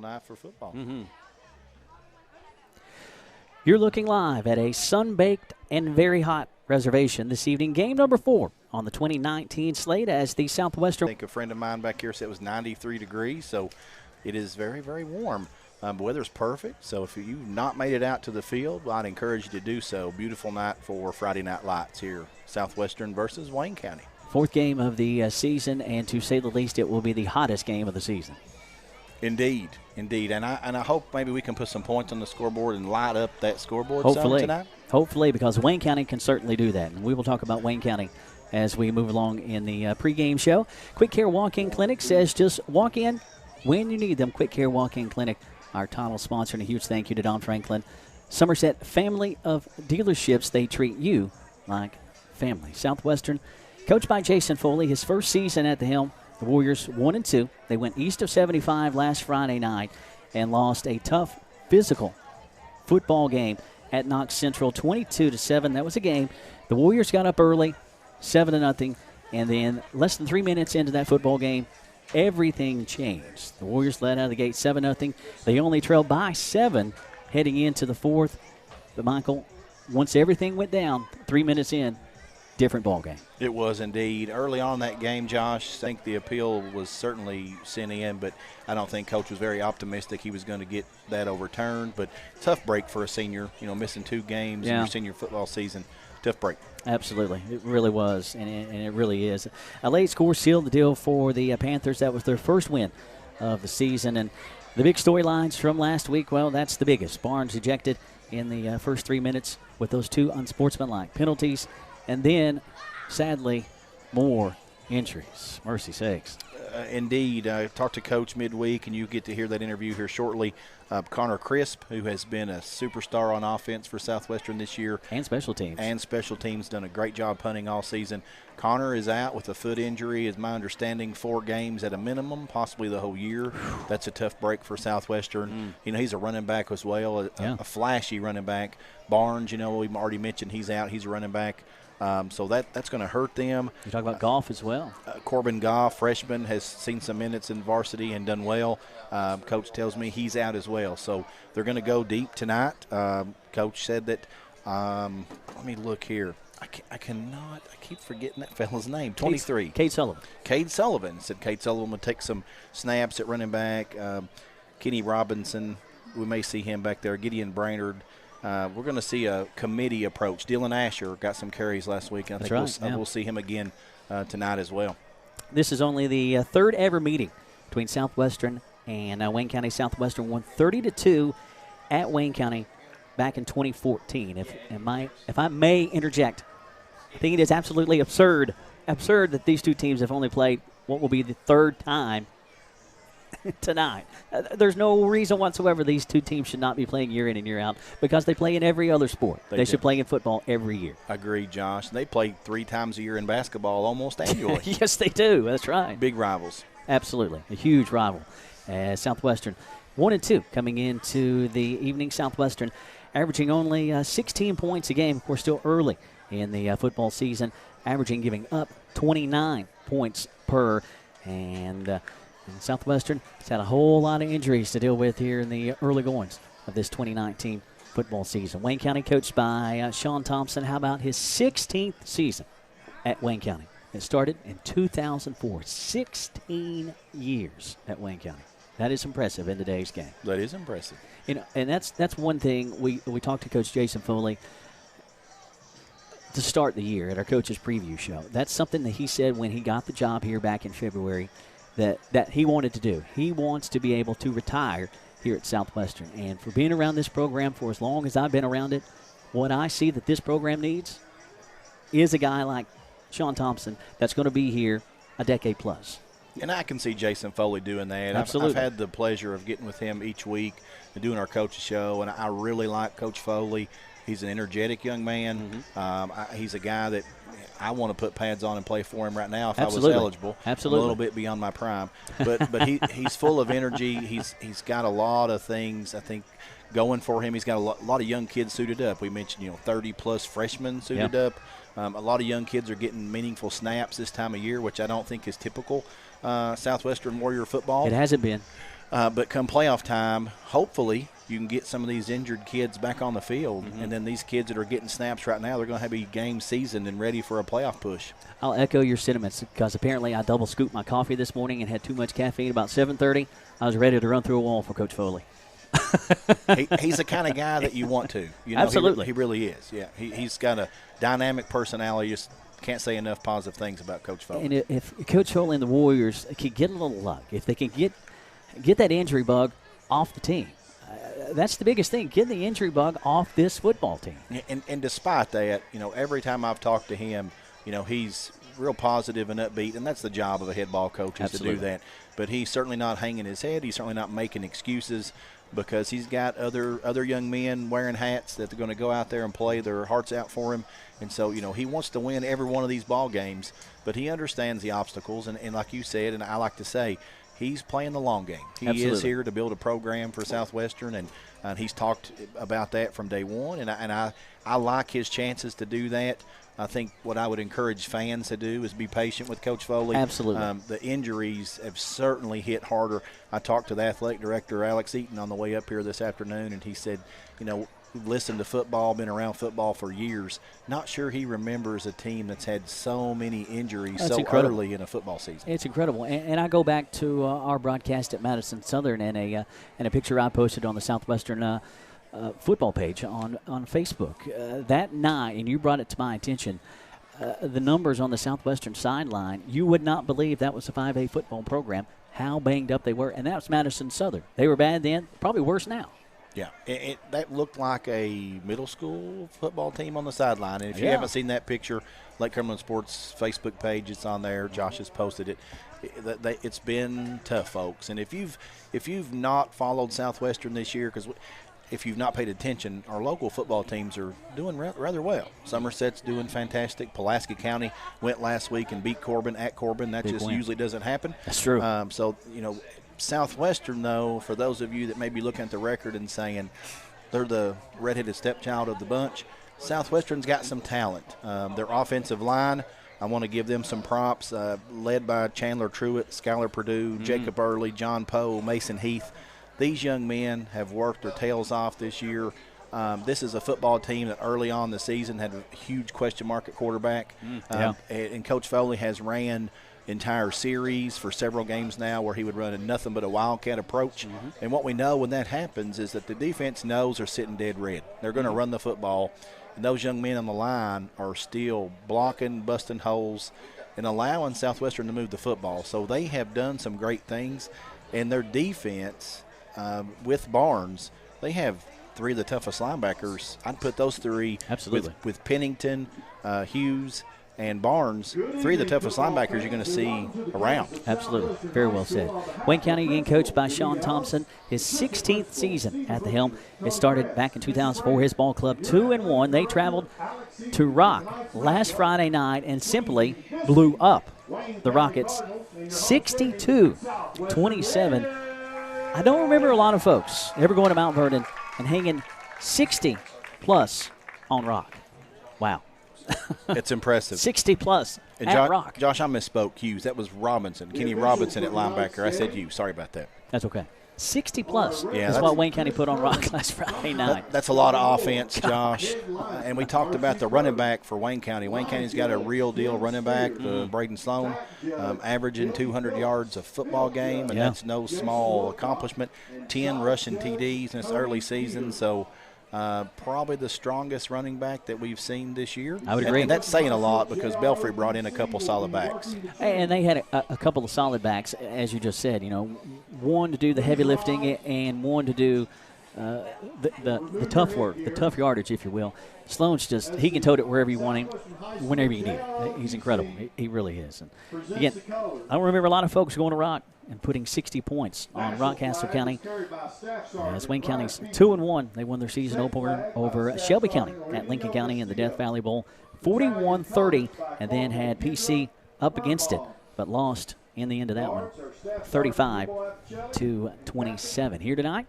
night for football. You're looking live at a sun-baked and very hot reservation this evening. Game number 4 on the 2019 slate as the Southwestern. I think a friend of mine back here said it was 93 degrees, so it is very, very warm. The weather's perfect, so if you've not made it out to the field, I'd encourage you to do so. Beautiful night for Friday Night Lights here, Southwestern versus Wayne County. 4th game of the season, and to say the least, it will be the hottest game of the season. Indeed. And I hope maybe we can put some points on the scoreboard and light up that scoreboard Hopefully. some tonight. Hopefully, because Wayne County can certainly do that. And we will talk about Wayne County as we move along in the pregame show. Quick Care Walk-In Clinic says just walk in when you need them. Quick Care Walk-In Clinic, our title sponsor, and a huge thank you to Don Franklin. Somerset family of dealerships, they treat you like family. Southwestern, coached by Jason Foley, his first season at the helm. The Warriors 1-2. They went east of 75 last Friday night and lost a tough physical football game at Knox Central, 22-7. That was a game. The Warriors got up early, 7-0, and then less than 3 minutes into that football game, everything changed. The Warriors led out of the gate 7-0. They only trailed by 7 heading into the 4th. But, Michael, once everything went down, 3 minutes in, different ball game. It was indeed. Early on that game, Josh, I think the appeal was certainly sent in, but I don't think Coach was very optimistic he was going to get that overturned. But tough break for a senior, missing 2 games in your senior football season. Tough break. Absolutely. It really was, and it really is. A late score sealed the deal for the Panthers. That was their first win of the season. And the big storylines from last week, well, that's the biggest. Barnes ejected in the first 3 minutes with those 2 unsportsmanlike penalties. And then, sadly, more injuries. Mercy sakes. Indeed. I talked to Coach midweek, and you get to hear that interview here shortly. Connor Crisp, who has been a superstar on offense for Southwestern this year. And special teams. Done a great job punting all season. Connor is out with a foot injury, is my understanding, 4 games at a minimum, possibly the whole year. That's a tough break for Southwestern. He's a running back as well, a flashy running back. Barnes, we've already mentioned he's out. He's a running back. So that's going to hurt them. You talk about Goff as well. Corbin Goff, freshman, has seen some minutes in varsity and done well. Coach tells me he's out as well. So they're going to go deep tonight. Coach said that, let me look here. I keep forgetting that fella's name. 23. Cade Sullivan. Cade Sullivan. Said Cade Sullivan would take some snaps at running back. Kenny Robinson, we may see him back there. Gideon Brainerd. We're going to see a committee approach. Dylan Asher got some carries last week. I think we'll see him again tonight as well. This is only the 3rd ever meeting between Southwestern and Wayne County. Southwestern won 30-2 at Wayne County back in 2014. If I may interject, I think it is absolutely absurd that these 2 teams have only played what will be the 3rd time tonight. There's no reason whatsoever these 2 teams should not be playing year in and year out because they play in every other sport. They should play in football every year. Agreed, Josh. They play 3 times a year in basketball almost annually. Yes, they do. That's right. Big rivals. Absolutely. A huge rival. Southwestern 1-2 coming into the evening. Southwestern averaging only 16 points a game. Of course, still early in the football season, giving up 29 points per. And Southwestern has had a whole lot of injuries to deal with here in the early goings of this 2019 football season. Wayne County coached by Sean Thompson. How about his 16th season at Wayne County? It started in 2004. 16 years at Wayne County. That is impressive in today's game. That is impressive. And that's one thing we talked to Coach Jason Foley to start the year at our coach's preview show. That's something that he said when he got the job here back in February that he wanted to do. He wants to be able to retire here at Southwestern. And for being around this program for as long as I've been around it, what I see that this program needs is a guy like Sean Thompson that's going to be here a decade plus. And I can see Jason Foley doing that. Absolutely. I've had the pleasure of getting with him each week and doing our coach's show, and I really like Coach Foley. He's an energetic young man. He's a guy that I want to put pads on and play for him right now if I was eligible. Absolutely. A little bit beyond my prime. But he's full of energy. He's got a lot of things, I think, going for him. He's got a lot of young kids suited up. We mentioned, 30-plus freshmen suited up. A lot of young kids are getting meaningful snaps this time of year, which I don't think is typical Southwestern Warrior football. It hasn't been. But come playoff time, hopefully you can get some of these injured kids back on the field, and then these kids that are getting snaps right now, they're going to be game seasoned and ready for a playoff push. I'll echo your sentiments because apparently I double scooped my coffee this morning and had too much caffeine. About 7:30, I was ready to run through a wall for Coach Foley. He's the kind of guy that you want to. Absolutely. He really is. Yeah, he's got a dynamic personality. Just can't say enough positive things about Coach Foley. And if Coach Foley and the Warriors could get a little luck, if they can get that injury bug off the team, that's the biggest thing, getting the injury bug off this football team. And despite that, every time I've talked to him, he's real positive and upbeat, and that's the job of a head ball coach is to do that. But he's certainly not hanging his head. He's certainly not making excuses because he's got other young men wearing hats that are going to go out there and play their hearts out for him. And so, he wants to win every one of these ball games, but he understands the obstacles. And like you said, and I like to say, he's playing the long game. He is here to build a program for Southwestern, and he's talked about that from day one. And I like his chances to do that. I think what I would encourage fans to do is be patient with Coach Foley. Absolutely. The injuries have certainly hit harder. I talked to the athletic director, Alex Eaton, on the way up here this afternoon, and he said, we've listened to football, been around football for years. Not sure he remembers a team that's had so many injuries early in a football season. It's incredible. And I go back to our broadcast at Madison Southern and a picture I posted on the Southwestern football page on Facebook. That night, and you brought it to my attention, the numbers on the Southwestern sideline, you would not believe that was a 5A football program, how banged up they were. And that was Madison Southern. They were bad then, probably worse now. Yeah, that looked like a middle school football team on the sideline. And if you haven't seen that picture, Lake Cumberland Sports Facebook page, it's on there. Josh has posted it. It's been tough, folks. And if you've not followed Southwestern this year, because if you've not paid attention, our local football teams are doing rather well. Somerset's doing fantastic. Pulaski County went last week and beat Corbin at Corbin. That just usually doesn't happen. That's true. Southwestern, though, for those of you that may be looking at the record and saying they're the redheaded stepchild of the bunch, Southwestern's got some talent. Their offensive line, I want to give them some props, led by Chandler Truitt, Skylar Purdue, Jacob Early, John Poe, Mason Heath. These young men have worked their tails off this year. This is a football team that early on in the season had a huge question mark at quarterback. And Coach Foley has ran entire series for several games now where he would run nothing but a wildcat approach. And what we know when that happens is that the defense knows they're sitting dead red. They're going to run the football, and those young men on the line are still blocking, busting holes, and allowing Southwestern to move the football. So they have done some great things, and their defense with Barnes, they have three of the toughest linebackers. I'd put those three with Pennington, Hughes, and Barnes, three of the toughest linebackers you're going to see around. Absolutely. Very well said. Wayne County again coached by Sean Thompson, his 16th season at the helm. It started back in 2004. His ball club 2-1. They traveled to Rock last Friday night and simply blew up the Rockets 62-27. I don't remember a lot of folks ever going to Mount Vernon and hanging 60-plus on Rock. Wow. It's impressive. 60-plus at Rock. Josh, I misspoke. Hughes. That was Robinson. Kenny Robinson at linebacker. I said Hughes. Sorry about that. That's okay. 60-plus. Yeah, that's what Wayne County put on Rock last Friday night. That's a lot of offense, Josh. And we talked about the running back for Wayne County. Wayne County's got a real deal running back, Braden Sloan, averaging 200 yards a football game, and that's no small accomplishment. 10 rushing TDs in its early season, so probably the strongest running back that we've seen this year. I would agree. And that's saying a lot because Belfry brought in a couple solid backs. And they had a couple of solid backs, as you just said. One to do the heavy lifting and one to do the tough work, the tough yardage, if you will. Sloan's he can tote it wherever you want him, whenever you need it. He's incredible. He really is. And again, I don't remember a lot of folks going to Rock and putting 60 points on Rockcastle County. As Wayne County's 2-1, they won their season opener over Shelby County at Lincoln County in the Death Valley Bowl, 41-30, and then had PC up against it, but lost in the end of that one, 35-27. Here tonight,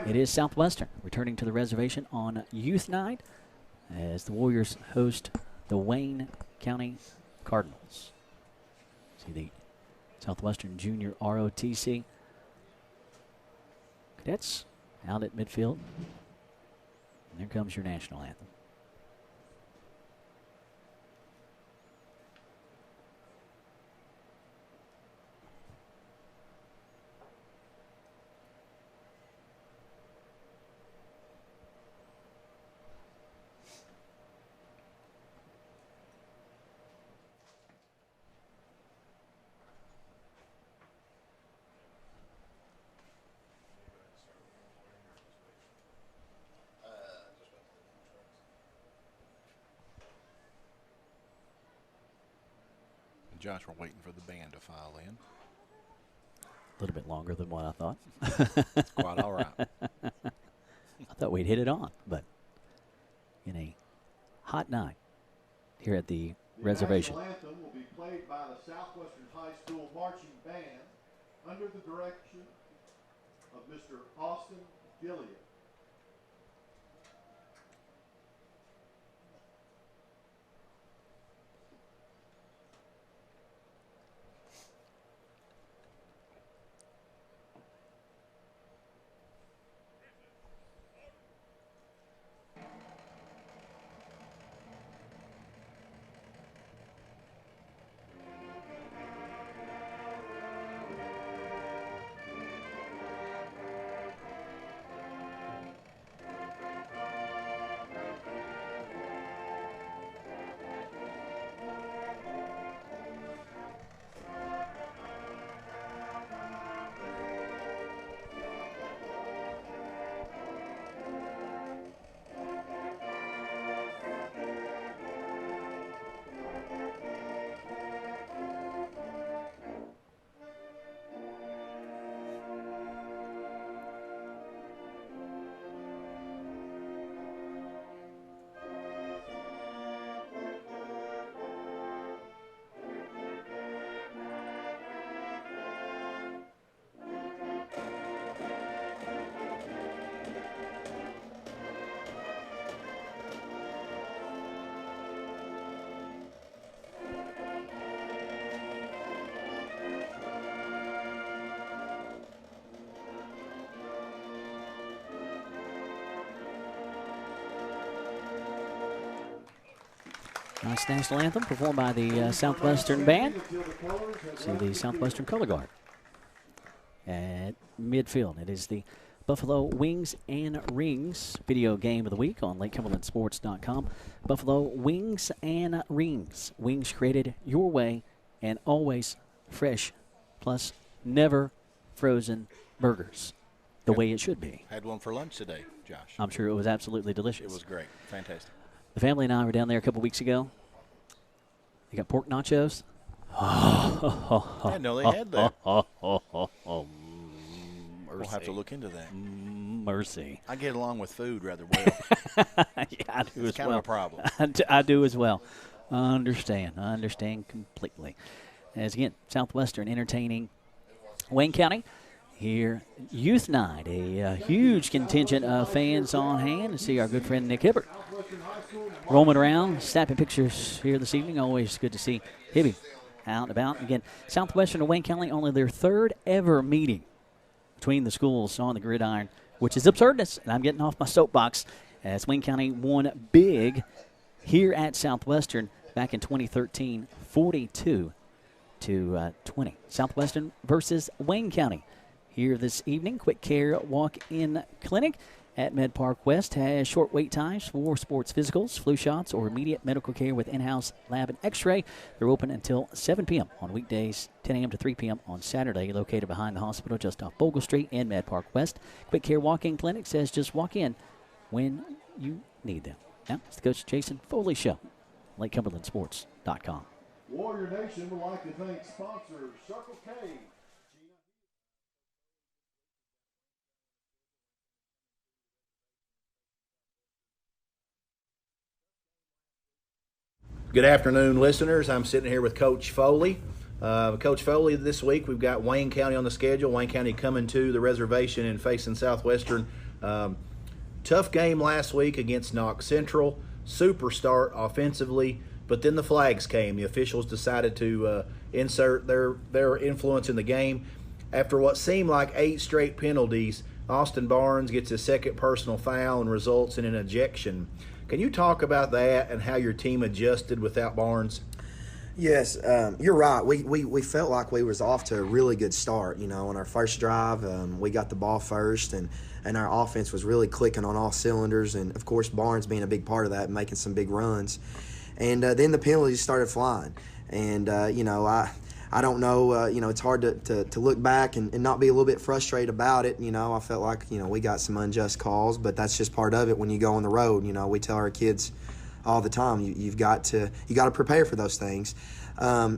it is Southwestern returning to the reservation on Youth Night as the Warriors host the Wayne County Cardinals. See the Southwestern Junior ROTC Cadets out at midfield. And there comes your national anthem. Josh, we're waiting for the band to file in. A little bit longer than what I thought. It's quite all right. I thought we'd hit it on, but in a hot night here at the reservation. The national anthem will be played by the Southwestern High School Marching Band under the direction of Mr. Austin Gilliam. Nice national anthem performed by the Southwestern Band. See the Southwestern Color Guard at midfield. It is the Buffalo Wings and Rings video game of the week on LakeCumberlandSports.com. Buffalo Wings and Rings. Wings created your way and always fresh, plus never frozen burgers. The way it should be. Had one for lunch today, Josh. I'm sure it was absolutely delicious. It was great. Fantastic. The family and I were down there a couple weeks ago. They got pork nachos. I didn't know they had that. Mercy. We'll have to look into that. Mercy. I get along with food rather well. Yeah, I do it's as kind well. of a problem. I do as well. I understand completely. As again, Southwestern entertaining Wayne County. Here, Youth Night, a huge contingent of fans on hand to see our good friend Nick Hibbert roaming around, snapping pictures here this evening. Always good to see Hibby out and about. Again, Southwestern and Wayne County, only their third ever meeting between the schools on the gridiron, which is absurdness. And I'm getting off my soapbox as Wayne County won big here at Southwestern back in 2013, 42-20. Southwestern versus Wayne County. Here this evening, Quick Care Walk-In Clinic at Med Park West has short wait times for sports physicals, flu shots, or immediate medical care with in-house lab and x-ray. They're open until 7 p.m. on weekdays, 10 a.m. to 3 p.m. on Saturday, located behind the hospital just off Bogle Street in Med Park West. Quick Care Walk-In Clinic says just walk in when you need them. Now, it's the Coach Jason Foley Show, LakeCumberlandSports.com. Warrior Nation would like to thank sponsor Circle K. Good afternoon, listeners. I'm sitting here with Coach Foley. Coach Foley, this week we've got Wayne County on the schedule. Wayne County coming to the reservation and facing Southwestern. Tough game last week against Knox Central. Super start offensively, but then the flags came. The officials decided to insert their influence in the game. After what seemed like 8 straight penalties, Austin Barnes gets his second personal foul and results in an ejection. Can you talk about that and how your team adjusted without Barnes? Yes, you're right. We felt like we was off to a really good start. On our first drive, we got the ball first, and our offense was really clicking on all cylinders. And, of course, Barnes being a big part of that, making some big runs. And then the penalties started flying. And, I don't know, it's hard to look back and not be a little bit frustrated about it. I felt like, we got some unjust calls, but that's just part of it when you go on the road. We tell our kids all the time, you got to prepare for those things.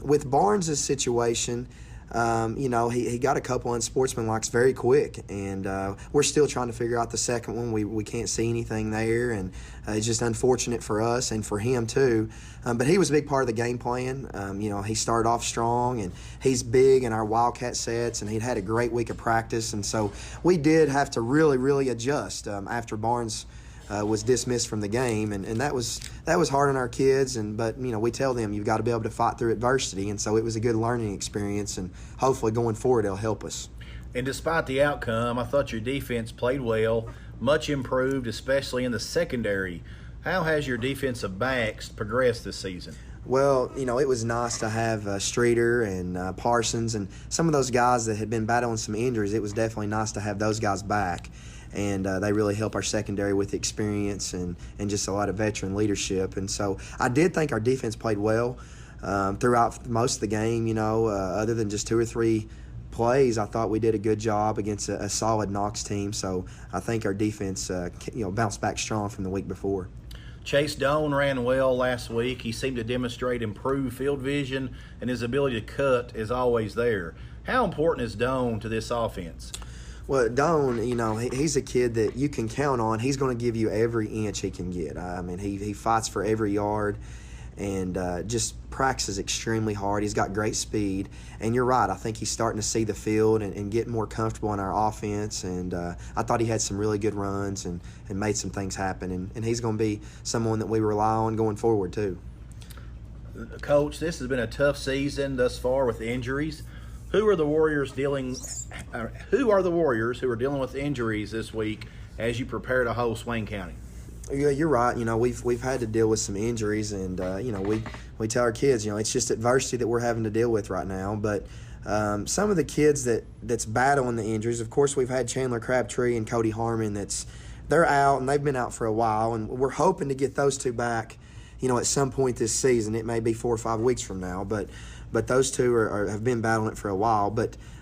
With Barnes' situation, he got a couple unsportsmanlikes very quick, and we're still trying to figure out the second one. We can't see anything there, and it's just unfortunate for us and for him too. But he was a big part of the game plan. He started off strong, and he's big in our Wildcat sets, and he'd had a great week of practice, and so we did have to really, really adjust after Barnes was dismissed from the game, and that was hard on our kids. But we tell them you've got to be able to fight through adversity, and so it was a good learning experience, and hopefully going forward it'll help us. And despite the outcome, I thought your defense played well, much improved, especially in the secondary. How has your defensive backs progressed this season? Well, it was nice to have Streeter and Parsons and some of those guys that had been battling some injuries. It was definitely nice to have those guys back. And they really help our secondary with experience and just a lot of veteran leadership. And so I did think our defense played well throughout most of the game. Other than just 2 or 3 plays, I thought we did a good job against a solid Knox team. So I think our defense bounced back strong from the week before. Chase Doan ran well last week. He seemed to demonstrate improved field vision, and his ability to cut is always there. How important is Doan to this offense? Well, Doan, he's a kid that you can count on. He's going to give you every inch he can get. I mean, he fights for every yard and just practices extremely hard. He's got great speed. And you're right, I think he's starting to see the field and get more comfortable in our offense. And I thought he had some really good runs and made some things happen. And he's going to be someone that we rely on going forward, too. Coach, this has been a tough season thus far with injuries. Who are the Warriors who are dealing with injuries this week as you prepare to host Wayne County? Yeah, you're right. We've had to deal with some injuries, and we tell our kids, it's just adversity that we're having to deal with right now. But some of the kids that's battling the injuries, of course, we've had Chandler Crabtree and Cody Harmon. They're out, and they've been out for a while, and we're hoping to get those two back. At some point this season. It may be 4 or 5 weeks from now, but those two have been battling it for a while.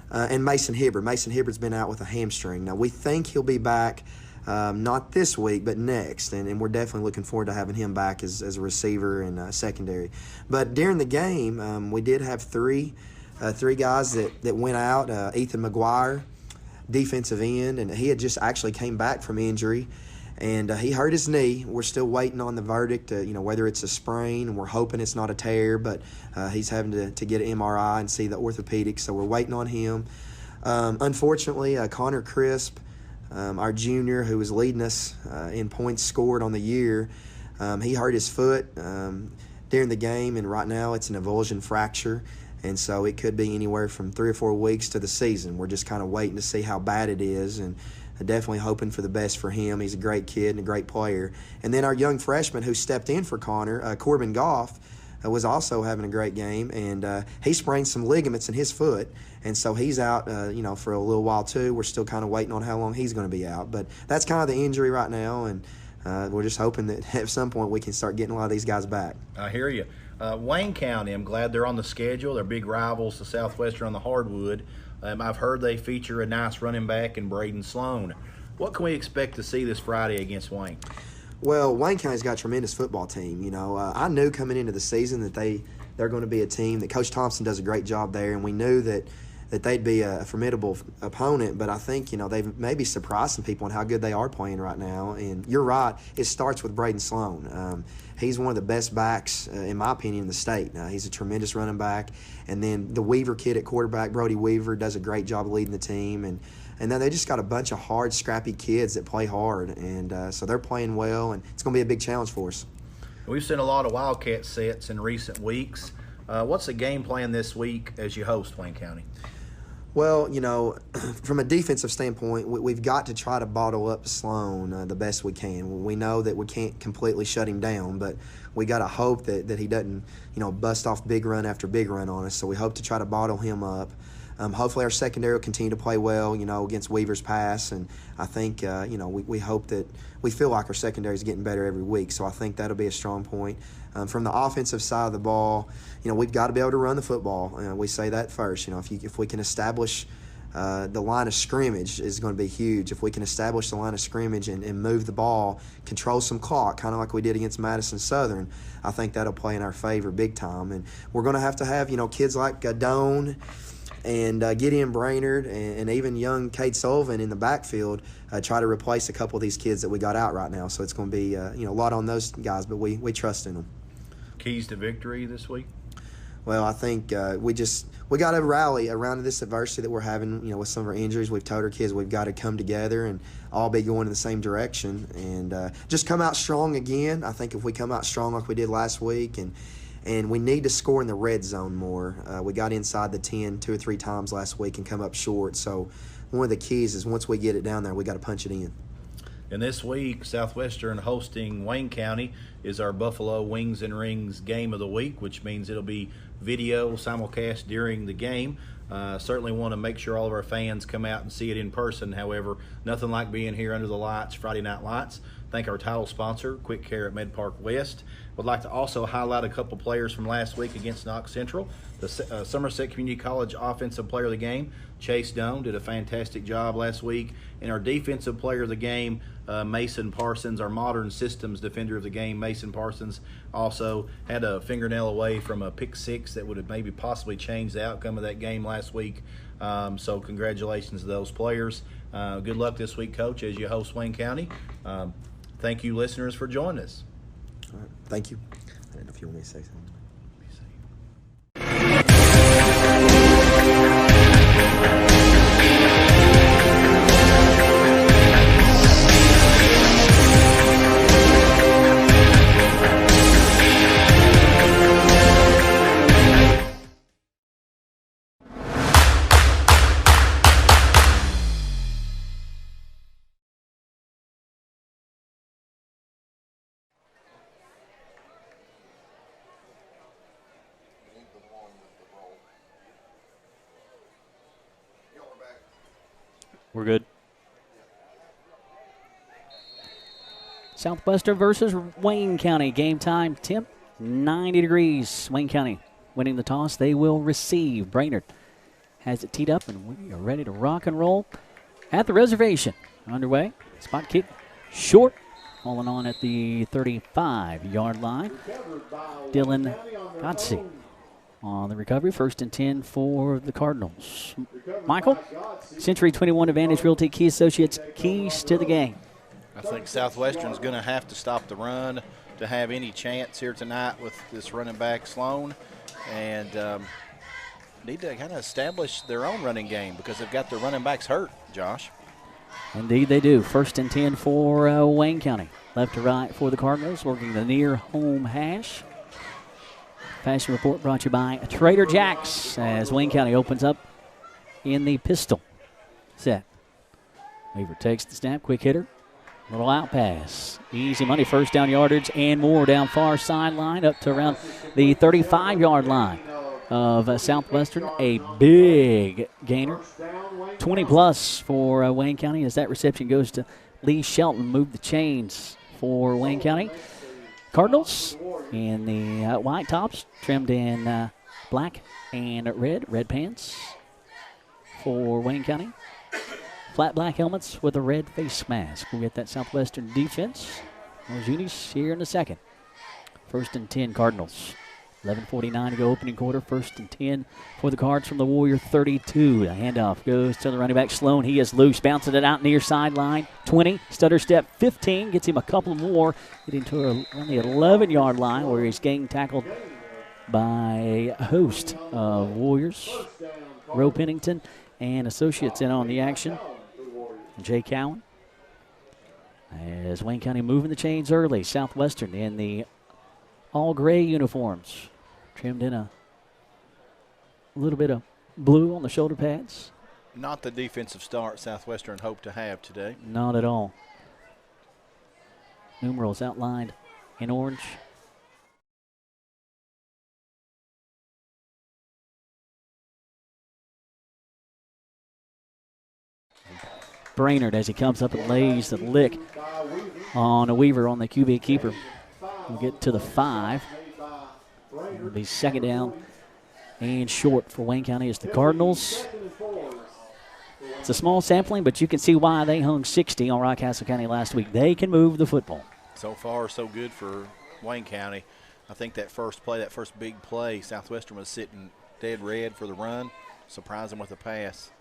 And Mason Hibbard. Mason Hibbard's been out with a hamstring. Now, we think he'll be back not this week, but next. And we're definitely looking forward to having him back as a receiver and secondary. But during the game, we did have three guys that went out. Ethan McGuire, defensive end, and he had just actually came back from injury. And he hurt his knee. We're still waiting on the verdict, whether it's a sprain, and we're hoping it's not a tear, but he's having to get an MRI and see the orthopedic, so we're waiting on him. Unfortunately, Connor Crisp, our junior who was leading us in points scored on the year, he hurt his foot during the game, and right now it's an avulsion fracture, and so it could be anywhere from 3 or 4 weeks to the season. We're just kind of waiting to see how bad it is, and definitely hoping for the best for him. He's a great kid and a great player. And then our young freshman who stepped in for Connor, Corbin Goff, was also having a great game, and he sprained some ligaments in his foot, and so he's out, for a little while too. We're still kind of waiting on how long he's going to be out, but that's kind of the injury right now, and we're just hoping that at some point we can start getting a lot of these guys back. I hear you. Wayne County, I'm glad they're on the schedule. They're big rivals to Southwestern on the hardwood. I've heard they feature a nice running back in Braden Sloan. What can we expect to see this Friday against Wayne? Well, Wayne County's got a tremendous football team. I knew coming into the season that they're going to be a team that Coach Thompson does a great job there, and we knew that they'd be a formidable opponent. But I think they've maybe surprised some people on how good they are playing right now. And you're right, it starts with Braden Sloan. He's one of the best backs, in my opinion, in the state. He's a tremendous running back. And then the Weaver kid at quarterback, Brody Weaver, does a great job leading the team. And then they just got a bunch of hard, scrappy kids that play hard. And so they're playing well, and it's going to be a big challenge for us. We've seen a lot of Wildcat sets in recent weeks. What's the game plan this week as you host Wayne County? Well, from a defensive standpoint, we've got to try to bottle up Sloan the best we can. We know that we can't completely shut him down, but we got to hope that he doesn't, bust off big run after big run on us. So we hope to try to bottle him up. Hopefully our secondary will continue to play well, against Weaver's pass. And I think, we hope that we feel like our secondary is getting better every week. So I think that'll be a strong point. From the offensive side of the ball, we've got to be able to run the football. We say that first. If we can establish the line of scrimmage is going to be huge. If we can establish the line of scrimmage and move the ball, control some clock, kind of like we did against Madison Southern, I think that'll play in our favor big time. And we're going to have, kids like Doan and Gideon Brainerd and even young Cade Sullivan in the backfield try to replace a couple of these kids that we got out right now. So it's going to be a lot on those guys, but we trust in them. Keys to victory this week? Well, I think we got to rally around this adversity that we're having, with some of our injuries. We've told our kids we've got to come together and all be going in the same direction and just come out strong again. I think if we come out strong like we did last week and we need to score in the red zone more. We got inside the 10 2 or 3 times last week and come up short. So one of the keys is once we get it down there, we got to punch it in. And this week, Southwestern hosting Wayne County is our Buffalo Wings and Rings game of the week, which means it'll be video simulcast during the game. Certainly want to make sure all of our fans come out and see it in person. However, nothing like being here under the lights, Friday Night Lights. Thank our title sponsor, Quick Care at Med Park West. Would like to also highlight a couple players from last week against Knox Central. The Somerset Community College Offensive Player of the Game, Chase Doan, did a fantastic job last week. And our Defensive Player of the Game, Mason Parsons, our Modern Systems Defender of the Game, Mason Parsons, also had a fingernail away from a pick six that would have maybe possibly changed the outcome of that game last week. So congratulations to those players. Good luck this week, Coach, as you host Wayne County. Thank you, listeners, for joining us. All right. Thank you. I didn't know if you want me to say something. We're good. Southwestern versus Wayne County. Game time, temp 90 degrees. Wayne County winning the toss. They will receive. Brainerd has it teed up, and we are ready to rock and roll at the reservation. Underway. Spot kick short. Falling on at the 35-yard line. Dylan Godsey on the recovery. 1st and 10 for the Cardinals. Michael, Century 21 Advantage Realty Key Associates, keys to the game. I think Southwestern's going to have to stop the run to have any chance here tonight with this running back Sloan, and need to kind of establish their own running game because they've got their running backs hurt, Josh. Indeed they do. 1st and 10 for Wayne County. Left to right for the Cardinals, working the near home hash. Fashion Report brought to you by Trader Jack's as Wayne County opens up in the pistol set. Weaver takes the snap, quick hitter. Little out pass. Easy money, 1st down yardage and more down far sideline up to around the 35-yard line of Southwestern. A big gainer. 20-plus for Wayne County as that reception goes to Lee Shelton. Move the chains for Wayne County. Cardinals in the white tops, trimmed in black and red pants for Wayne County. Flat black helmets with a red face mask. We'll get that Southwestern defense. Those unis here in a second. 1st and 10 Cardinals. 11:49 to go opening quarter. 1st and 10 for the Cards from the Warrior 32. The handoff goes to the running back Sloan. He is loose, bouncing it out near sideline. 20, stutter step 15, gets him a couple more. Getting to around the 11-yard line where he's getting tackled by a host of Warriors. Roe Pennington and associates in on the action. Jay Cowan. As Wayne County moving the chains early. Southwestern in the all-gray uniforms. Trimmed in a little bit of blue on the shoulder pads. Not the defensive start Southwestern hoped to have today. Not at all. Numerals outlined in orange. Brainerd as he comes up and lays the lick on a Weaver on the QB keeper. We'll get to the 5. It'll be second down and short for Wayne County as the Cardinals. It's a small sampling, but you can see why they hung 60 on Rockcastle County last week. They can move the football. So far, so good for Wayne County. I think that first play, that first big play, Southwestern was sitting dead red for the run. Surprise them with a pass.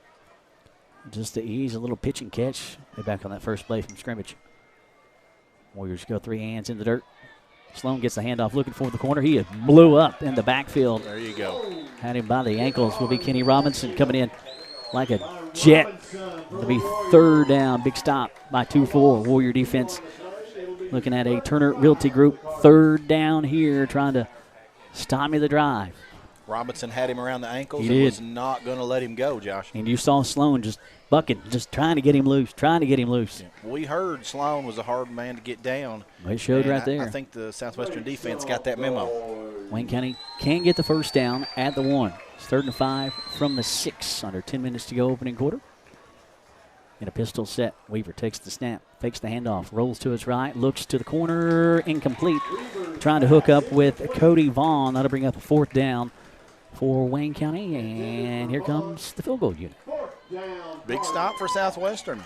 Just to ease a little pitch and catch. They're back on that first play from scrimmage. Warriors go 3 hands in the dirt. Sloan gets the handoff looking for the corner. He blew up in the backfield. There you go. Had him by the ankles. Will be Kenny Robinson coming in like a jet. It'll be third down. Big stop by 2-4. Warrior defense looking at a Turner Realty Group third down here, trying to stymie the drive. Robinson had him around the ankles He and did. was not going to let him go, Josh. And you saw Sloan just bucking, just trying to get him loose, Yeah. We heard Sloan was a hard man to get down. It showed and right there. I think the Southwestern defense got that memo. Wayne County can get the first down at the 1. It's 3rd and 5 from the 6. Under 10 minutes to go, opening quarter. In a pistol set, Weaver takes the snap, fakes the handoff, rolls to his right, looks to the corner, incomplete. Trying to hook up with Cody Vaughn. That'll bring up a 4th down for Wayne County, and here comes the field goal unit. Big stop for Southwestern.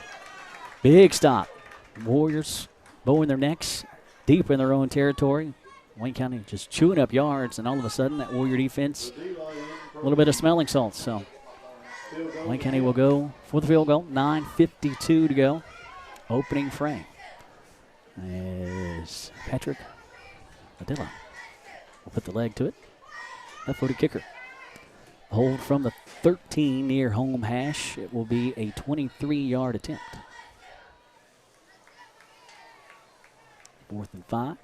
Big stop. Warriors bowing their necks deep in their own territory. Wayne County just chewing up yards, and all of a sudden that Warrior defense, a little bit of smelling salts. So Wayne County will go for the field goal. 9:52 to go. Opening frame is Patrick Adilla. We'll put the leg to it. Left-footed kicker. Hold from the 13 near home hash. It will be a 23-yard attempt. 4th and 5.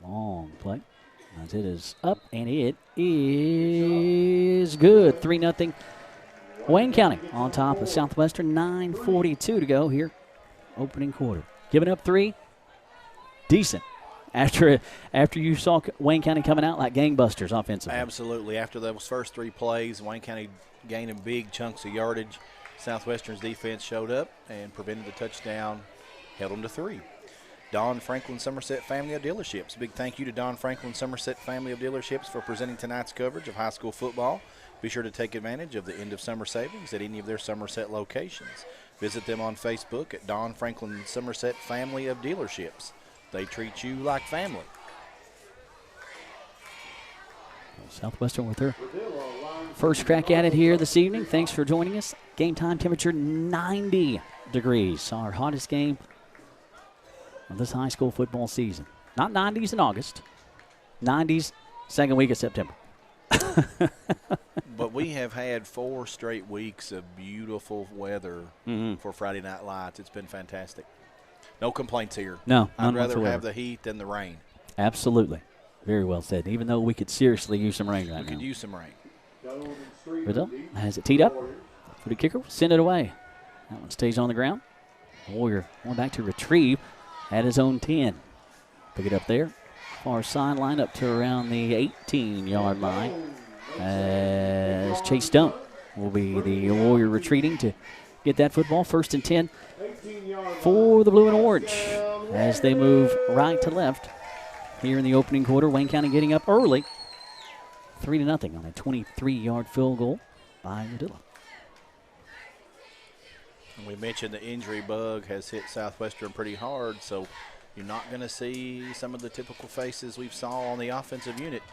Long play. As it is up, and it is good. 3-0. Wayne County on top of Southwestern. 9:42 to go here. Opening quarter. Giving up 3. Decent. After you saw Wayne County coming out like gangbusters offensively. Absolutely. After those first 3 plays, Wayne County gaining big chunks of yardage. Southwestern's defense showed up and prevented the touchdown, held them to 3. Don Franklin Somerset Family of Dealerships. Big thank you to Don Franklin Somerset Family of Dealerships for presenting tonight's coverage of high school football. Be sure to take advantage of the end of summer savings at any of their Somerset locations. Visit them on Facebook at Don Franklin Somerset Family of Dealerships. They treat you like family. Southwestern with her first crack at it here this evening. Thanks for joining us. Game time temperature 90 degrees. Our hottest game of this high school football season. Not 90s in August. 90s second week of September. But we have had 4 straight weeks of beautiful weather for Friday Night Lights. It's been fantastic. No complaints here. No, I'd rather whatsoever. have the heat than the rain. Absolutely. Very well said. Even though we could seriously use some rain right We now. could use some rain. Riddle has it teed up. For the kicker, send it away. That one stays on the ground. Warrior going back to retrieve at his own 10. Pick it up there. Far sideline up to around the 18-yard line. As Chase Stone will be the Warrior retreating to get that football. 1st and 10 for the blue and orange as they move right to left here in the opening quarter. Wayne County getting up early. 3-0 on a 23-yard field goal by Udilla. We mentioned the injury bug has hit Southwestern pretty hard, so you're not going to see some of the typical faces we saw on the offensive unit.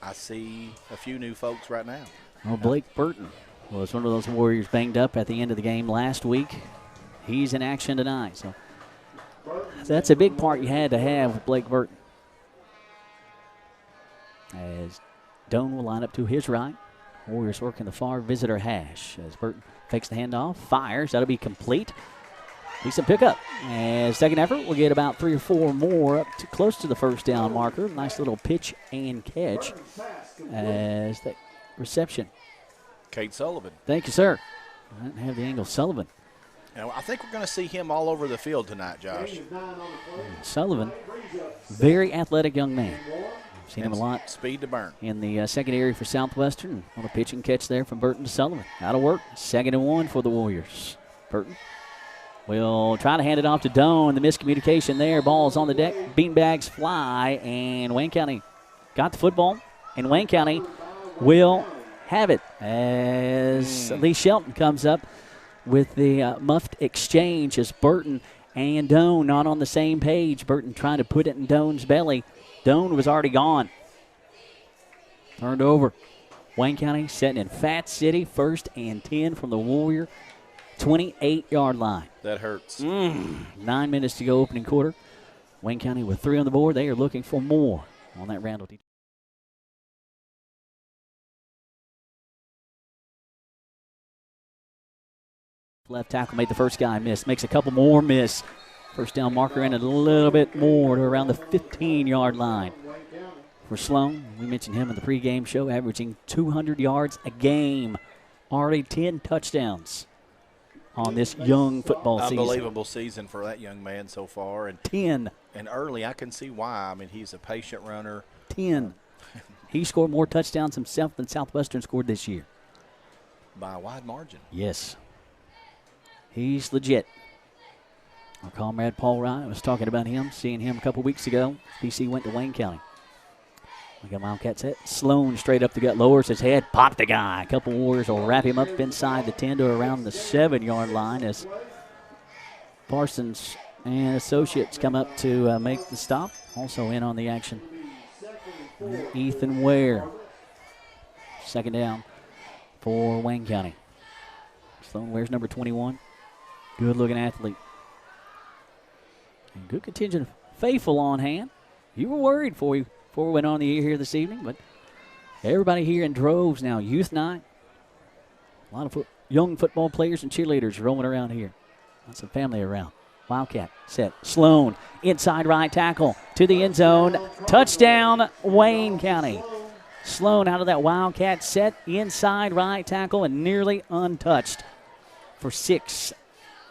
I see a few new folks right now. Well, Blake Burton was one of those Warriors banged up at the end of the game last week. He's in action tonight, so that's a big part you had to have with Blake Burton. As Doan will line up to his right. Warriors working the far visitor hash as Burton fakes the handoff, fires. That'll be complete. Decent pickup. And second effort, we'll get about 3 or 4 more up to close to the first down marker. Nice little pitch and catch as the reception. Kate Sullivan. Thank you, sir. I didn't have the angle. Sullivan. Now, I think we're going to see him all over the field tonight, Josh. Sullivan, very athletic young man. Seen him a lot. Speed to burn. In the secondary for Southwestern. On a pitch and catch there from Burton to Sullivan. Out of work. 2nd and 1 for the Warriors. Burton will try to hand it off to Doan. The miscommunication there. Ball's on the deck. Beanbags fly. And Wayne County got the football. And Wayne County will have it as Lee Shelton comes up with the muffed exchange as Burton and Doan not on the same page. Burton trying to put it in Doan's belly. Doan was already gone. Turned over. Wayne County setting in Fat City. 1st and 10 from the Warrior 28-yard line. That hurts. 9 minutes to go opening quarter. Wayne County with 3 on the board. They are looking for more on that Randall. Left tackle made the first guy miss. Makes a couple more miss. First down marker in a little bit more to around the 15-yard line. For Sloan, we mentioned him in the pregame show, averaging 200 yards a game. Already 10 touchdowns on this young football season. Unbelievable season for that young man so far. And 10. And early, I can see why. I mean, he's a patient runner. 10. He scored more touchdowns himself than Southwestern scored this year. By a wide margin. Yes. He's legit. Our comrade Paul Ryan was talking about him, seeing him a couple weeks ago. PC went to Wayne County. We got Wildcat set. Sloan straight up the gut, lowers his head, popped the guy. A couple Warriors will wrap him up inside the 10 to around the 7-yard line as Parsons and associates come up to make the stop. Also in on the action, Ethan Ware. 2nd down for Wayne County. Sloan Ware's number 21. Good-looking athlete. And good contingent of faithful on hand. You were worried before we went on the air here this evening, but everybody here in droves now. Youth night. A lot of young football players and cheerleaders roaming around here. Got some family around. Wildcat set. Sloan inside right tackle to the end zone. Touchdown, Wayne County. Sloan out of that Wildcat set inside right tackle and nearly untouched for 6.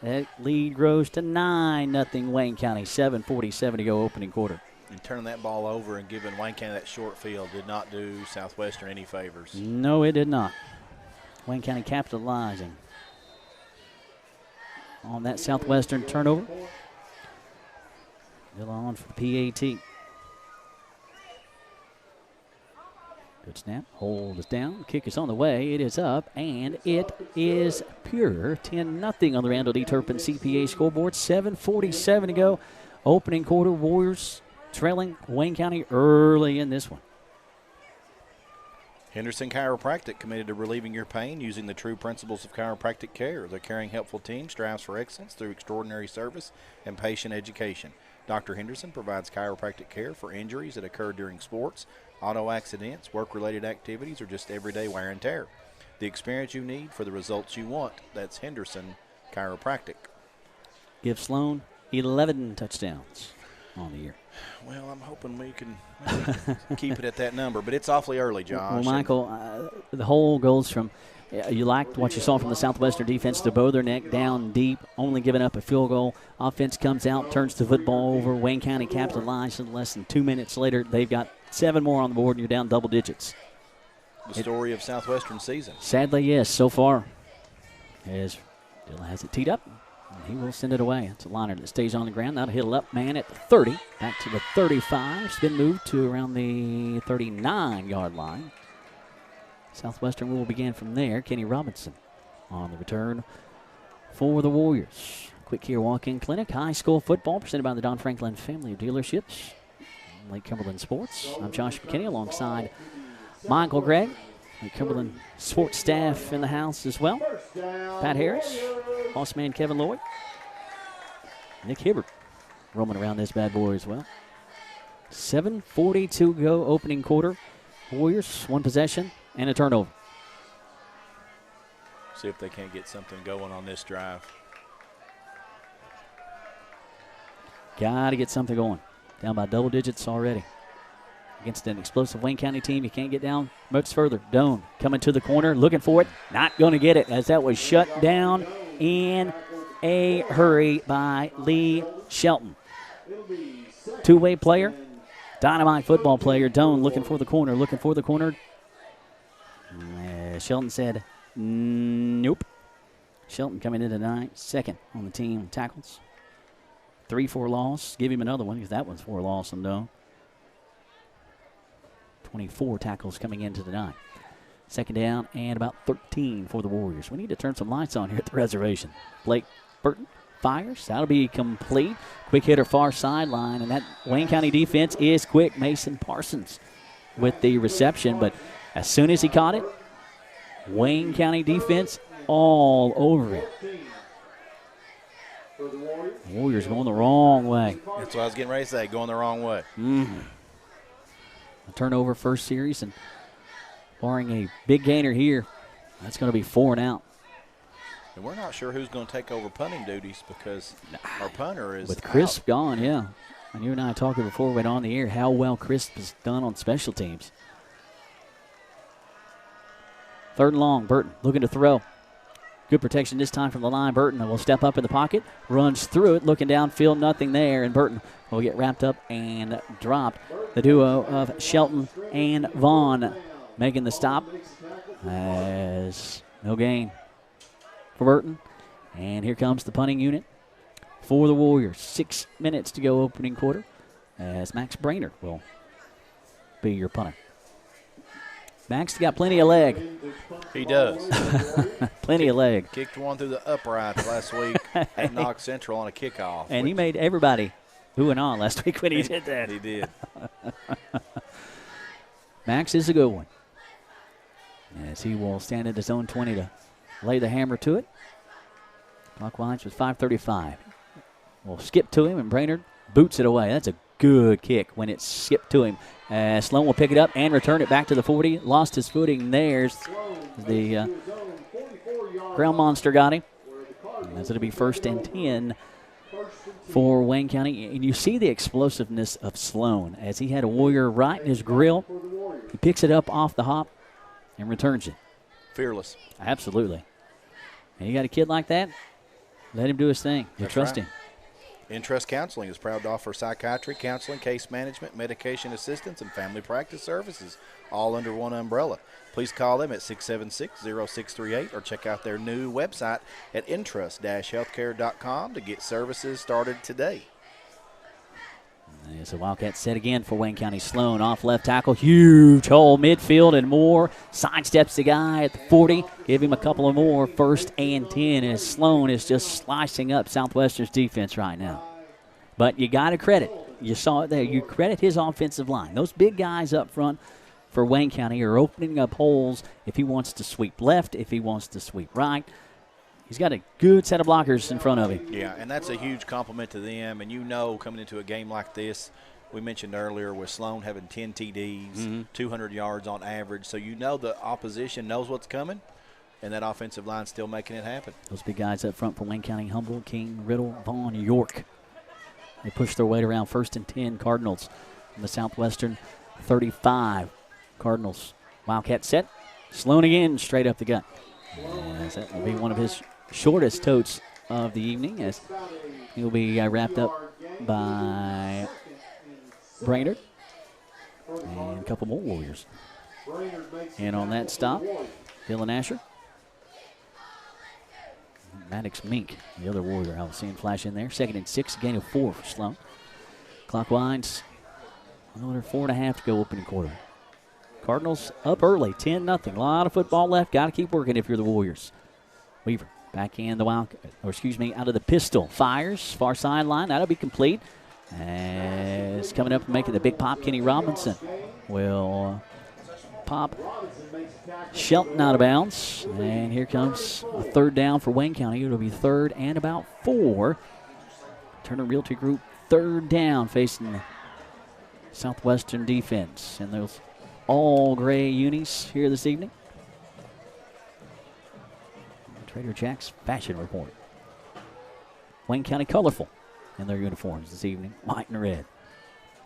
That lead grows to 9-0 Wayne County. 7:47 to go opening quarter. And turning that ball over and giving Wayne County that short field did not do Southwestern any favors. No, it did not. Wayne County capitalizing on that Southwestern turnover. Still on for the PAT. Good snap. Hold is down. Kick is on the way. It is up, and it is pure. 10-0 on the Randall D. Turpin CPA scoreboard. 7:47 to go. Opening quarter. Warriors trailing Wayne County early in this one. Henderson Chiropractic, committed to relieving your pain using the true principles of chiropractic care. The caring, helpful team strives for excellence through extraordinary service and patient education. Dr. Henderson provides chiropractic care for injuries that occur during sports, auto accidents, work-related activities, or just everyday wear and tear. The experience you need for the results you want. That's Henderson Chiropractic. Give Sloan 11 touchdowns on the year. Well, I'm hoping we can keep it at that number, but it's awfully early, Josh. Well, Michael, the whole goes from you liked what you saw from the Southwestern defense to bow their neck down deep, only giving up a field goal. Offense comes out, turns the football over. Wayne County capitalized, and less than 2 minutes later, they've got 7 more on the board, and you're down double digits. The story of Southwestern season. Sadly, yes, so far. As Dillon has it teed up, and he will send it away. It's a liner that stays on the ground. That'll hit a up man at the 30, back to the 35. Spin move to around the 39-yard line. Southwestern will begin from there. Kenny Robinson on the return for the Warriors. Quick Here Walk-In Clinic, high school football, presented by the Don Franklin family of dealerships. Lake Cumberland Sports. I'm Josh McKinney alongside Michael Gregg. Lake Cumberland sports staff in the house as well. Pat Harris, boss man Kevin Lloyd. Nick Hibbert roaming around this bad boy as well. 7:42 go opening quarter. Warriors, one possession and a turnover. See if they can't get something going on this drive. Got to get something going. Down by double digits already. against an explosive Wayne County team. You can't get down much further. Doan coming to the corner, looking for it. Not going to get it as that was shut down in a hurry by Lee Shelton. Two-way player, dynamite football player. Doan looking for the corner, Shelton said nope. Shelton coming into tonight, second on the team tackles. 3 for loss. Give him another one because that one's for loss and Doan. 24 tackles coming into tonight. Second down and about 13 for the Warriors. We need to turn some lights on here at the reservation. Blake Burton fires. That'll be complete. Quick hitter far sideline, and that Wayne County defense is quick. Mason Parsons with the reception, but as soon as he caught it, Wayne County defense all over it. Warriors going the wrong way. That's what I was getting ready to say, going the wrong way. A turnover first series, and barring a big gainer here, that's going to be 4 and out. And we're not sure who's going to take over punting duties because our punter is with Crisp out. gone, yeah. And you and I talked before we went on the air how well Crisp has done on special teams. 3rd and long, Burton looking to throw. Good protection this time from the line. Burton will step up in the pocket, runs through it, looking downfield, nothing there, and Burton will get wrapped up and dropped. The duo of Shelton and Vaughn making the stop as no gain for Burton. And here comes the punting unit for the Warriors. 6 minutes to go opening quarter as Max Brainerd will be your punter. Max got plenty of leg. He does. Plenty of leg. Kicked one through the uprights last week at Knox Central on a kickoff. And he made everybody ooh and on last week when he did that. He did. Max is a good one, as he will stand at his own 20 to lay the hammer to it. Clockwise with 5:35. We'll skip to him, and Brainerd boots it away. That's a good kick when it's skipped to him. Sloan will pick it up and return it back to the 40. Lost his footing. There's the ground monster got him. And that's going to be 1st and 10 for Wayne County. And you see the explosiveness of Sloan as he had a Warrior right in his grill. He picks it up off the hop and returns it. Fearless. Absolutely. And you got a kid like that, let him do his thing. You trust him. Intrust Counseling is proud to offer psychiatry, counseling, case management, medication assistance, and family practice services, all under one umbrella. Please call them at 676-0638 or check out their new website at intrust-healthcare.com to get services started today. There's a Wildcat set again for Wayne County. Sloan off left tackle. Huge hole midfield and more. Sidesteps the guy at the 40. Give him a couple of more. 1st and 10 as Sloan is just slicing up Southwestern's defense right now. But you got to credit. You saw it there. You credit his offensive line. Those big guys up front for Wayne County are opening up holes if he wants to sweep left, if he wants to sweep right. He's got a good set of blockers in front of him. Yeah, and that's a huge compliment to them. And you know, coming into a game like this, we mentioned earlier with Sloan having 10 TDs, 200 yards on average. So you know the opposition knows what's coming, and that offensive line's still making it happen. Those big guys up front for Wayne County: Humboldt, King, Riddle, Vaughn, York. They push their weight around. 1st and 10 Cardinals from the Southwestern 35. Cardinals Wildcat set. Sloan again, straight up the gut. Yes, that will be one of his shortest totes of the evening, as he'll be wrapped up by Brainerd and a couple more Warriors. And on that stop, Dylan Asher. Maddox Mink, the other Warrior I was seeing flash in there. 2nd and 6, gain of 4 for Sloan. Clockwise, another 4.5 to go opening quarter. Cardinals up early, 10-0. A lot of football left. Got to keep working if you're the Warriors. Weaver back in the out of the pistol. Fires, far sideline. That'll be complete. As coming up and making the big pop, Kenny Robinson will pop Shelton out of bounds. And here comes a 3rd down for Wayne County. It'll be 3rd and about 4. Turner Realty Group 3rd down facing the Southwestern defense. And those all gray unis here this evening. Trader Jack's Fashion Report. Wayne County colorful in their uniforms this evening, white and red.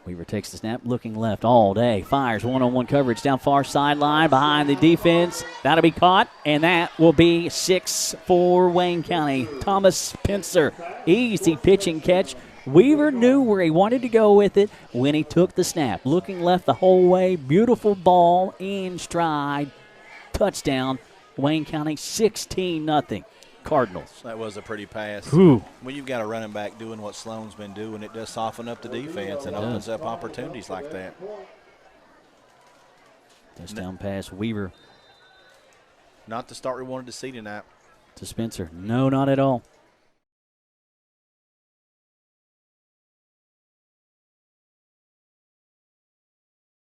Weaver takes the snap, looking left all day. Fires one-on-one coverage down far sideline behind the defense. That'll be caught, and that will be 6 for Wayne County. Thomas Pincer, easy pitch and catch. Weaver knew where he wanted to go with it when he took the snap. Looking left the whole way. Beautiful ball in stride. Touchdown. Wayne County 16-0. Cardinals. That was a pretty pass. Ooh. When you've got a running back doing what Sloan's been doing, it does soften up the defense and opens up opportunities like that. Touchdown pass, Weaver. Not the start we wanted to see tonight. To Spencer. No, not at all.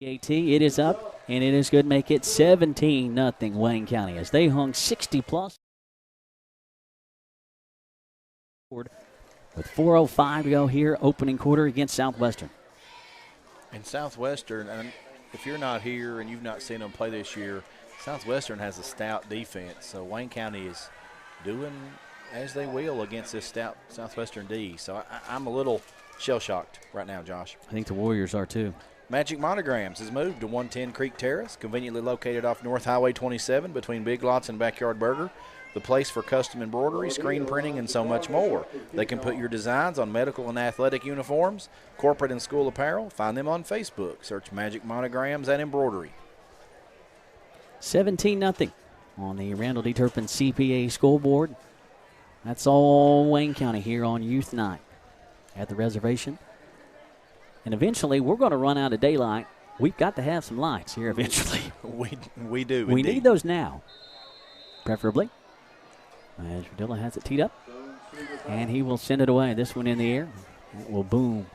AT, it is up, and it is good. Make it 17-0 Wayne County as they hung 60-plus. With 4:05 to go here, opening quarter against Southwestern. And Southwestern, and if you're not here and you've not seen them play this year, Southwestern has a stout defense. So Wayne County is doing as they will against this stout Southwestern D. So I'm a little shell-shocked right now, Josh. I think the Warriors are too. Magic Monograms has moved to 110 Creek Terrace, conveniently located off North Highway 27 between Big Lots and Backyard Burger. The place for custom embroidery, screen printing, and so much more. They can put your designs on medical and athletic uniforms, corporate and school apparel. Find them on Facebook. Search Magic Monograms and Embroidery. 17-0 on the Randall D. Turpin CPA scoreboard. That's all Wayne County here on Youth Night at the reservation. And eventually, we're going to run out of daylight. We've got to have some lights here eventually. We do. We indeed. need those now, preferably. As Radilla has it teed up, and he will send it away. This one in the air. It will boom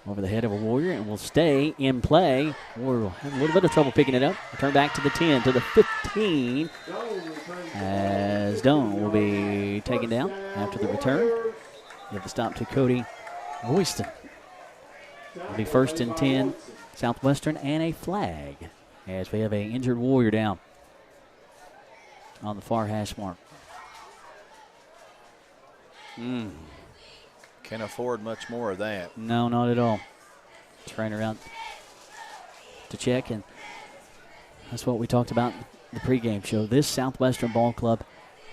over the head of a Warrior and will stay in play. Warrior will have a little bit of trouble picking it up. Return back to the 10, to the 15, as Doan will be taken down after the return. Give the stop to Cody Royston. It'll be 1st and 10, Southwestern, and a flag as we have an injured Warrior down on the far hash mark. Can't afford much more of that. No, not at all. Trainer out to check, and that's what we talked about in the pregame show. This Southwestern ball club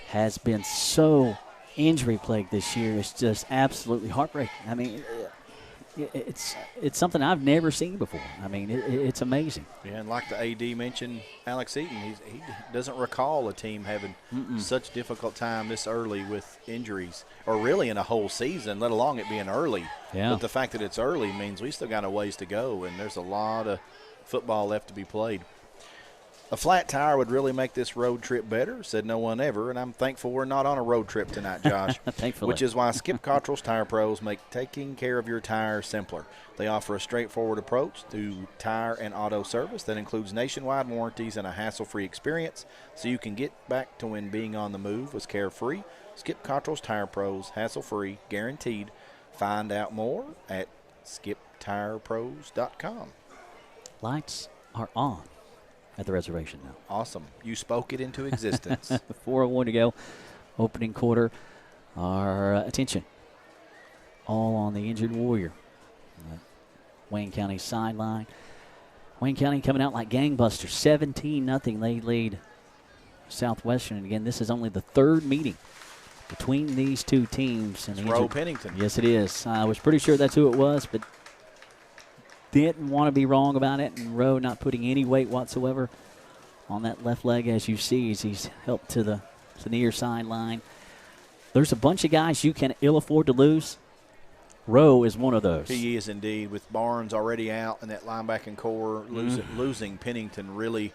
has been so injury-plagued this year. It's just absolutely heartbreaking. I mean, it's something I've never seen before. I mean, it's amazing. Yeah, and like the AD mentioned, Alex Eaton, he doesn't recall a team having such difficult time this early with injuries, or really in a whole season, let alone it being early. Yeah. But the fact that it's early means we still got a ways to go, and there's a lot of football left to be played. A flat tire would really make this road trip better, said no one ever, and I'm thankful we're not on a road trip tonight, Josh. Thankfully. Which is why Skip Cottrell's Tire Pros make taking care of your tires simpler. They offer a straightforward approach to tire and auto service that includes nationwide warranties and a hassle-free experience, so you can get back to when being on the move was carefree. Skip Cottrell's Tire Pros, hassle-free, guaranteed. Find out more at skiptirepros.com. Lights are on at the reservation now. Awesome. You spoke it into existence. 4:01 to go. Opening quarter. Our attention all on the injured Warrior. Wayne County sideline. Wayne County coming out like gangbusters. 17-0. They lead Southwestern. And again, this is only the third meeting between these two teams. And Roe Pennington. Yes, it is. I was pretty sure that's who it was, but didn't want to be wrong about it. And Roe not putting any weight whatsoever on that left leg, as you see, as he's helped to the near sideline. There's a bunch of guys you can ill afford to lose. Rowe is one of those. He is indeed. With Barnes already out and that linebacking core, losing Pennington really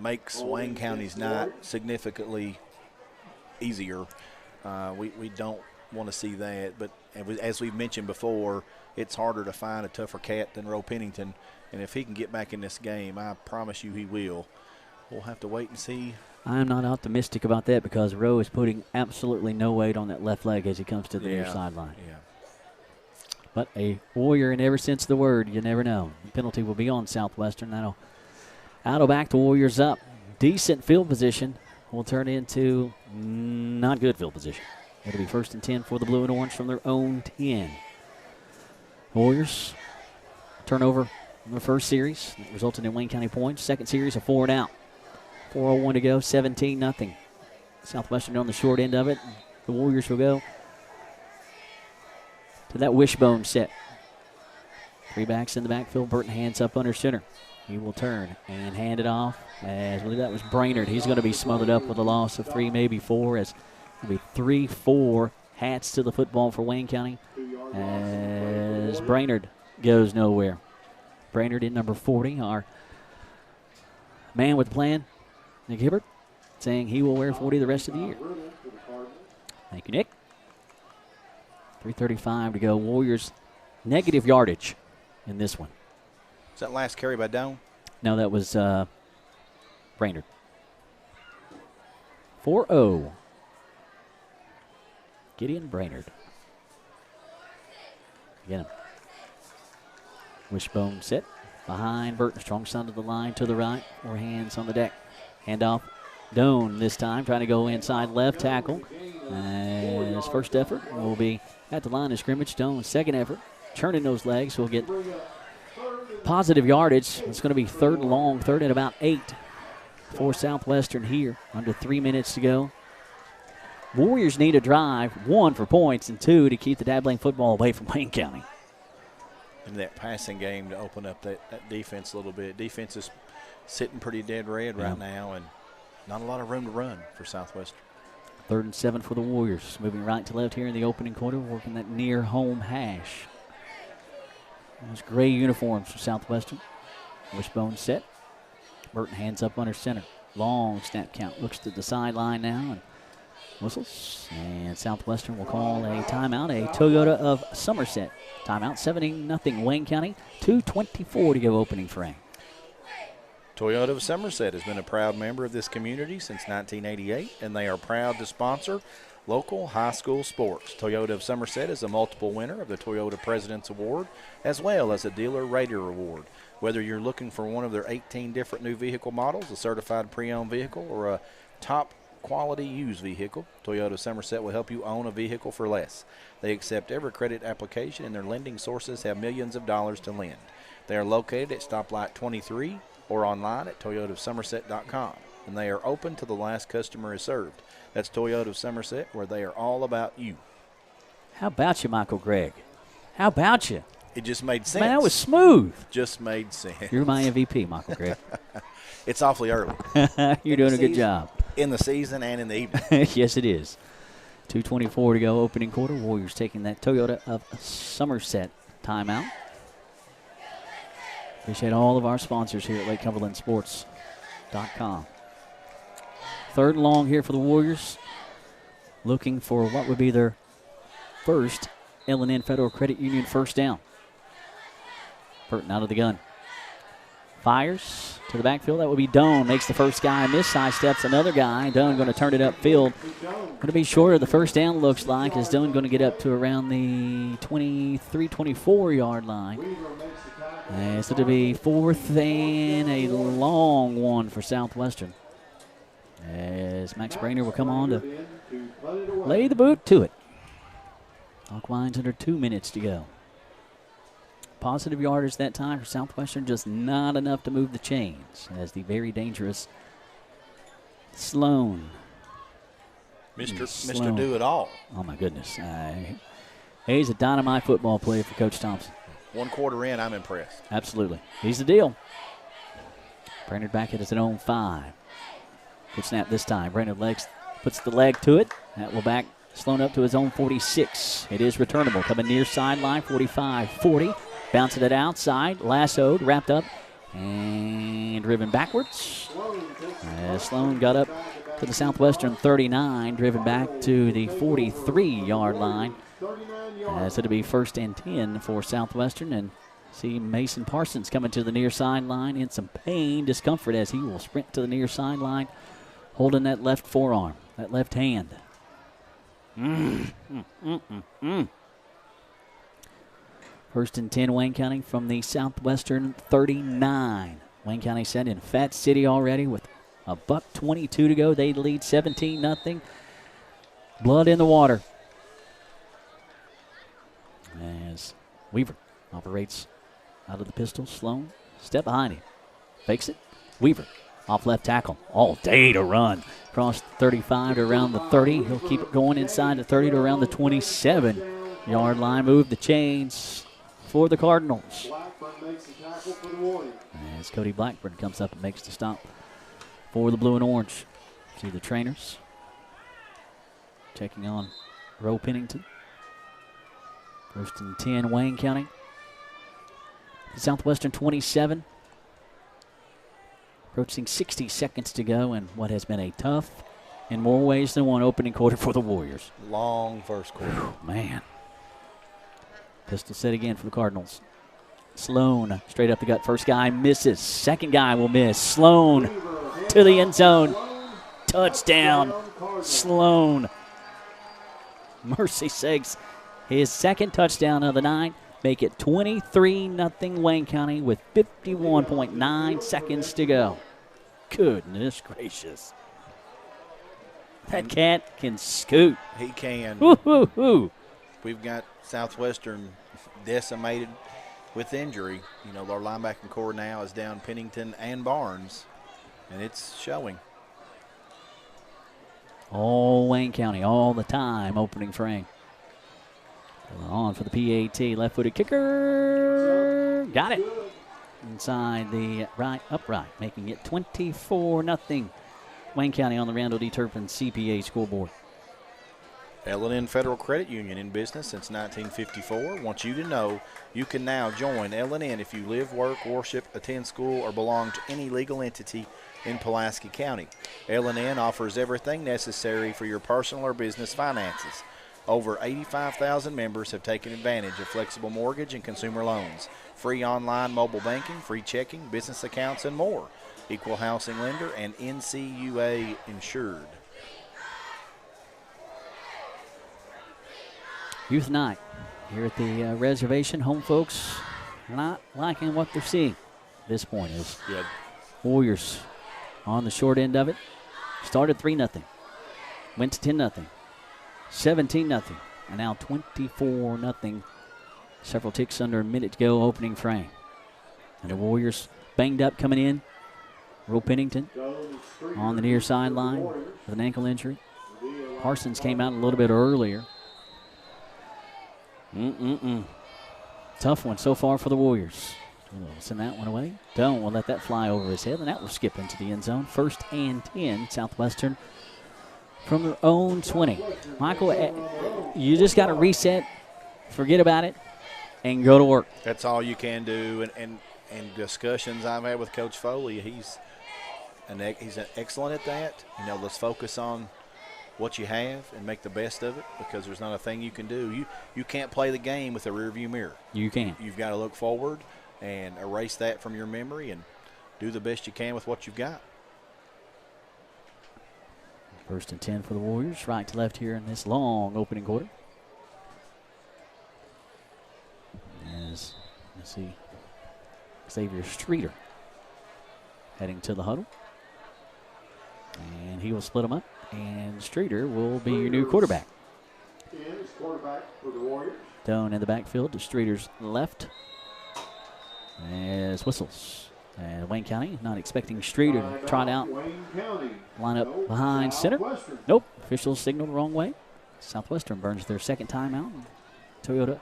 makes Wayne County's night significantly easier. We don't want to see that, but as we've mentioned before, it's harder to find a tougher cat than Roe Pennington, and if he can get back in this game, I promise you he will. We'll have to wait and see. I'm not optimistic about that because Rowe is putting absolutely no weight on that left leg as he comes to the near sideline. Yeah. But a Warrior in every sense of the word, you never know. The penalty will be on Southwestern. That'll back the Warriors up. Decent field position will turn into not good field position. It'll be 1st and 10 for the blue and orange from their own 10. Warriors Turnover in the first series resulted in Wayne County points. Second series, a 4 and out. 4:01 to go, 17-0. Southwestern on the short end of it. The Warriors will go to that wishbone set. 3 backs in the backfield. Burton hands up under center. He will turn and hand it off. As I believe that was Brainerd. He's going to be smothered up with a loss of 3, maybe 4. As it'll be 3-4 hats to the football for Wayne County. As Brainerd goes nowhere. Brainerd in number 40. Our man with the plan, Nick Hibbert, saying he will wear 40 the rest of the year. Thank you, Nick. 3:35 to go. Warriors negative yardage in this one. Is that last carry by Doan? No, that was Brainerd. 4-0. Gideon Brainerd. Again. Wishbone set behind Burton. Strong side of the line to the right. 4 hands on the deck. Handoff. Doan this time trying to go inside left tackle. His first effort will be at the line of scrimmage. Doan's second effort. Churning those legs will get positive yardage. It's going to be 3rd and long. 3rd and about 8 for Southwestern here. Under 3 minutes to go. Warriors need a drive, 1 for points and 2 to keep the dabbling football away from Wayne County. And that passing game to open up that defense a little bit. Defense is sitting pretty dead red right now, and not a lot of room to run for Southwestern. 3rd and 7 for the Warriors. Moving right to left here in the opening quarter, working that near home hash. Those gray uniforms for Southwestern. Wishbone set. Burton hands up under center. Long snap count. Looks to the sideline now and whistles. And Southwestern will call a timeout. A Toyota of Somerset. Timeout 17-0 Wayne County. 2:24 to go opening frame. Toyota of Somerset has been a proud member of this community since 1988, and they are proud to sponsor local high school sports. Toyota of Somerset is a multiple winner of the Toyota President's Award, as well as a Dealer Rater Award. Whether you're looking for one of their 18 different new vehicle models, a certified pre-owned vehicle, or a top quality used vehicle, Toyota of Somerset will help you own a vehicle for less. They accept every credit application, and their lending sources have millions of dollars to lend. They are located at Stoplight 23 or online at toyotaofsomerset.com, and they are open till the last customer is served. That's Toyota of Somerset, where they are all about you. How about you, Michael Gregg? How about you? It just made sense. Man, that was smooth. Just made sense. You're my MVP, Michael Gregg. It's awfully early. You're doing a good job. In the season and in the evening. Yes, it is. 2:24 to go, opening quarter. Warriors taking that Toyota of Somerset timeout. Appreciate all of our sponsors here at LakeCumberlandSports.com. 3rd and long here for the Warriors. Looking for what would be their first L&N Federal Credit Union first down. Burton out of the gun. Fires to the backfield. That would be Doan. Makes the first guy miss. Side steps another guy. Doan going to turn it upfield. Going to be short of the first down, looks like, as Doan going to get up to around the 23, 24-yard line. And so to be 4th and a long one for Southwestern. As Max Brainerd will come on to lay the boot to it. Clock winds under 2 minutes to go. Positive yardage that time for Southwestern, just not enough to move the chains, as the very dangerous Sloan. Mr. Do-It-All. Oh, my goodness. He's a dynamite football player for Coach Thompson. 1 quarter in, I'm impressed. Absolutely. He's the deal. Brainerd back at his own 5. Good snap this time. Brainerd puts the leg to it. That will back Sloan up to his own 46. It is returnable. Coming near sideline, 45-40. Bouncing it outside. Lassoed, wrapped up, and driven backwards. As Sloan got up to the Southwestern 39, driven back to the 43-yard line. As it'll be 1st and 10 for Southwestern. And see Mason Parsons coming to the near sideline in some pain, discomfort, as he will sprint to the near sideline, holding that left forearm, that left hand. 1st and 10, Wayne County from the Southwestern 39. Wayne County sent in Fat City already with a $1:22 to go. They lead 17-0. Blood in the water. As Weaver operates Out of the pistol, Sloan. Step behind him. Fakes it. Weaver off left tackle. All day to run. Across the 35 to around the 30. He'll keep it going inside the 30 to around the 27-yard line. Move the chains for the Cardinals. As Cody Blackburn comes up and makes the stop for the blue and orange. See the trainers checking on Roe Pennington. 1st and 10, Wayne County. Southwestern 27. Approaching 60 seconds to go in what has been a tough, in more ways than one, opening quarter for the Warriors. Long first quarter. Whew, man. Pistol set again for the Cardinals. Sloan straight up the gut. First guy misses. Second guy will miss. Sloan to the end zone. Touchdown, Sloan. Mercy sakes. His second touchdown of the night. Make it 23-0 Wayne County with 51.9 seconds to go. Goodness gracious. That cat can scoot. He can. Woo-hoo-hoo. We've got Southwestern decimated with injury. You know, our linebacking core now is down Pennington and Barnes, and it's showing. All Wayne County, all the time, opening frame. On for the PAT, left-footed kicker. Got it. Inside the right, upright, making it 24-0. Wayne County on the Randall D. Turpin CPA scoreboard. L&N Federal Credit Union, in business since 1954, wants you to know you can now join L&N if you live, work, worship, attend school, or belong to any legal entity in Pulaski County. L&N offers everything necessary for your personal or business finances. Over 85,000 members have taken advantage of flexible mortgage and consumer loans, free online mobile banking, free checking, business accounts, and more. Equal housing lender and NCUA insured. Youth night here at the reservation. Home folks not liking what they're seeing at this point. Is Warriors on the short end of it. Started 3-0. Went to 10-0. 17-0. And now 24-0. Several ticks under a minute to go, opening frame. And the Warriors banged up coming in. Roe Pennington on the near sideline with an ankle injury. Parsons came out a little bit earlier. Tough one so far for the Warriors. We'll send that one away. Don't. We'll let that fly over his head, and that will skip into the end zone. 1st and 10, Southwestern from their own 20. Michael, you just got to reset, forget about it, and go to work. That's all you can do. And discussions I've had with Coach Foley, he's excellent at that. You know, let's focus on what you have and make the best of it, because there's not a thing you can do. You can't play the game with a rearview mirror. You can't. You've got to look forward and erase that from your memory and do the best you can with what you've got. 1st and 10 for the Warriors, right to left here in this long opening quarter. As you see Xavier Streeter heading to the huddle. And he will split them up. And Streeter will be your new quarterback. Down in the backfield to Streeter's left. As whistles. And Wayne County not expecting Streeter to trot out. Line up behind center. Nope. Officials signaled the wrong way. Southwestern burns their second timeout. Toyota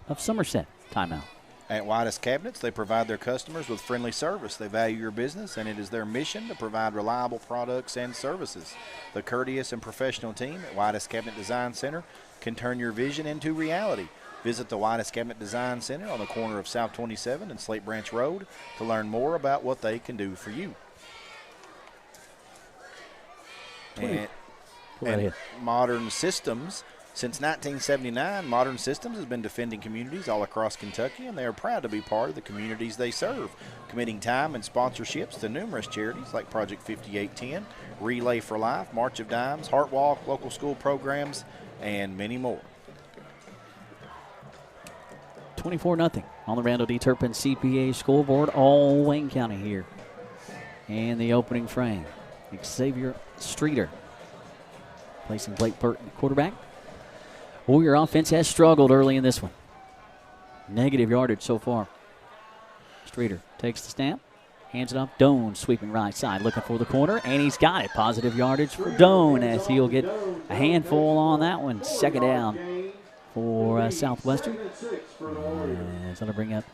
of Somerset timeout. At Whitus Cabinets, they provide their customers with friendly service. They value your business, and it is their mission to provide reliable products and services. The courteous and professional team at Whitus Cabinet Design Center can turn your vision into reality. Visit the Whitus Cabinet Design Center on the corner of South 27 and Slate Branch Road to learn more about what they can do for you. And Modern Systems. Since 1979, Modern Systems has been defending communities all across Kentucky, and they are proud to be part of the communities they serve, committing time and sponsorships to numerous charities like Project 5810, Relay for Life, March of Dimes, Heart Walk, local school programs, and many more. 24-0 on the Randall D. Turpin CPA scoreboard. All Wayne County here. And the opening frame. Xavier Streeter placing Blake Burton quarterback. Warrior offense has struggled early in this one. Negative yardage so far. Streeter takes the snap, hands it off. Doan sweeping right side, looking for the corner, and he's got it. Positive yardage for Doan as he'll get a handful on that one. Second down for Southwestern. And it's going to bring up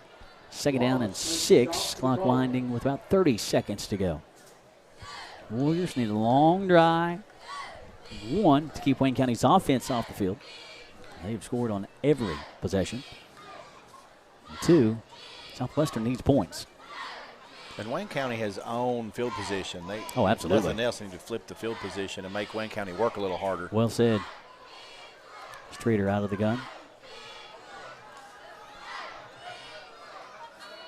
second down and 6. Clock winding with about 30 seconds to go. Warriors need a long drive. 1, to keep Wayne County's offense off the field. They've scored on every possession. And 2, Southwestern needs points. And Wayne County has owned field position. Absolutely. Nothing else, need to flip the field position and make Wayne County work a little harder. Well said. Streeter out of the gun.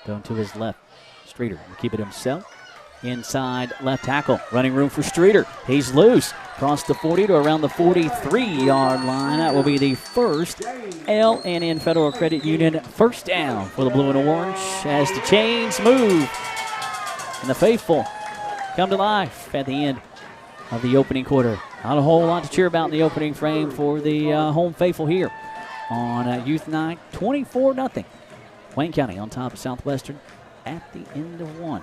Going to his left. Streeter will keep it himself. Inside left tackle. Running room for Streeter. He's loose. Across the 40 to around the 43-yard line. That will be the first L&N Federal Credit Union first down for the blue and orange as the chains move. And the faithful come to life at the end of the opening quarter. Not a whole lot to cheer about in the opening frame for the home faithful here on Youth Night. 24-0. Wayne County on top of Southwestern at the end of 1.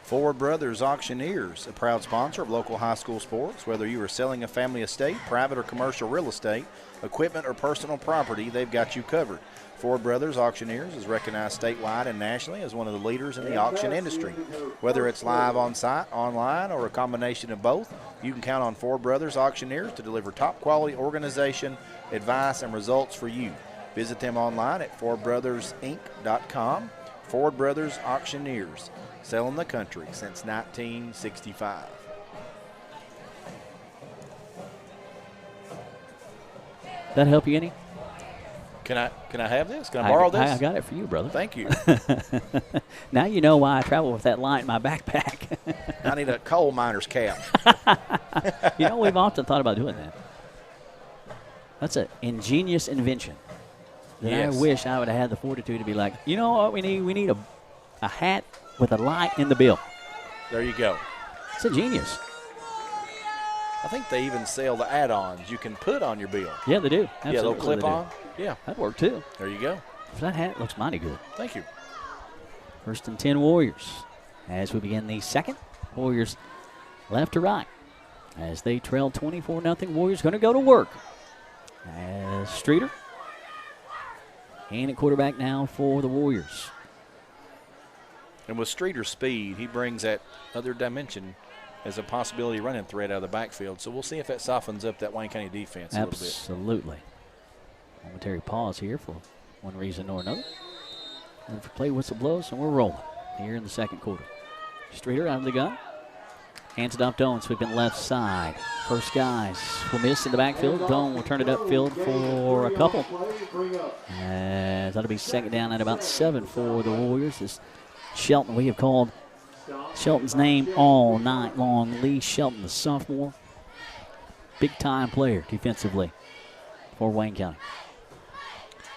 Ford Brothers Auctioneers, a proud sponsor of local high school sports. Whether you are selling a family estate, private or commercial real estate, equipment or personal property, they've got you covered. Ford Brothers Auctioneers is recognized statewide and nationally as one of the leaders in the auction industry. Whether it's live on site, online, or a combination of both, you can count on Ford Brothers Auctioneers to deliver top quality organization, advice, and results for you. Visit them online at FordBrothersInc.com. Ford Brothers Auctioneers, selling the country since 1965. That help you any? Can I have this? Can I borrow this? I got it for you, brother. Thank you. Now you know why I travel with that light in my backpack. I need a coal miner's cap. You know, we've often thought about doing that. That's an ingenious invention. That Yes. I wish I would have had the fortitude to be like, you know what we need? We need a hat with a light in the bill. There you go. It's a genius. I think they even sell the add-ons you can put on your bill. Yeah, they do. Absolutely, Yeah, they'll clip they do. on. Yeah, That'd work too. there you go. That hat looks mighty good. Thank you. 1st and 10 Warriors. As we begin the second, Warriors left to right. As they trail 24-0, Warriors going to go to work. As Streeter. And at quarterback now for the Warriors. And with Streeter's speed, he brings that other dimension as a possibility running threat out of the backfield. So we'll see if that softens up that Wayne County defense a little bit. Absolutely. Momentary pause here for one reason or another. And for play whistle blows, and we're rolling here in the second quarter. Streeter out of the gun. Hands it off Doan, sweeping left side. First guys will miss in the backfield. Doan will turn it upfield for a couple. That'll be second down at about 7 for the Warriors. This Shelton, we have called Shelton's name all night long. Lee Shelton, the sophomore. Big-time player defensively for Wayne County.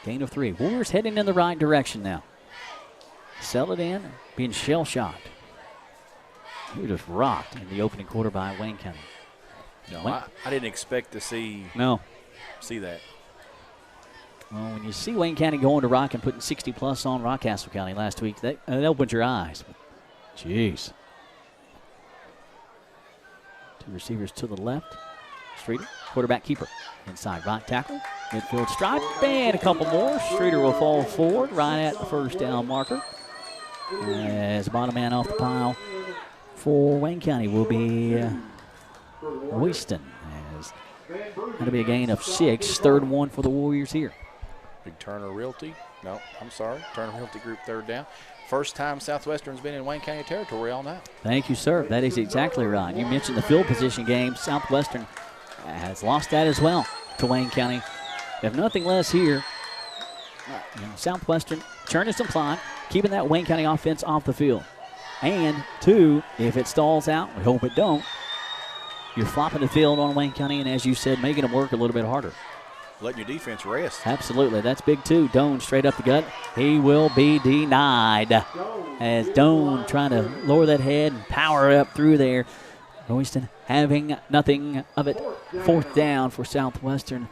Gain of 3. Warriors heading in the right direction now. Sell it in, being shell-shocked. We were just rocked in the opening quarter by Wayne County. No, I didn't expect to see that. Well, when you see Wayne County going to Rock and putting 60-plus on Rockcastle County last week, that opened your eyes. Jeez. 2 receivers to the left. Streeter, quarterback keeper. Inside right tackle. Midfield stripe. And a couple more. Streeter will fall forward right at the first down marker. As bottom man off the pile for Wayne County will be Royston. That'll be a gain of 6. 3rd and 1 for the Warriors here. Big Turner Realty. No, I'm sorry. Turner Realty Group 3rd down. First time Southwestern's been in Wayne County territory all night. Thank you, sir. That is exactly right. You mentioned the field position game. Southwestern has lost that as well to Wayne County. If nothing less here, Southwestern churning some pline, keeping that Wayne County offense off the field. And 2, if it stalls out, we hope it don't, you're flopping the field on Wayne County and, as you said, making them work a little bit harder. Letting your defense rest. Absolutely. That's big, too. Doan straight up the gut. He will be denied. As Doan trying to lower that head and power up through there. Royston having nothing of it. Fourth down for Southwestern.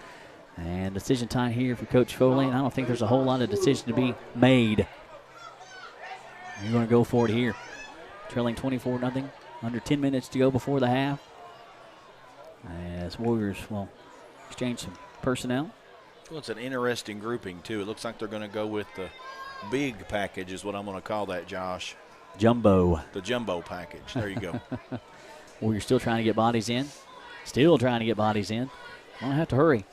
And decision time here for Coach Foley. And I don't think there's a whole lot of decision to be made. You're going to go for it here. Trailing 24-0. Under 10 minutes to go before the half. As Warriors will exchange some personnel. Well, it's an interesting grouping, too. It looks like they're going to go with the big package is what I'm going to call that, Josh. Jumbo. The jumbo package. There you go. Warriors still trying to get bodies in. Still trying to get bodies in. Don't have to hurry.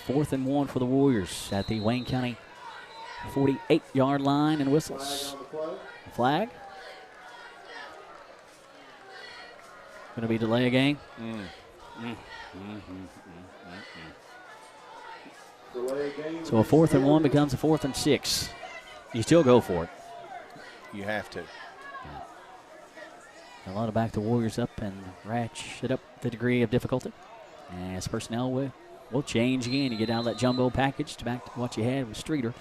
4th and 1 for the Warriors at the Wayne County 48-yard line and whistles. Flag. Going to be delay a game. So a 4th and 1 becomes a 4th and 6. You still go for it. You have to. A lot of back the Warriors up and ratchet up the degree of difficulty. As personnel will change again. You get out of that jumbo package to back to what you had with Streeter.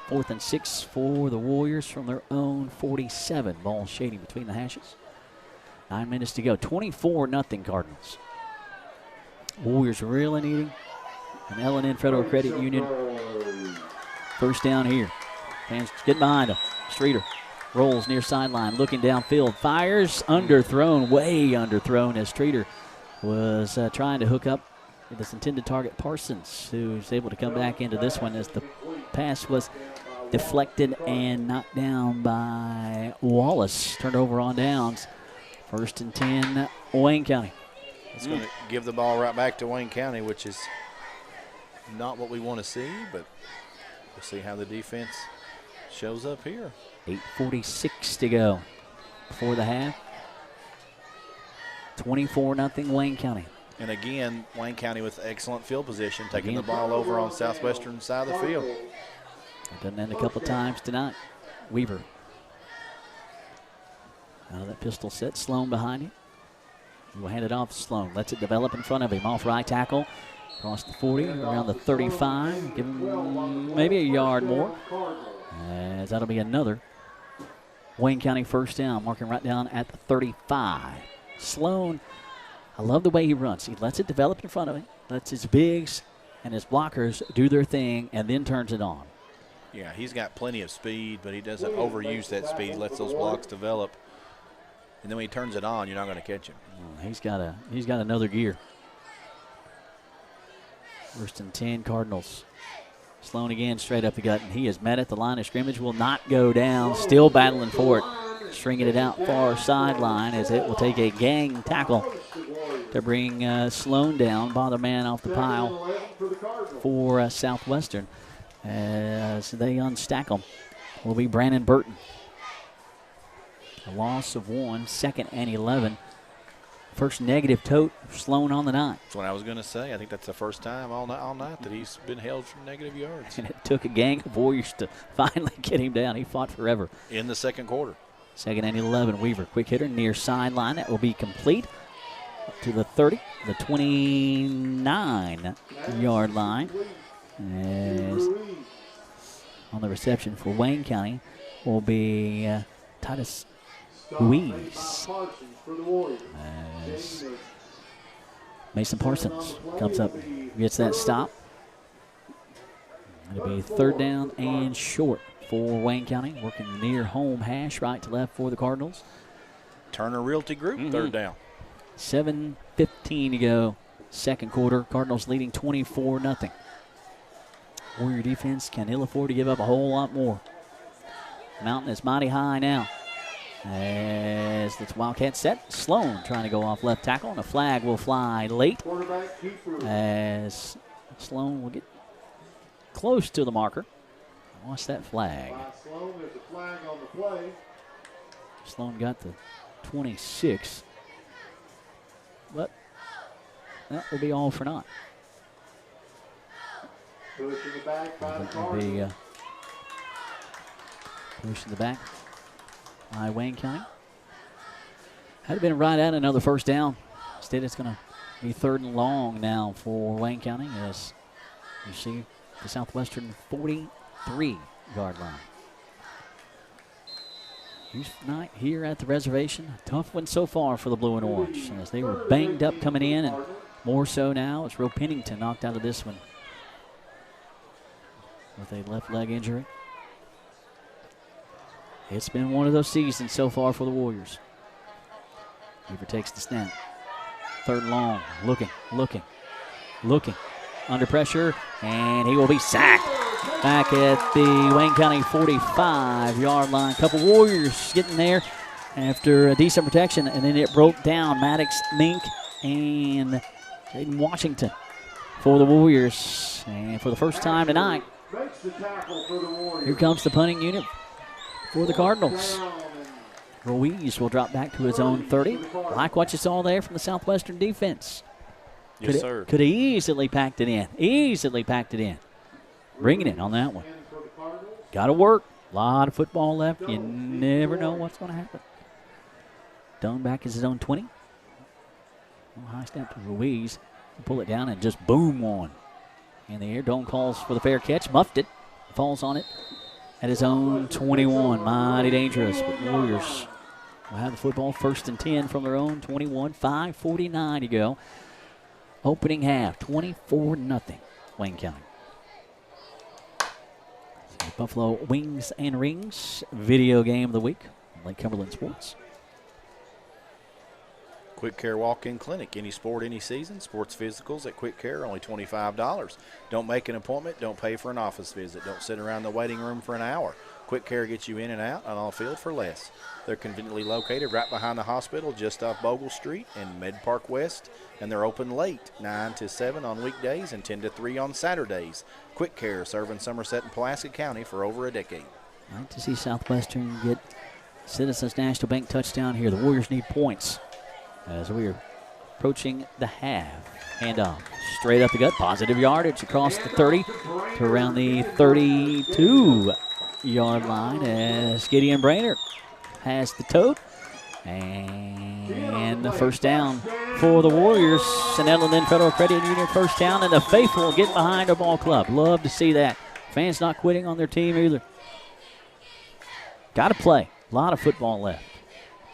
4th and 6 for the Warriors from their own 47. Ball shading between the hashes. 9 minutes to go. 24-0 Cardinals. Warriors really needing an L&N Federal Credit Union first down here. Fans get behind him. Streeter rolls near sideline, looking downfield, fires, underthrown, way underthrown as Streeter was trying to hook up with his intended target Parsons, who's able to come back into this one as the pass was deflected and knocked down by Wallace. Turned over on downs. 1st and 10, Wayne County. It's going to give the ball right back to Wayne County, which is not what we want to see, but we'll see how the defense shows up here. 8:46 to go before the half. 24-0 Wayne County. And again, Wayne County with excellent field position, taking the ball over on Southwestern side of the field. It doesn't end a couple times tonight. Weaver. Out of that pistol set, Sloan behind him. He will hand it off to Sloan. Lets it develop in front of him. Off right tackle. Across the 40, around the 35. Give him maybe a yard more. As that'll be another Wayne County first down. Marking right down at the 35. Sloan, I love the way he runs. He lets it develop in front of him. Lets his bigs and his blockers do their thing and then turns it on. Yeah, he's got plenty of speed, but he doesn't overuse that speed. He lets those blocks develop. And then when he turns it on, you're not going to catch him. He's got another gear. 1st and 10 Cardinals. Sloan again straight up the gut, and he is met at the line of scrimmage. Will not go down. Still battling for it. Stringing it out far sideline as it will take a gang tackle to bring Sloan down. Bother man off the pile for Southwestern as they unstack him. Will be Brandon Burton. A loss of 1, 2nd and 11. First negative tote, Sloan on the night. That's what I was going to say. I think that's the first time all night that he's been held for negative yards. And it took a gang of Warriors to finally get him down. He fought forever. In the second quarter. 2nd and 11. Weaver, quick hitter near sideline. That will be complete up to the 30, the 29-yard line. As on the reception for Wayne County will be Titus Ruiz. As Mason Parsons comes up, gets that stop. It'll be 3rd down and short for Wayne County, working near home hash, right to left for the Cardinals. Turner Realty Group, 3rd down. 7:15 to go, second quarter. Cardinals leading 24-0. Warrior defense can ill afford to give up a whole lot more. Mountain is mighty high now. As this Wildcat set, Sloan trying to go off left tackle, and a flag will fly late as Sloan will get close to the marker. What's that flag? Sloan, there's a flag on the play. Sloan got the 26, but that will be all for naught. Pushing the back by the That will be pushing the back by Wayne County. Had it been right at another first down. Instead, it's going to be 3rd and long now for Wayne County as you see the Southwestern 43-yard line. Youth night here at the reservation. A tough one so far for the Blue and Orange, as they were banged up coming in, and more so now. It's Real Pennington knocked out of this one with a left leg injury. It's been one of those seasons so far for the Warriors. Weaver takes the snap. Third and long. Looking. Under pressure, and he will be sacked back at the Wayne County 45-yard line. Couple Warriors getting there after a decent protection, and then it broke down. Maddox, Mink, and Jaden Washington for the Warriors. And for the first time tonight, here comes the punting unit for the Cardinals. Ruiz will drop back to his own 30. Like what you saw there from the Southwestern defense. Yes, sir. Could have easily packed it in. Bringing it on that one. Got to work. A lot of football left. You never know what's going to happen. Doan back is his own 20. High step to Ruiz. Pull it down and just boom one. In the air, Doan calls for the fair catch. Muffed it. Falls on it at his own 21. Mighty dangerous. But Warriors will have the football 1st and 10 from their own 21. 5:49 to go. Opening half, 24-0, Wayne County. So Buffalo Wings and Rings video game of the week on Lake Cumberland Sports. Quick Care Walk-In Clinic. Any sport, any season. Sports physicals at Quick Care, only $25. Don't make an appointment. Don't pay for an office visit. Don't sit around the waiting room for an hour. Quick Care gets you in and out on all field for less. They're conveniently located right behind the hospital, just off Bogle Street in Med Park West, and they're open late, 9 to 7 on weekdays and 10 to 3 on Saturdays. Quick Care, serving Somerset and Pulaski County for over a decade. I'd like to see Southwestern get Citizens National Bank touchdown here. The Warriors need points as we are approaching the half. Handoff straight up the gut, positive yardage across the 30 to around the 32-yard line as Gideon Brainerd has the tote. And the first down for the Warriors. St. Federal Credit Union first down, and the faithful get behind our ball club. Love to see that. Fans not quitting on their team either. Got to play. A lot of football left.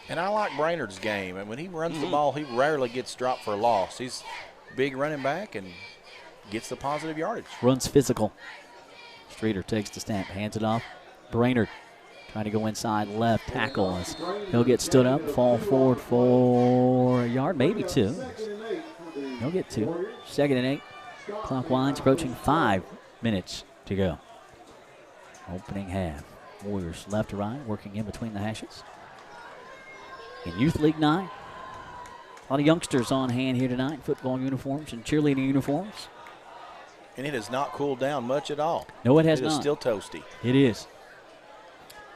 And I like Brainerd's game. And when he runs the ball, he rarely gets dropped for a loss. He's a big running back and gets the positive yardage. Runs physical. Streeter takes the snap, hands it off. Brainerd trying to go inside left tackle. As he'll get stood up, fall forward for a yard, maybe 2. He'll get 2. 2nd and 8. Clock winds, approaching 5 minutes to go. Opening half. Warriors left to right, working in between the hashes. In Youth League 9, a lot of youngsters on hand here tonight, football uniforms and cheerleading uniforms. And it has not cooled down much at all. No, it has not. It is still toasty. It is.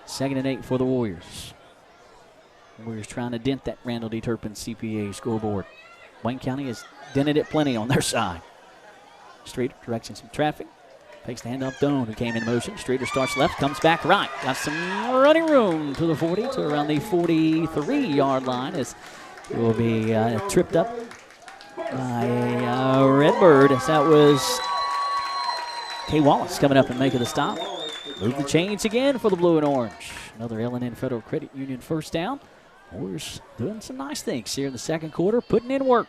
2nd and 8 for the Warriors. Warriors trying to dent that Randall D. Turpin CPA scoreboard. Wayne County has dented it plenty on their side. Streeter directing some traffic. Takes the handoff, Doan, who came in motion. Streeter starts left, comes back right. Got some running room to the 40, to around the 43-yard line, as it will be tripped up by a Redbird, as that was Kay Wallace coming up and making the stop. Move the chains again for the Blue and Orange. Another L&N Federal Credit Union first down. Warriors doing some nice things here in the second quarter, putting in work.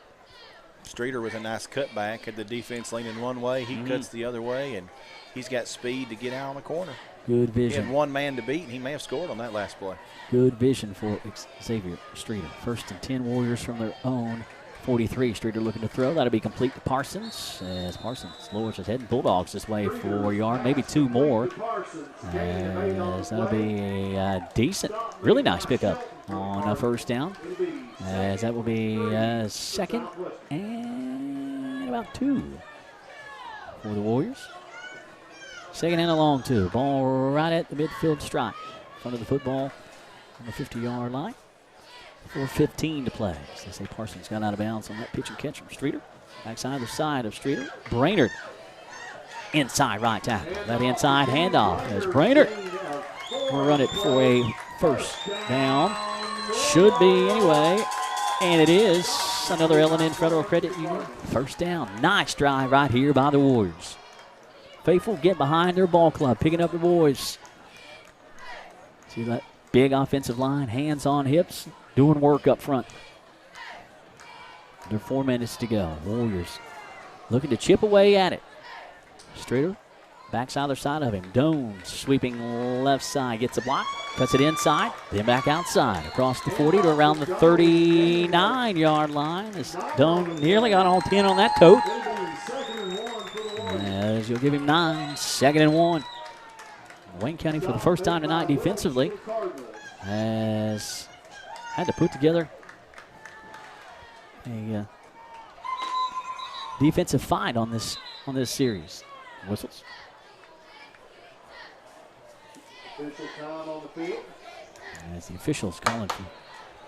Streeter with a nice cutback, had the defense leaning one way. He cuts the other way, and he's got speed to get out on the corner. Good He vision. had one man to beat, and he may have scored on that last play. Good vision for Xavier Streeter. 1st and 10 Warriors from their own 43. Streeter looking to throw. That'll be complete to Parsons, as Parsons lowers his head. Bulldogs this way for a yard, maybe 2 more. As that'll be a decent, really nice pickup on a first down. As that will be 2nd and about 2 for the Warriors. 2nd and a long 2. Ball right at the midfield stripe. Front of the football on the 50-yard line. 4:15 to play. So they say Parsons got out of bounds on that pitch and catch from Streeter. Backside the side of Streeter. Brainerd inside right tackle. That inside handoff as Brainerd will run it for a first down. Should be anyway. And it is another L&N Federal Credit Union first down. Nice drive right here by the Warriors. Faithful get behind their ball club, picking up the boys. See that Big offensive line, hands on hips, doing work up front. Under 4 minutes to go. Warriors looking to chip away at it. Streeter backs either side of him. Doan sweeping left side, gets a block, cuts it inside, then back outside. Across the 40 to around the 39-yard line. As Doan nearly got all 10 on that tote. As you'll give him 9, 2nd and 1. Wayne County for the first time tonight defensively has had to put together a defensive fight on this series. Whistles. Official time on the field. As the officials calling for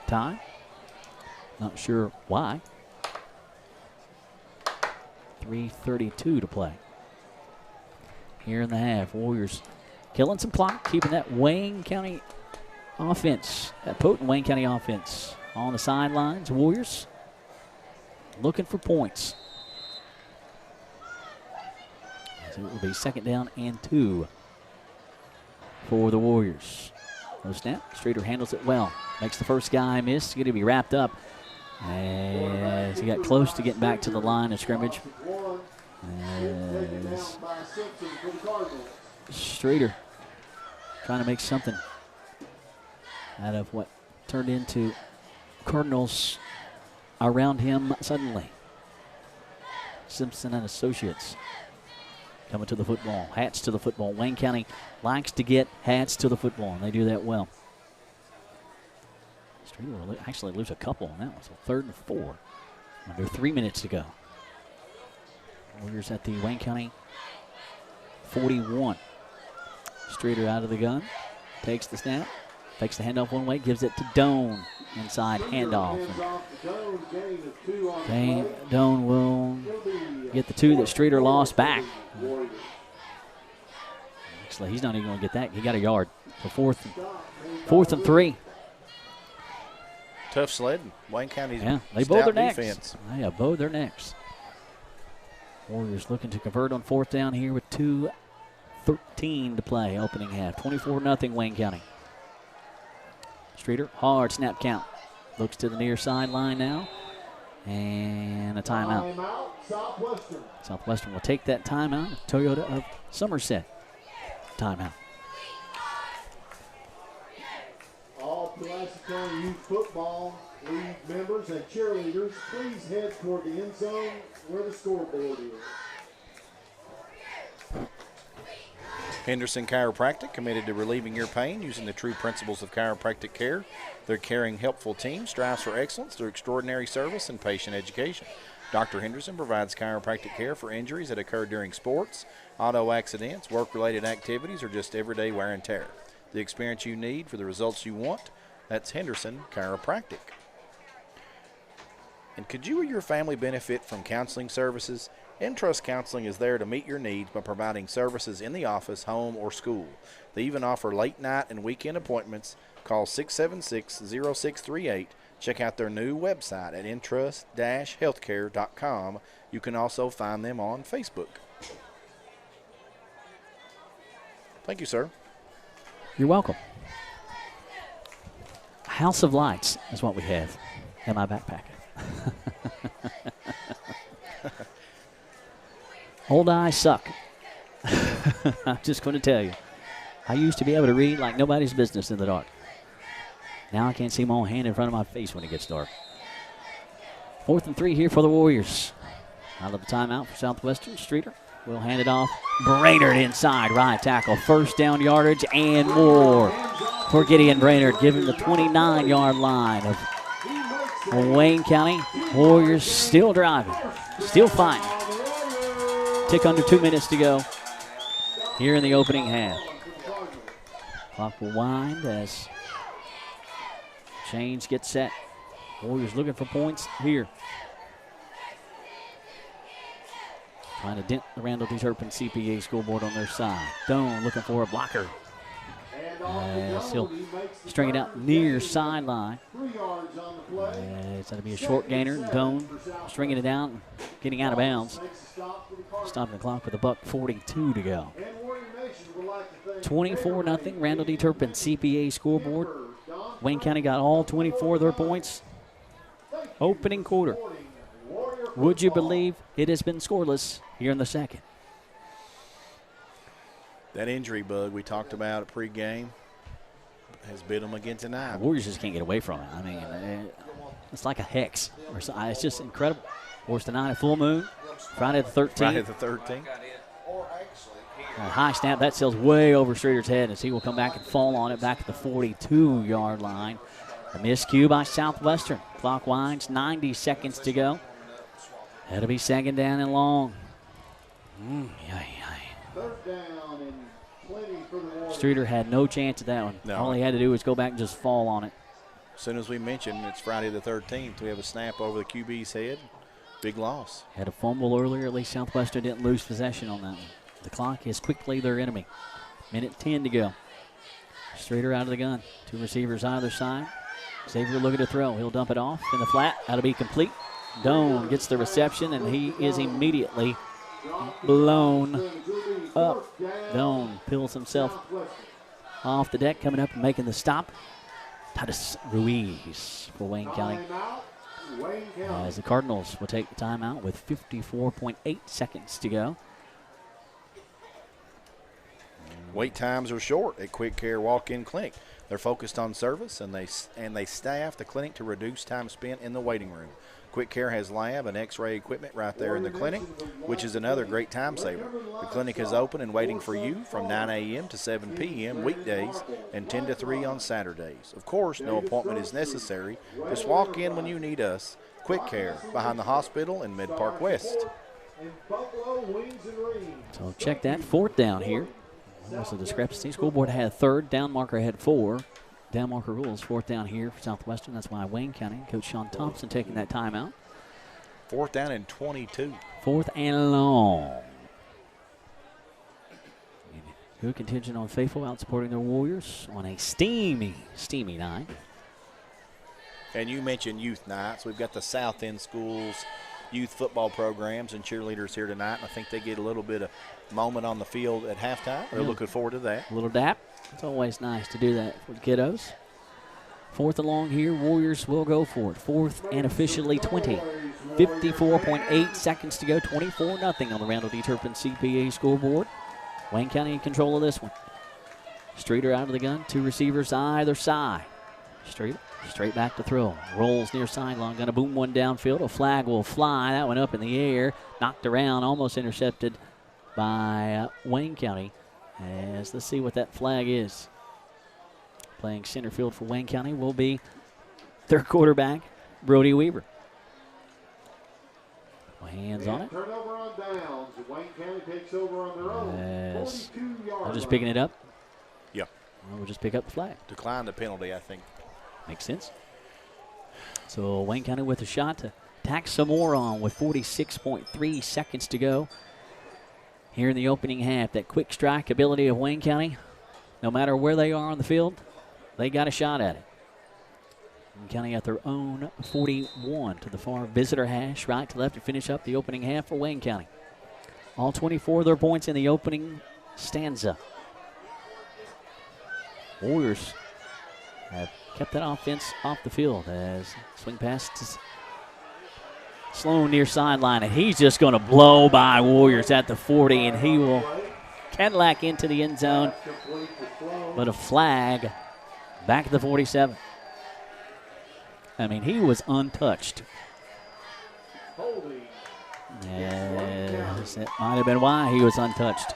time. Not sure why. 3:32 to play. Here in the half, Warriors killing some clock, keeping that Wayne County offense, that potent Wayne County offense on the sidelines. Warriors looking for points. So it will be 2nd down and 2 for the Warriors. No snap. Streeter handles it well. Makes the first guy miss. Going to be wrapped up as he got close to getting back to the line of scrimmage. As Streeter trying to make something out of what turned into Cardinals around him suddenly. Simpson and Associates coming to the football. Hats to the football. Wayne County likes to get hats to the football, and they do that well. Streeter will actually lose a couple on that one. So 3rd and 4. Under 3 minutes to go. Warriors at the Wayne County 41. Streeter out of the gun. Takes the snap. Takes the handoff one way. Gives it to Doan. Inside handoff. Doan will get the 2 that Streeter lost back. Actually, he's not even going to get that. He got a yard. So 4th and 3. Tough sledding. Wayne County's they bowed their necks. Defense. They have bowed their necks. Warriors looking to convert on 4th down here with 2:13 to play, opening half. 24-0 Wayne County. Streeter, hard snap count. Looks to the near sideline now. And a timeout. Southwestern will take that timeout. Toyota of Somerset. Timeout. All Pulaski County Youth Football League members and cheerleaders, please head toward the end zone where the scoreboard is. Henderson Chiropractic, committed to relieving your pain using the true principles of chiropractic care. Their caring, helpful team strives for excellence through extraordinary service and patient education. Dr. Henderson provides chiropractic care for injuries that occur during sports, auto accidents, work-related activities, or just everyday wear and tear. The experience you need for the results you want, that's Henderson Chiropractic. And could you or your family benefit from counseling services? Entrust Counseling is there to meet your needs by providing services in the office, home, or school. They even offer late night and weekend appointments. Call 676-0638. Check out their new website at entrust-healthcare.com. You can also find them on Facebook. Thank you, sir. You're welcome. House of Lights is what we have in my backpack. Old eyes suck. I'm just going to tell you. I used to be able to read like nobody's business in the dark. Now I can't see my own hand in front of my face when it gets dark. 4th and 3 here for the Warriors. Out of the timeout for Southwestern. Streeter will hand it off. Brainerd inside, right tackle. 1st down yardage and more for Gideon Brainerd, giving the 29-yard line of Wayne County. Warriors still driving, still fighting. Tick under 2 minutes to go here in the opening half. Clock will wind as Chains gets set. Warriors looking for points here. Trying to dent the Randall D. Turpin CPA scoreboard on their side. Doan looking for a blocker. He'll string it out near sideline. It's going to be a short gainer. Doan stringing it out and getting out of bounds. Stopping the clock with $1:42 to go. 24-0, Randall D. Turpin CPA scoreboard. Wayne County got all 24 of their points. Opening quarter. Would you believe it has been scoreless here in the second? That injury bug we talked about at pregame has bit them again tonight. The Warriors just can't get away from it. I mean, it's like a hex. Or something. It's just incredible. Warriors tonight at full moon. Friday the 13th. Friday the 13th. A high snap. That sails way over Streeter's head as he will come back and fall on it back at the 42-yard line. A miscue by Southwestern. Clock winds, 90 seconds to go. That'll be second down and long. Streeter had no chance at that one. No. All he had to do was go back and just fall on it. As soon as we mentioned it's Friday the 13th, we have a snap over the QB's head. Big loss. Had a fumble earlier. At least Southwestern didn't lose possession on that one. The clock is quickly their enemy. Minute 10 to go. Streeter out of the gun. Two receivers either side. Xavier looking to throw. He'll dump it off in the flat. That'll be complete. Doan gets the reception, and he is immediately blown up. Doan peels himself off the deck, coming up and making the stop. Titus Ruiz for Wayne County. As the Cardinals will take the timeout with 54.8 seconds to go. Wait times are short at Quick Care Walk-In Clinic. They're focused on service, and they staff the clinic to reduce time spent in the waiting room. Quick Care has lab and x-ray equipment right there in the clinic, which is another great time saver. The clinic is open and waiting for you from 9 a.m. to 7 p.m. weekdays and 10 to 3 on Saturdays. Of course, no appointment is necessary. Just walk in when you need us. Quick Care, behind the hospital in Mid-Park West. So check that. Fourth down here. That was a discrepancy. School board had third. Down marker had 4. Down marker rules. Fourth down here for Southwestern. That's why Wayne County. Coach Sean Thompson taking that timeout. Fourth down and 22. Fourth and long. Good contingent on Faithful out supporting their Warriors on a steamy night. And you mentioned youth nights. We've got the South End Schools youth football programs and cheerleaders here tonight. And I think they get a little bit of moment on the field at halftime. They're looking forward to that. A little dap. It's always nice to do that for the kiddos. Fourth and long here. Warriors will go for it. Fourth and officially 20. 54.8 seconds to go. 24-0 on the Randall D. Turpin CPA scoreboard. Wayne County in control of this one. Streeter out of the gun. Two receivers either side. Streeter straight back to throw. Rolls near sideline. Going to boom one downfield. A flag will fly. That one up in the air. Knocked around. Almost intercepted by Wayne County. As let's see what that flag is. Playing center field for Wayne County will be their quarterback, Brody Weaver. Hands on it. Turnover on downs. Wayne County takes over on their own. Yes. 42-yard I'm just picking it up. Yep. We'll just pick up the flag. Decline the penalty, I think. Makes sense. So Wayne County with a shot to tack some more on with 46.3 seconds to go. Here in the opening half, that quick strike ability of Wayne County, no matter where they are on the field, they got a shot at it. Wayne County at their own 41 to the far visitor hash, right to left to finish up the opening half for Wayne County. All 24 of their points in the opening stanza. Warriors have kept that offense off the field as swing pass to Sloan near sideline, and he's just going to blow by Warriors at the 40, and he will Cadillac into the end zone. But a flag back at the 47. I mean, he was untouched. Yes, that might have been why he was untouched.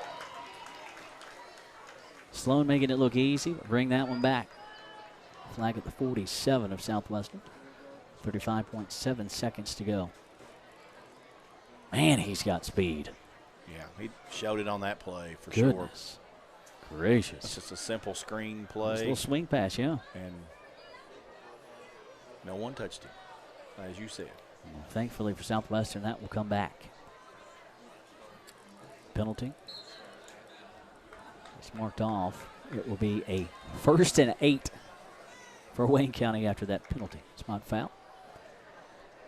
Sloan making it look easy, but bring that one back. Flag at the 47 of Southwestern. 35.7 seconds to go. Man, he's got speed. Yeah, he showed it on that play for Goodness sure. gracious. It's just a simple screen Just play. a little swing pass, yeah. And no one touched it, as you said. Well, thankfully for Southwestern, that will come back. Penalty. It's marked off. It will be a 1st and 8 for Wayne County after that penalty. Spot foul.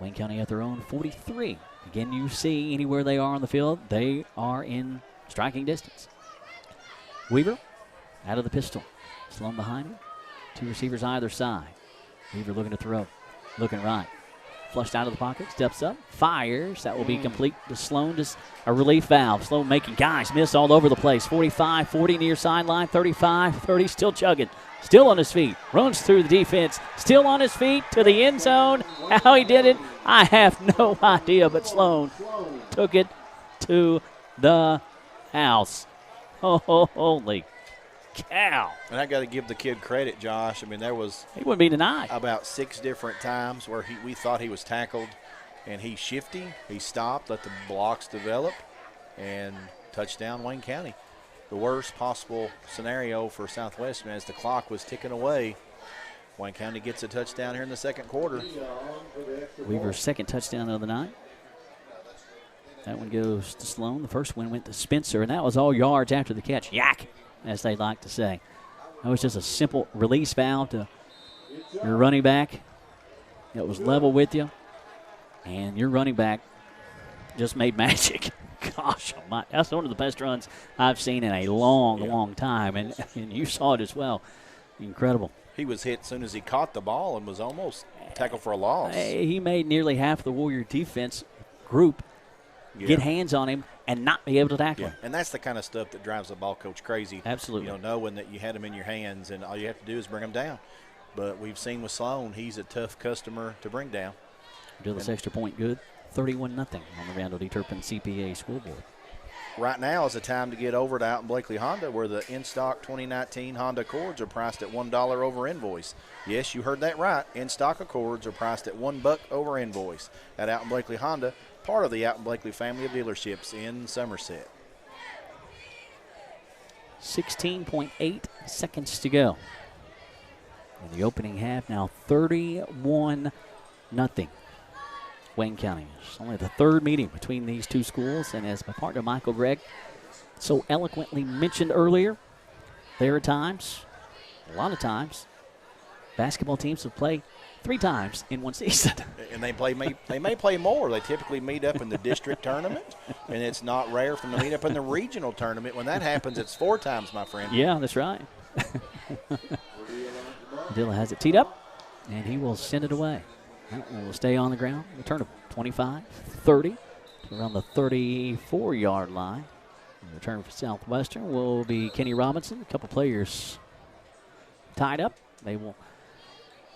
Wayne County at their own 43. Again, you see anywhere they are on the field, they are in striking distance. Weaver out of the pistol. Sloan behind him. 2 receivers either side. Weaver looking to throw. Looking right. Flushed out of the pocket. Steps up. Fires. That will be complete to Sloan. Just a relief valve. Sloan making guys miss all over the place. 45, 40 near sideline. 35, 30. Still chugging. Still on his feet. Runs through the defense. Still on his feet to the end zone. How he did it, I have no idea. But Sloan took it to the house. Oh, holy cow. And I got to give the kid credit, Josh. I mean, there was He wouldn't be denied. about 6 different times where we thought he was tackled, and he's shifty. He stopped, let the blocks develop, and touchdown Wayne County. The worst possible scenario for Southwestern as the clock was ticking away. Wayne County gets a touchdown here in the second quarter. Weaver's second touchdown of the night. That one goes to Sloan. The first one went to Spencer, and that was all yards after the catch. Yak, as they like to say. That was just a simple release valve to your running back. It was level with you, and your running back just made magic. Gosh almighty. That's one of the best runs I've seen in a long time, and you saw it as well. Incredible. He was hit as soon as he caught the ball and was almost tackled for a loss. He made nearly half the Warrior defense group get hands on him and not be able to tackle him. And that's the kind of stuff that drives the ball coach crazy. Absolutely. Knowing that you had him in your hands and all you have to do is bring him down. But we've seen with Sloan, he's a tough customer to bring down. Do this extra point good. 31-0 on the Randall D. Turpin CPA scoreboard. Right now is the time to get over to Out in Blakely Honda, where the in-stock 2019 Honda Accords are priced at $1 over invoice. Yes, you heard that right. In-stock Accords are priced at $1 over invoice at Out in Blakely Honda, part of the Out in Blakely family of dealerships in Somerset. 16.8 seconds to go in the opening half. Now 31-0. Wayne County. It's only the third meeting between these two schools, and as my partner Michael Gregg so eloquently mentioned earlier, there are times, a lot of times, basketball teams have played 3 times in one season. And they may play more. They typically meet up in the district tournament, and it's not rare for them to meet up in the regional tournament. When that happens, it's 4 times, my friend. Yeah, that's right. Dilla has it teed up, and he will send it away. That one will stay on the ground. Return of 25, 30, around the 34-yard line. The return for Southwestern will be Kenny Robinson. A couple players tied up. They will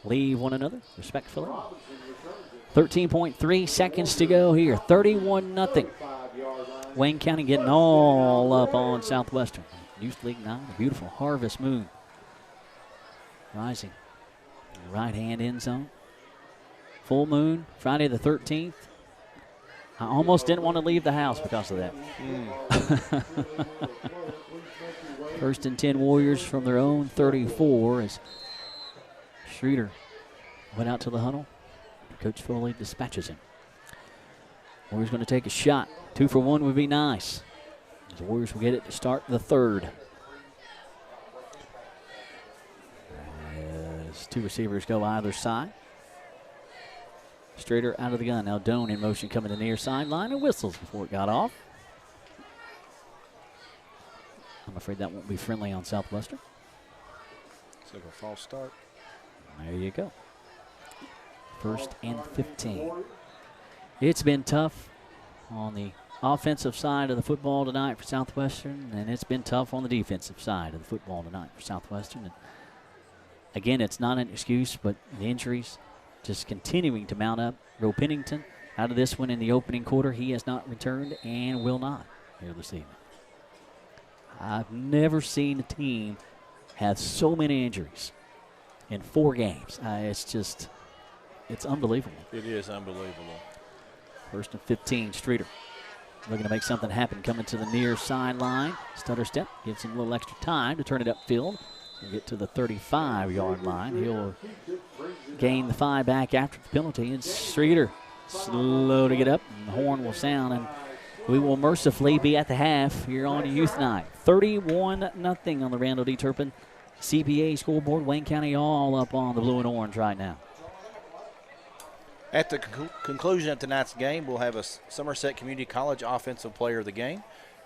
leave one another respectfully. 13.3 seconds to go here. 31-0. Wayne County getting all up on Southwestern. Youth League 9, a beautiful harvest moon. Rising. Right hand end zone. Full moon, Friday the 13th. I almost didn't want to leave the house because of that. First and 10 Warriors from their own 34 as Schroeder went out to the huddle. Coach Foley dispatches him. Warriors going to take a shot. 2 for 1 would be nice. The Warriors will get it to start the third. As 2 receivers go either side. Strader out of the gun. Now Doan in motion coming to the near sideline and whistles before it got off. I'm afraid that won't be friendly on Southwestern. It's like a false start. There you go. First and 15. It's been tough on the offensive side of the football tonight for Southwestern, and it's been tough on the defensive side of the football tonight for Southwestern. And again, it's not an excuse, but the injuries just continuing to mount up. Roe Pennington out of this one in the opening quarter. He has not returned and will not here this evening. I've never seen a team have so many injuries in 4 games. It's unbelievable. It is unbelievable. First and 15, Streeter looking to make something happen. Coming to the near sideline. Stutter step. Gives him a little extra time to turn it upfield. He'll get to the 35-yard line. He'll gain the 5 back after the penalty. And Streeter slow to get up. And the horn will sound. And we will mercifully be at the half here on Youth Night. 31-0 on the Randall D. Turpin CPA scoreboard. Wayne County all up on the blue and orange right now. At the conclusion of tonight's game, we'll have a Somerset Community College Offensive Player of the Game.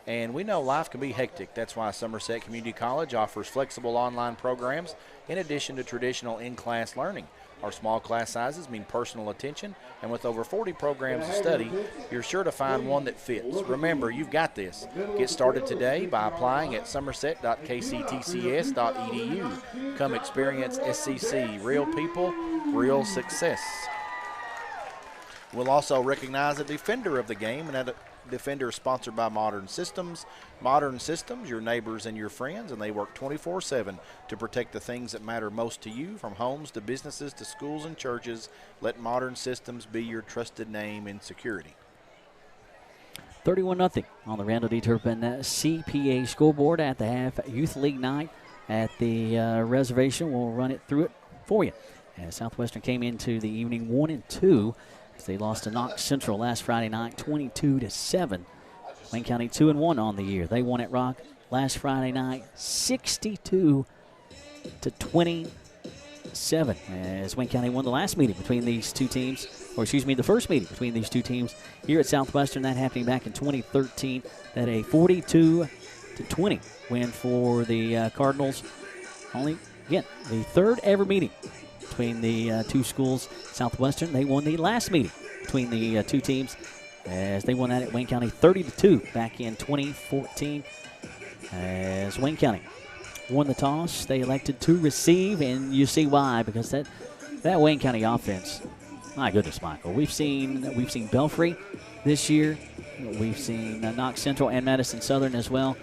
And we know life can be hectic. That's why Somerset Community College offers flexible online programs in addition to traditional in-class learning. Our small class sizes mean personal attention, and with over 40 programs to study, you're sure to find one that fits. Remember, you've got this. Get started today by applying at somerset.kctcs.edu. Come experience SCC, real people, real success. We'll also recognize a defender of the game, and that defender is sponsored by Modern Systems. Modern Systems, your neighbors and your friends, and they work 24/7 to protect the things that matter most to you, from homes to businesses to schools and churches. Let Modern Systems be your trusted name in security. 31-0 on the Randall D. Turpin CPA scoreboard at the half. Youth League night at the reservation. We'll run it through it for you. As Southwestern came into the evening 1-2. They lost to Knox Central last Friday night, 22-7. Wayne County 2-1 on the year. They won at Rock last Friday night, 62-27. As Wayne County won the last meeting between these two teams, the first meeting between these two teams here at Southwestern. That happening back in 2013. That a 42-20 win for the Cardinals. Only again the third ever meeting between the two schools. Southwestern, they won the last meeting between the two teams as they won that at Wayne County 30-2 back in 2014. As Wayne County won the toss, they elected to receive, and you see why, because that Wayne County offense, my goodness, Michael, we've seen Belfry this year, we've seen Knox Central and Madison Southern as well,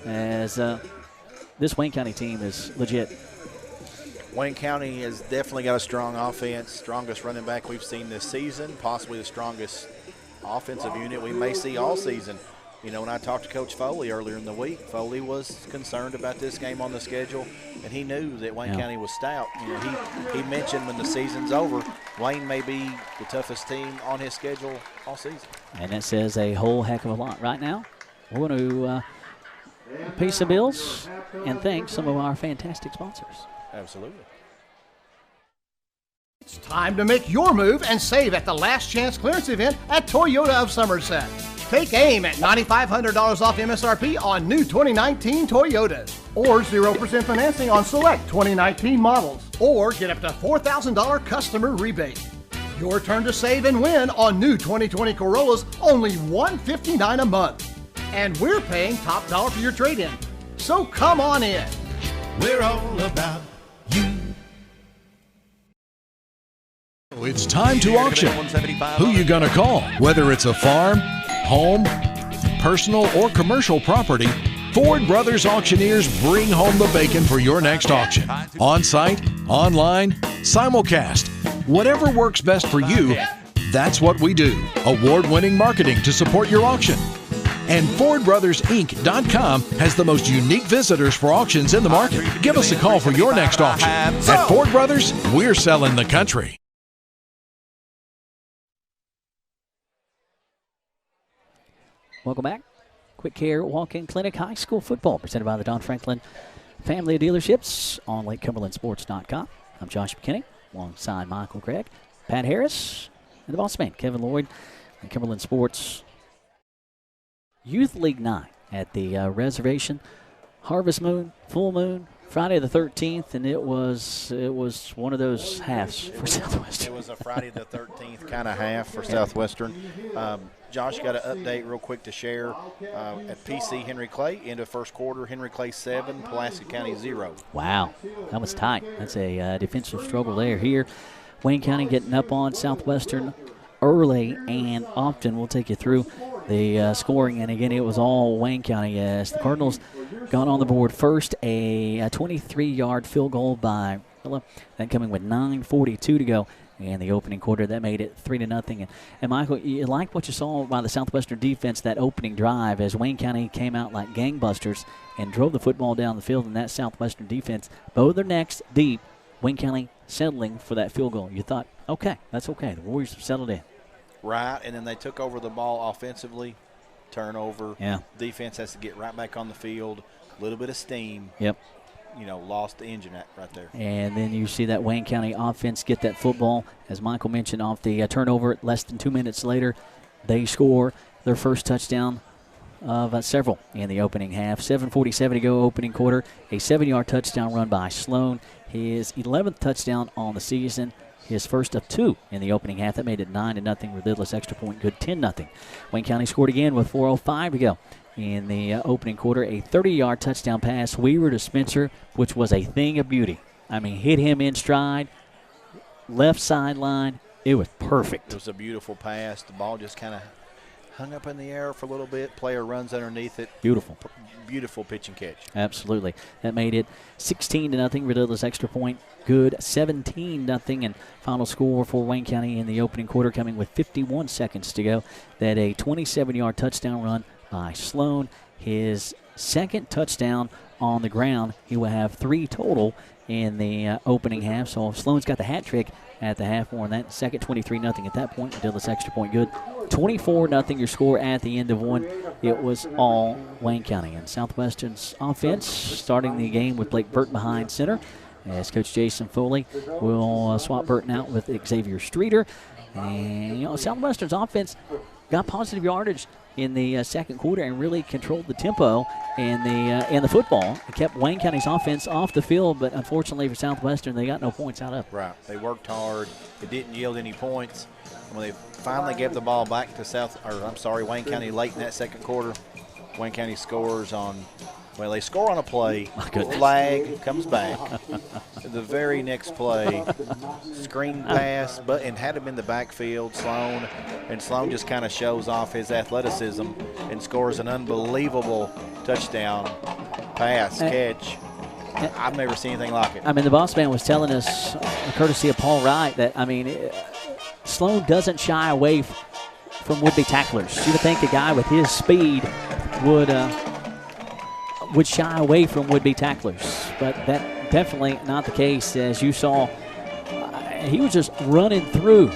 as this Wayne County team is legit. Wayne County has definitely got a strong offense, strongest running back we've seen this season, possibly the strongest offensive unit we may see all season. You know, when I talked to Coach Foley earlier in the week, Foley was concerned about this game on the schedule, and he knew that Wayne County was stout. You know, he mentioned when the season's over, Wayne may be the toughest team on his schedule all season. And that says a whole heck of a lot. Right now, we're going to pay some bills and thank some of our fantastic sponsors. Absolutely. It's time to make your move and save at the Last Chance clearance event at Toyota of Somerset. Take aim at $9,500 off MSRP on new 2019 Toyotas, or 0% financing on select 2019 models, or get up to $4,000 customer rebate. Your turn to save and win on new 2020 Corollas, only $159 a month. And we're paying top dollar for your trade-in. So come on in. We're all about you. It's time to auction. Who you gonna call? Whether it's a farm, home, personal, or commercial property, Ford Brothers Auctioneers bring home the bacon for your next auction. On-site, online, simulcast. Whatever works best for you, that's what we do. Award-winning marketing to support your auction. And FordBrothersInc.com has the most unique visitors for auctions in the market. Give us a call for your next auction. At Ford Brothers, we're selling the country. Welcome back. Quick Care Walk-In Clinic High School Football presented by the Don Franklin Family of Dealerships on LakeCumberlandSports.com. I'm Josh McKinney alongside Michael Craig, Pat Harris, and the boss man, Kevin Lloyd, and Cumberland Sports Youth League night at the reservation. Harvest Moon, full moon, Friday the 13th, and it was one of those halves for Southwestern. It was a Friday the 13th kind of half for Southwestern. Josh, got an update real quick to share at PC Henry Clay. End of first quarter, Henry Clay 7, Pulaski County 0. Wow, that was tight. That's a defensive struggle there. Here, Wayne County getting up on Southwestern early and often. We'll take you through the scoring, and again, it was all Wayne County as the Cardinals got on the board first. A 23-yard field goal by Phillip, then coming with 9:42 to go in the opening quarter. That made it 3-0. And Michael, you like what you saw by the Southwestern defense that opening drive as Wayne County came out like gangbusters and drove the football down the field, and that Southwestern defense bowed their necks deep. Wayne County settling for that field goal. You thought, okay, that's okay. The Warriors have settled in. Right, and then they took over the ball offensively, turnover. Yeah. Defense has to get right back on the field, a little bit of steam. Yep. Lost the engine right there. And then you see that Wayne County offense get that football, as Michael mentioned, off the turnover. Less than 2 minutes later, they score their first touchdown of several in the opening half. 7:47 to go, opening quarter. A 7-yard touchdown run by Sloan. His 11th touchdown on the season. His first of 2 in the opening half. That made it 9-0. Ridiculous extra point good, 10-0. Wayne County scored again with 4:05 to go in the opening quarter. A 30-yard touchdown pass, Weaver to Spencer, which was a thing of beauty. I mean, hit him in stride, left sideline. It was perfect. It was a beautiful pass. The ball just kind of hung up in the air for a little bit. Player runs underneath it. Beautiful. Beautiful pitch and catch. Absolutely. That made it 16-0. Ridiculous extra point good, 17-0. And final score for Wayne County in the opening quarter coming with 51 seconds to go. That a 27-yard touchdown run by Sloan. His second touchdown on the ground. He will have 3 total in the opening half. So Sloan's got the hat trick at the half, more than that. Second, 23-0 at that point. Ridiculous extra point good. 24-0 your score at the end of one. It was all Wayne County. And Southwestern's offense starting the game with Blake Burton behind center, as Coach Jason Foley will swap Burton out with Xavier Streeter. And, Southwestern's offense got positive yardage in the second quarter and really controlled the tempo and the football. It kept Wayne County's offense off the field, but unfortunately for Southwestern, they got no points out of it. Right. They worked hard. It didn't yield any points. When they finally gave the ball back to Wayne County late in that second quarter, Wayne County scores on, they score on a play. Flag comes back. The very next play, screen pass, and had him in the backfield, Sloan. And Sloan just kind of shows off his athleticism and scores an unbelievable touchdown pass catch. I've never seen anything like it. I mean, the boss man was telling us, courtesy of Paul Wright, that, Sloan doesn't shy away from would-be tacklers. You would think a guy with his speed would shy away from would-be tacklers, but that definitely not the case. As you saw, he was just running through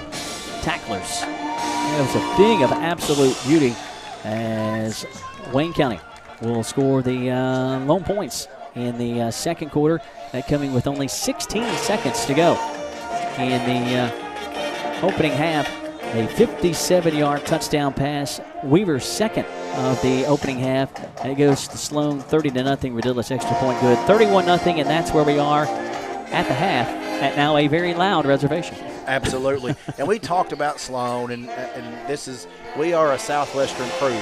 tacklers. It was a thing of absolute beauty, as Wayne County will score the lone points in the second quarter, that coming with only 16 seconds to go in the opening half. A 57-yard touchdown pass, Weaver's second of the opening half. It goes to Sloan, 30-0. Ridiculous extra point good, 31-0, and that's where we are at the half, at now a very loud reservation. Absolutely. And we talked about Sloan, and we are a Southwestern crew.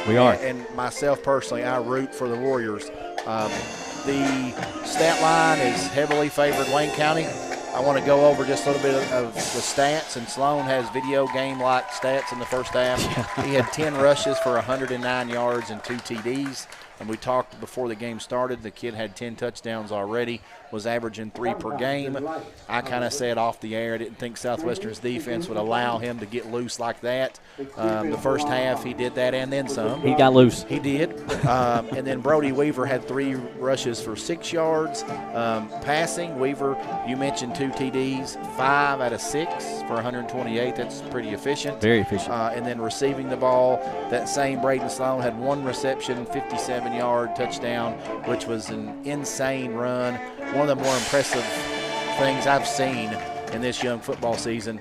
We are. And myself personally, I root for the Warriors. The stat line is heavily favored Wayne County. I want to go over just a little bit of the stats, and Sloan has video game-like stats in the first half. He had 10 rushes for 109 yards and 2 TDs. And we talked before the game started, the kid had 10 touchdowns already, was averaging 3 per game. I kind of said off the air, I didn't think Southwestern's defense would allow him to get loose like that. The first half, he did that and then some. He got loose. He did. And then Brody Weaver had 3 rushes for 6 yards. Passing, Weaver, you mentioned 2 TDs, 5 out of 6 for 128. That's pretty efficient. Very efficient. And then receiving the ball, that same Braden Sloan had 1 reception, 57-yard touchdown, which was an insane run. One of the more impressive things I've seen in this young football season.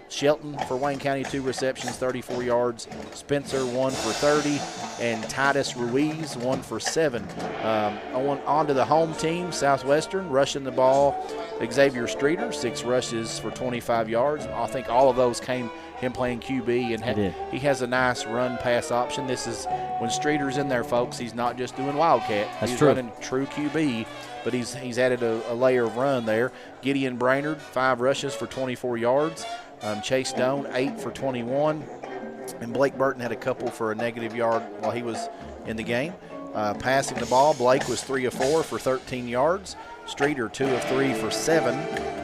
Shelton for Wayne County, 2 receptions, 34 yards. Spencer, 1 for 30. And Titus Ruiz, 1 for 7. On to the home team, Southwestern, rushing the ball. Xavier Streeter, 6 rushes for 25 yards. I think all of those came him playing QB, and he has a nice run-pass option. This is when Streeter's in there, folks. He's not just doing Wildcat. He's running true QB, but he's added a layer of run there. Gideon Brainerd, 5 rushes for 24 yards. Chase Doan, 8 for 21. And Blake Burton had a couple for a negative yard while he was in the game. Passing the ball, Blake was 3 of 4 for 13 yards. Streeter, 2 of 3 for 7.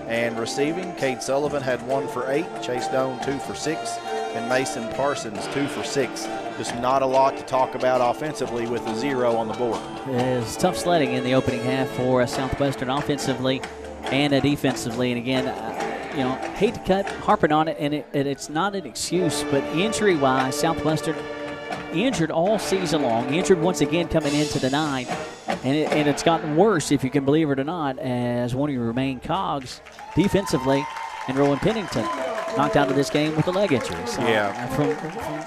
And receiving, Cade Sullivan had 1 for 8. Chase Doan, 2 for 6. And Mason Parsons, 2 for 6. Just not a lot to talk about offensively with a 0 on the board. It's tough sledding in the opening half for Southwestern offensively and defensively. And again, hate to harping on it, and it's not an excuse, but injury-wise, Southwestern injured all season long, injured once again coming into the 9, and it's gotten worse, if you can believe it or not, as one of your main cogs defensively, and Rowan Pennington knocked out of this game with a leg injury. So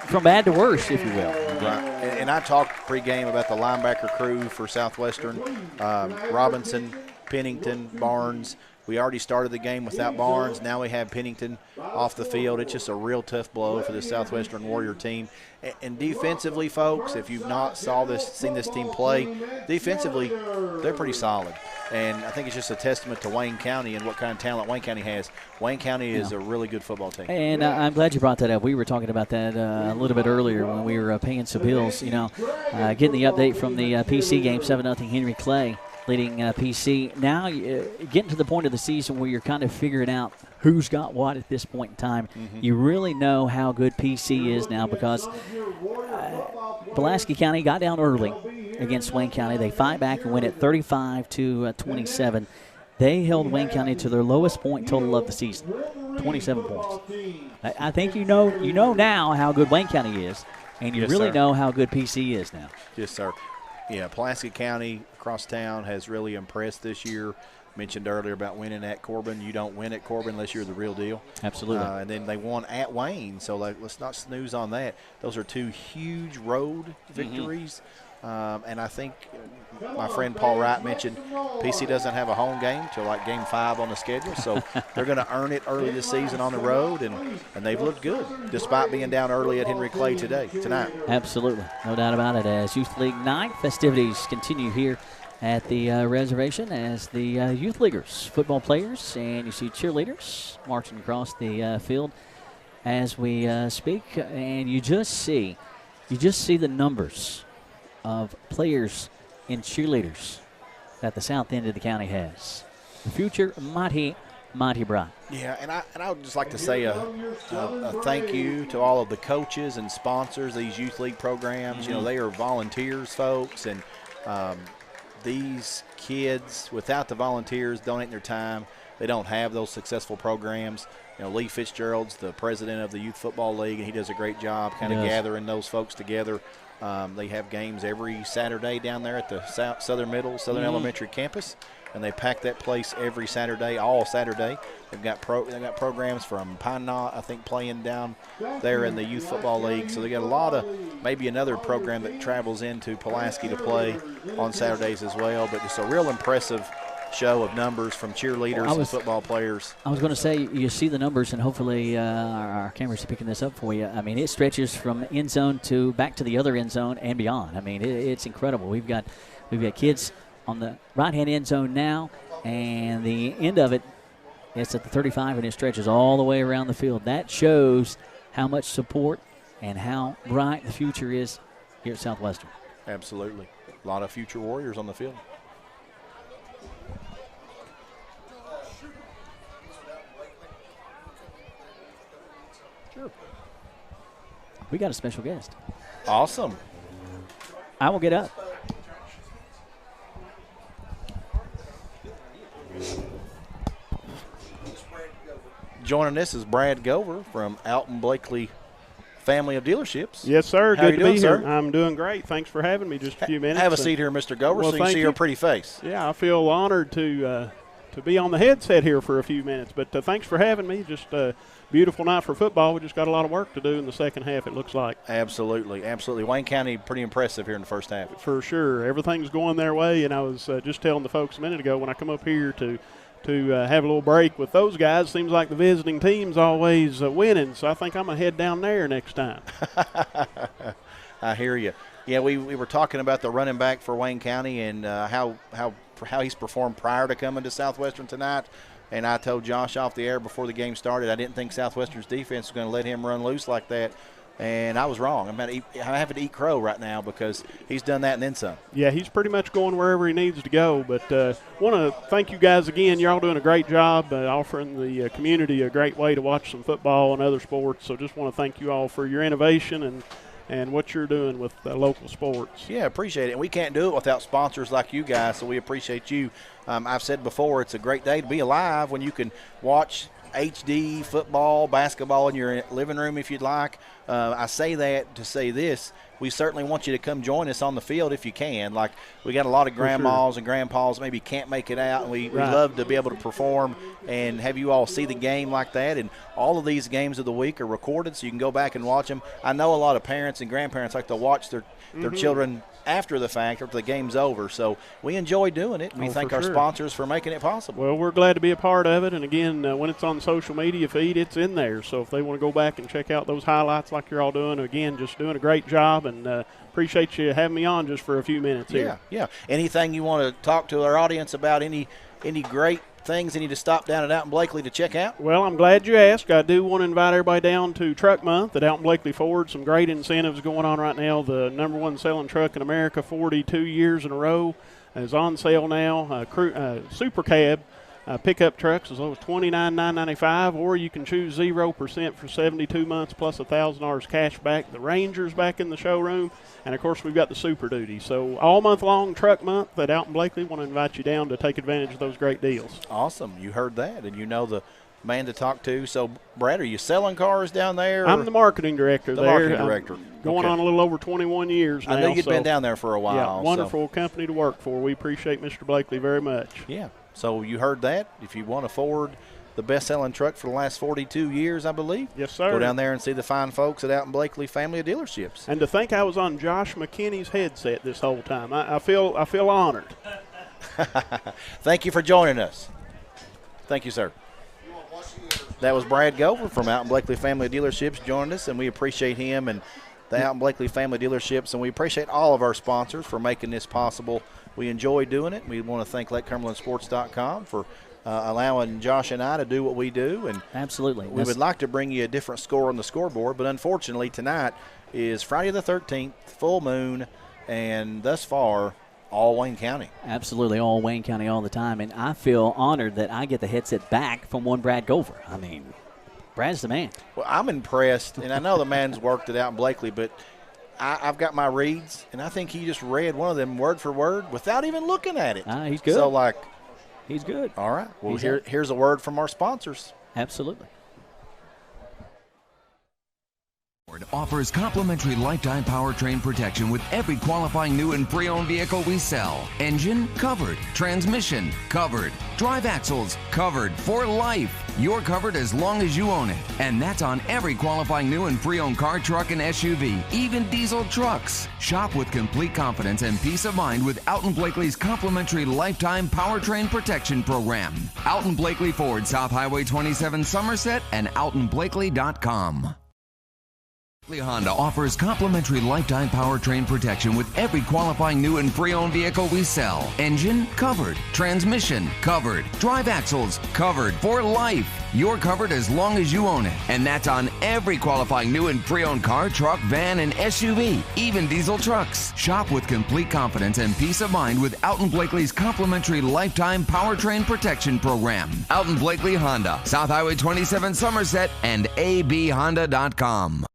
from bad to worse, if you will. Right. And I talked pregame about the linebacker crew for Southwestern. Robinson, Pennington, Barnes. We already started the game without Barnes. Now we have Pennington off the field. It's just a real tough blow for the Southwestern Warrior team. And defensively, folks, if you've not seen this team play, defensively, they're pretty solid. And I think it's just a testament to Wayne County and what kind of talent Wayne County has. Wayne County is a really good football team. And I'm glad you brought that up. We were talking about that a little bit earlier when we were paying some bills. Getting the update from the PC game, 7-0 Henry Clay leading PC. Now getting to the point of the season where you're kind of figuring out who's got what at this point in time. Mm-hmm. You really know how good PC is now because Pulaski County got down early against Wayne County. They fight back and win it 35-27. They held Wayne County to their lowest point total of the season, 27 points. I think you know now how good Wayne County is, and you really know how good PC is now. Yes, sir. Yeah, Pulaski County across town has really impressed this year. Mentioned earlier about winning at Corbin. You don't win at Corbin unless you're the real deal. Absolutely. And then they won at Wayne, so let's not snooze on that. Those are two huge road victories. And I think my friend Paul Wright mentioned PC doesn't have a home game till like game 5 on the schedule, so they're going to earn it early this season on the road, and they've looked good despite being down early at Henry Clay tonight. Absolutely, no doubt about it. As Youth League 9 festivities continue here at the reservation as the youth leaguers, football players, and you see cheerleaders marching across the field as we speak, and you just see the numbers of players and cheerleaders that the south end of the county has. The future mighty bright. Yeah, and I would just like to say a thank you to all of the coaches and sponsors of these youth league programs. Mm-hmm. They are volunteers, folks, and these kids, without the volunteers donating their time, they don't have those successful programs. Lee Fitzgerald's the president of the Youth Football League, and he does a great job kind of gathering those folks together. They have games every Saturday down there at the Southern Elementary campus, and they pack that place every Saturday, all Saturday. They've got programs from Pine Knot, I think, playing down there in the Youth Football League. So they got a lot of maybe another program that travels into Pulaski to play on Saturdays as well. But just a real impressive show of numbers from cheerleaders and football players. I was going to say, you see the numbers, and hopefully our cameras are picking this up for you. I mean, it stretches from end zone to back to the other end zone and beyond. I mean, it's incredible. We've got kids on the right-hand end zone now, and the end of it, it's at the 35, and it stretches all the way around the field. That shows how much support and how bright the future is here at Southwestern. Absolutely. A lot of future Warriors on the field. Sure. We got a special guest. Awesome. I will get up. Joining us is Brad Gover from Alton Blakely Family of Dealerships. Yes, sir. How Good to be here. Sir? I'm doing great. Thanks for having me. Just a few minutes. Have a seat here, Mr. Gover, so you can see your pretty face. Yeah, I feel honored to be on the headset here for a few minutes. But thanks for having me. Just a beautiful night for football. We just got a lot of work to do in the second half, it looks like. Absolutely, absolutely. Wayne County pretty impressive here in the first half. For sure. Everything's going their way, and I was just telling the folks a minute ago when I come up here to have a little break with those guys. Seems like the visiting team's always winning, so I think I'm going to head down there next time. I hear you. Yeah, we were talking about the running back for Wayne County and how he's performed prior to coming to Southwestern tonight. And I told Josh off the air before the game started I didn't think Southwestern's defense was going to let him run loose like that. And I was wrong. I'm having to eat crow right now because he's done that and then some. Yeah, he's pretty much going wherever he needs to go. But want to thank you guys again. You're all doing a great job offering the community a great way to watch some football and other sports. So just want to thank you all for your innovation and what you're doing with local sports. Yeah, appreciate it. And we can't do it without sponsors like you guys, so we appreciate you. I've said before, it's a great day to be alive when you can watch HD football, basketball in your living room if you'd like. I say that to say this. we certainly want you to come join us on the field if you can. Like, we got a lot of grandmas and grandpas maybe can't make it out, and we love to be able to perform and have you all see the game like that. And all of these games of the week are recorded, so you can go back and watch them. I know a lot of parents and grandparents like to watch their children after the fact, after the game's over. So we enjoy doing it. We thank our sponsors for making it possible. Well, we're glad to be a part of it. And, again, when it's on the social media feed, it's in there. So if they want to go back and check out those highlights like you're all doing, again, just doing a great job. And appreciate you having me on just for a few minutes here. Yeah. Anything you want to talk to our audience about, any great things they need to stop down at Alton Blakely to check out? Well, I'm glad you asked. I do want to invite everybody down to Truck Month at Alton Blakely Ford. Some great incentives going on right now. The #1 selling truck in America 42 years in a row is on sale now. Super Cab pickup trucks as low as $29,995, or you can choose 0% for 72 months plus $1,000 cash back. The Ranger's back in the showroom, and of course we've got the Super Duty. So all month long, Truck Month at Alton Blakely. Want to invite you down to take advantage of those great deals. Awesome. You heard that, and you know the man to talk to. So, Brad, are you selling cars down there? I'm the marketing director there. Marketing director. Going on a little over 21 years now. I know you've been down there for a while. Yeah, wonderful company to work for. We appreciate Mr. Blakely very much. Yeah. So you heard that. If you want to Ford, the best-selling truck for the last 42 years, I believe. Yes, sir. Go down there and see the fine folks at Alton Blakely Family of Dealerships. And to think I was on Josh McKinney's headset this whole time, I feel honored. Thank you for joining us. Thank you, sir. That was Brad Gover from Alton Blakely Family of Dealerships joining us, and we appreciate him and the Alton Blakely Family Dealerships, and we appreciate all of our sponsors for making this possible. We enjoy doing it. We want to thank LakeCumberlandSports.com for allowing Josh and I to do what we do. And absolutely, we would like to bring you a different score on the scoreboard, but unfortunately tonight is Friday the 13th, full moon, and thus far all Wayne County. Absolutely, all Wayne County all the time, and I feel honored that I get the headset back from one Brad Gover. I mean, Brad's the man. Well, I'm impressed, and I know the man's worked it out in Blakely, but I've got my reads, and I think he just read one of them word for word without even looking at it. He's good. So, he's good. All right. Well, here's a word from our sponsors. Absolutely. Offers complimentary lifetime powertrain protection with every qualifying new and pre-owned vehicle we sell. Engine covered, transmission covered, drive axles covered for life. You're covered as long as you own it. And that's on every qualifying new and pre-owned car, truck, and SUV, even diesel trucks. Shop with complete confidence and peace of mind with Alton Blakely's complimentary lifetime powertrain protection program. Alton Blakely Ford, South Highway 27 Somerset, and AltonBlakely.com. Honda offers complimentary lifetime powertrain protection with every qualifying new and pre-owned vehicle we sell. Engine covered, transmission covered, drive axles covered for life. You're covered as long as you own it. And that's on every qualifying new and pre-owned car, truck, van, and SUV, even diesel trucks. Shop with complete confidence and peace of mind with Alton Blakely's complimentary lifetime powertrain protection program. Alton Blakely Honda, South Highway 27 Somerset, and abhonda.com.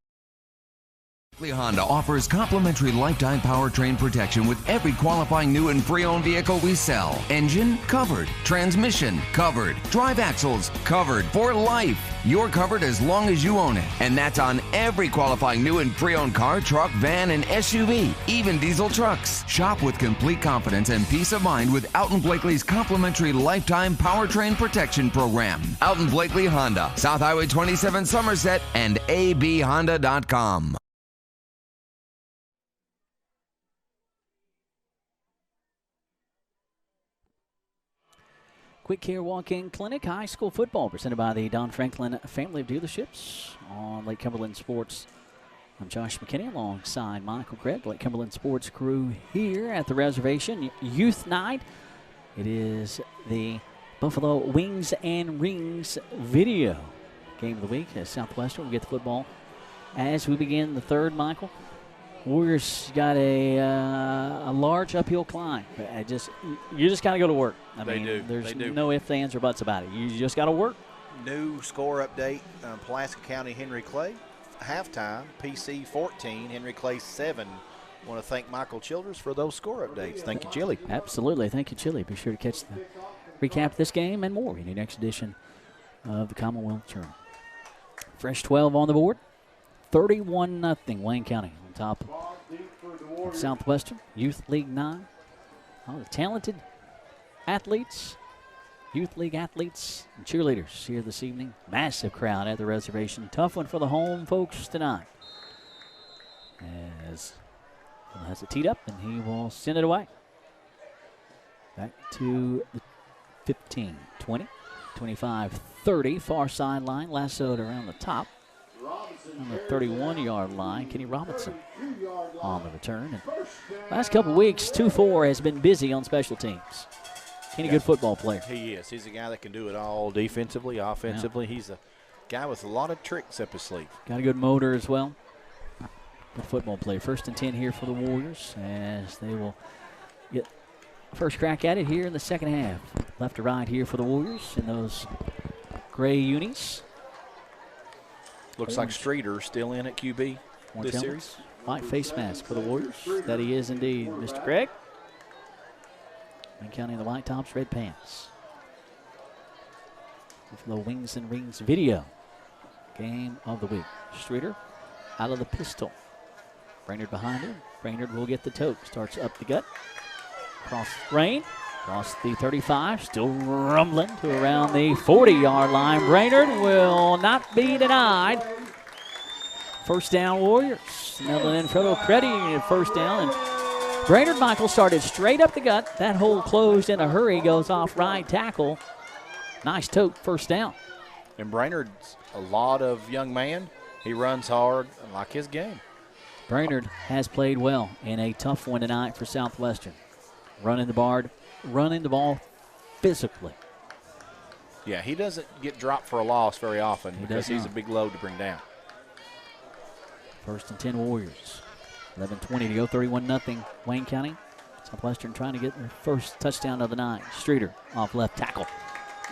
Honda offers complimentary lifetime powertrain protection with every qualifying new and pre-owned vehicle we sell. Engine covered, transmission covered, drive axles covered for life. You're covered as long as you own it. And that's on every qualifying new and pre-owned car, truck, van, and SUV, even diesel trucks. Shop with complete confidence and peace of mind with Alton Blakely's complimentary lifetime powertrain protection program. Alton Blakely Honda, South Highway 27 Somerset, and abhonda.com. Quick Care Walk-In Clinic, high school football, presented by the Don Franklin Family of Dealerships on Lake Cumberland Sports. I'm Josh McKinney alongside Michael Craig, Lake Cumberland Sports crew here at the reservation. Youth Night. It is the Buffalo Wings and Rings video game of the week as Southwestern will get the football as we begin the third, Michael. Warriors got a large uphill climb. You just got to go to work. I mean, there's no ifs, ands, or buts about it. You just got to work. New score update: Pulaski County, Henry Clay. Halftime, PC 14, Henry Clay 7. I want to thank Michael Childers for those score updates. Thank you, Chili. Absolutely, thank you, Chili. Be sure to catch the recap of this game and more in the next edition of the Commonwealth Journal. Fresh 12 on the board. 31-0 Wayne County on top Southwestern Youth League 9. All the talented athletes, Youth League athletes, and cheerleaders here this evening. Massive crowd at the reservation. Tough one for the home folks tonight. As Will has it teed up, and he will send it away. Back to the 15, 20, 25, 30, far sideline. Lassoed around the top. On the 31-yard line, Kenny Robinson on the return. And last couple weeks, 2-4 has been busy on special teams. Kenny, good football player. He is. He's a guy that can do it all defensively, offensively. Yeah. He's a guy with a lot of tricks up his sleeve. Got a good motor as well. Good football player. 1st and 10 here for the Warriors as they will get first crack at it here in the second half. Left to right here for the Warriors in those gray unis. Looks like Streeter still in at QB this series. White face mask for the Warriors. That he is indeed, Mr. Craig. Wayne County in the white tops, red pants. For the Wings and Rings video game of the week. Streeter out of the pistol. Brainerd behind him. Brainerd will get the tote. Starts up the gut. Cross rain. Across the 35. Still rumbling to around the 40-yard line. Brainerd will not be denied. First down, Warriors. Snelling in Fredo Creddy, first down. And Brainerd Michael started straight up the gut. That hole closed in a hurry. Goes off right tackle. Nice tote, first down. And Brainerd's a lot of young man. He runs hard, like his game. Brainerd has played well in a tough one tonight for Southwestern. Running the ball physically. Yeah, he doesn't get dropped for a loss very often because he's a big load to bring down. 1st and 10 Warriors. 11:20 to go, 31-0 Wayne County. Southwestern trying to get their first touchdown of the night. Streeter off left tackle.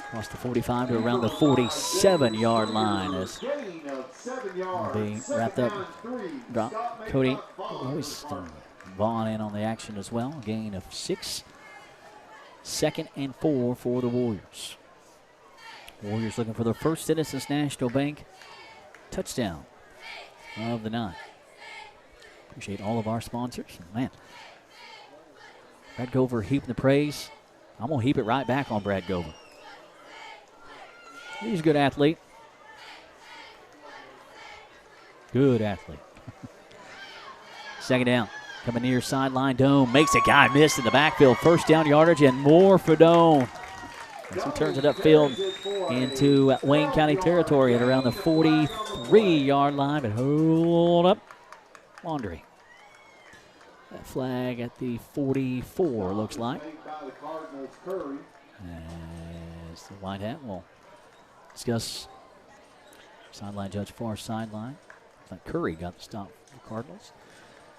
Across the 45 to around the 47-yard line as will be wrapped up. Drop. Cody Royston Vaughn in on the action as well. Gain of 6. 2nd and 4 for the Warriors. Warriors looking for their first Citizens National Bank touchdown of the night. Appreciate all of our sponsors. Man, Brad Gover heaping the praise. I'm going to heap it right back on Brad Gover. He's a good athlete. Good athlete. Second down. Coming near sideline. Doan makes a guy miss in the backfield. First down yardage and more for Doan. As he turns it upfield into Wayne County territory at around the 43-yard line. But hold up. Laundry. That flag at the 44 looks like. As the white hat will discuss sideline judge far sideline. Looks like Curry got the stop for the Cardinals.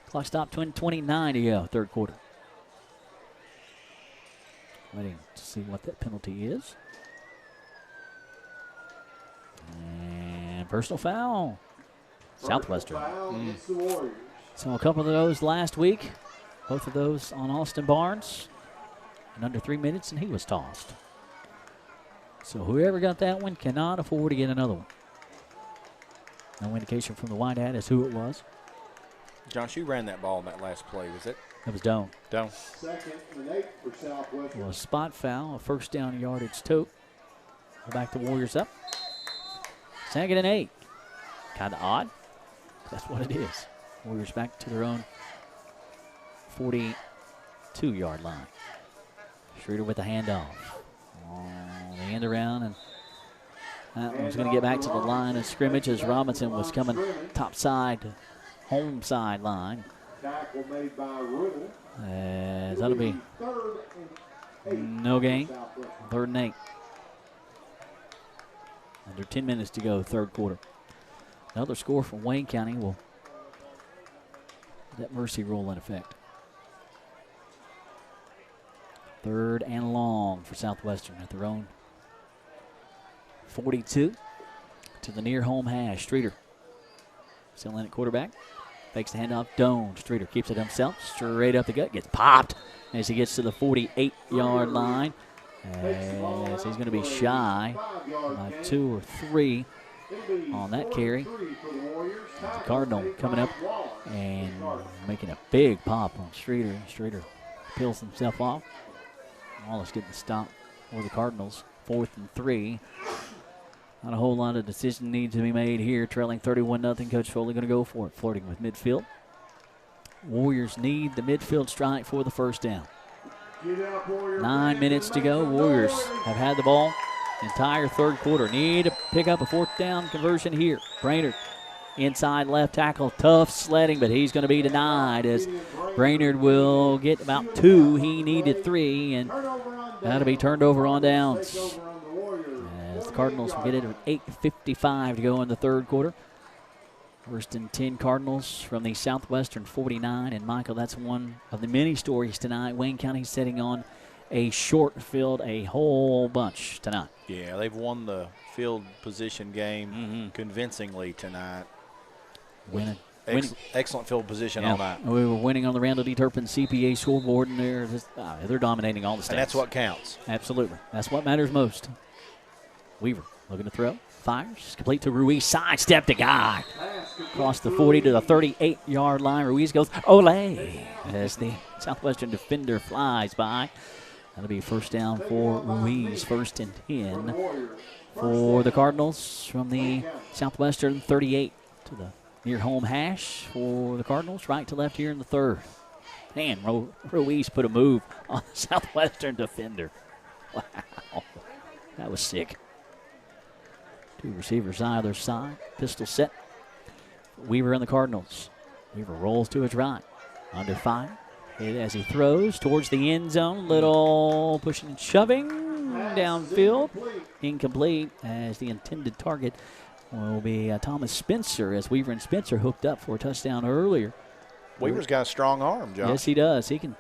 Clock stopped 29 to go, third quarter. Waiting to see what that penalty is. And personal foul. Southwestern. So a couple of those last week. Both of those on Austin Barnes. In under 3 minutes, and he was tossed. So whoever got that one cannot afford to get another one. No indication from the white hat as who it was. Josh, you ran that ball in that last play, was it? That was Doan. Doan. 2nd and 8 for Southwestern. Well, a spot foul, a first down yardage tote. Go back the Warriors up. 2nd and 8. Kind of odd. That's what it is. Warriors back to their own 42-yard line. Streeter with the handoff. On the end around, and that one's going to get back to the line of scrimmage as Robinson was coming top side, home side line. Tackle made by Riddle. That'll be no gain. 3rd and 8. Under 10 minutes to go, third quarter. Another score from Wayne County will put that mercy rule in effect. 3rd and long for Southwestern at their own 42 to the near home hash. Streeter still in at quarterback. Fakes the handoff. Doan. Streeter keeps it himself. Straight up the gut. Gets popped as he gets to the 48-yard line. As he's going to be shy by 2 or 3 on that carry. The Cardinal coming up And making a big pop on Streeter. Streeter peels himself off. Wallace getting the stop for the Cardinals. 4th and 3. Not a whole lot of decision needs to be made here. Trailing 31-0. Coach Foley going to go for it. Flirting with midfield. Warriors need the midfield strike for the first down. 9 minutes to go. Warriors have had the ball entire third quarter. Need to pick up a 4th down conversion here. Brainerd inside left tackle. Tough sledding, but he's going to be denied as Brainerd will get about 2. He needed 3, and that'll be turned over on downs. As the Cardinals will get it with 8:55 to go in the third quarter. 1st and 10 Cardinals from the Southwestern 49. And, Michael, that's one of the many stories tonight. Wayne County setting on a short field a whole bunch tonight. Yeah, they've won the field position game convincingly tonight. Winning. Excellent field position all night. We were winning on the Randall D. Turpin CPA scoreboard, and they're dominating all the stats. And that's what counts. Absolutely. That's what matters most. Weaver looking to throw. Fires. Complete to Ruiz. Sidestep the guy. Across the 40 to the 38-yard line. Ruiz goes, ole, as the Southwestern defender flies by. That'll be first down for Ruiz. 1st and 10 for the Cardinals from the Southwestern 38 to the near home hash for the Cardinals. Right to left here in the third. Man, Ruiz put a move on the Southwestern defender. Wow. That was sick. 2 receivers either side. Pistol set. Weaver and the Cardinals. Weaver rolls to his right. Under fire. As he throws towards the end zone. Little pushing and shoving downfield. Incomplete as the intended target will be Thomas Spencer, as Weaver and Spencer hooked up for a touchdown earlier. Weaver's got a strong arm, John. Yes, he does. He can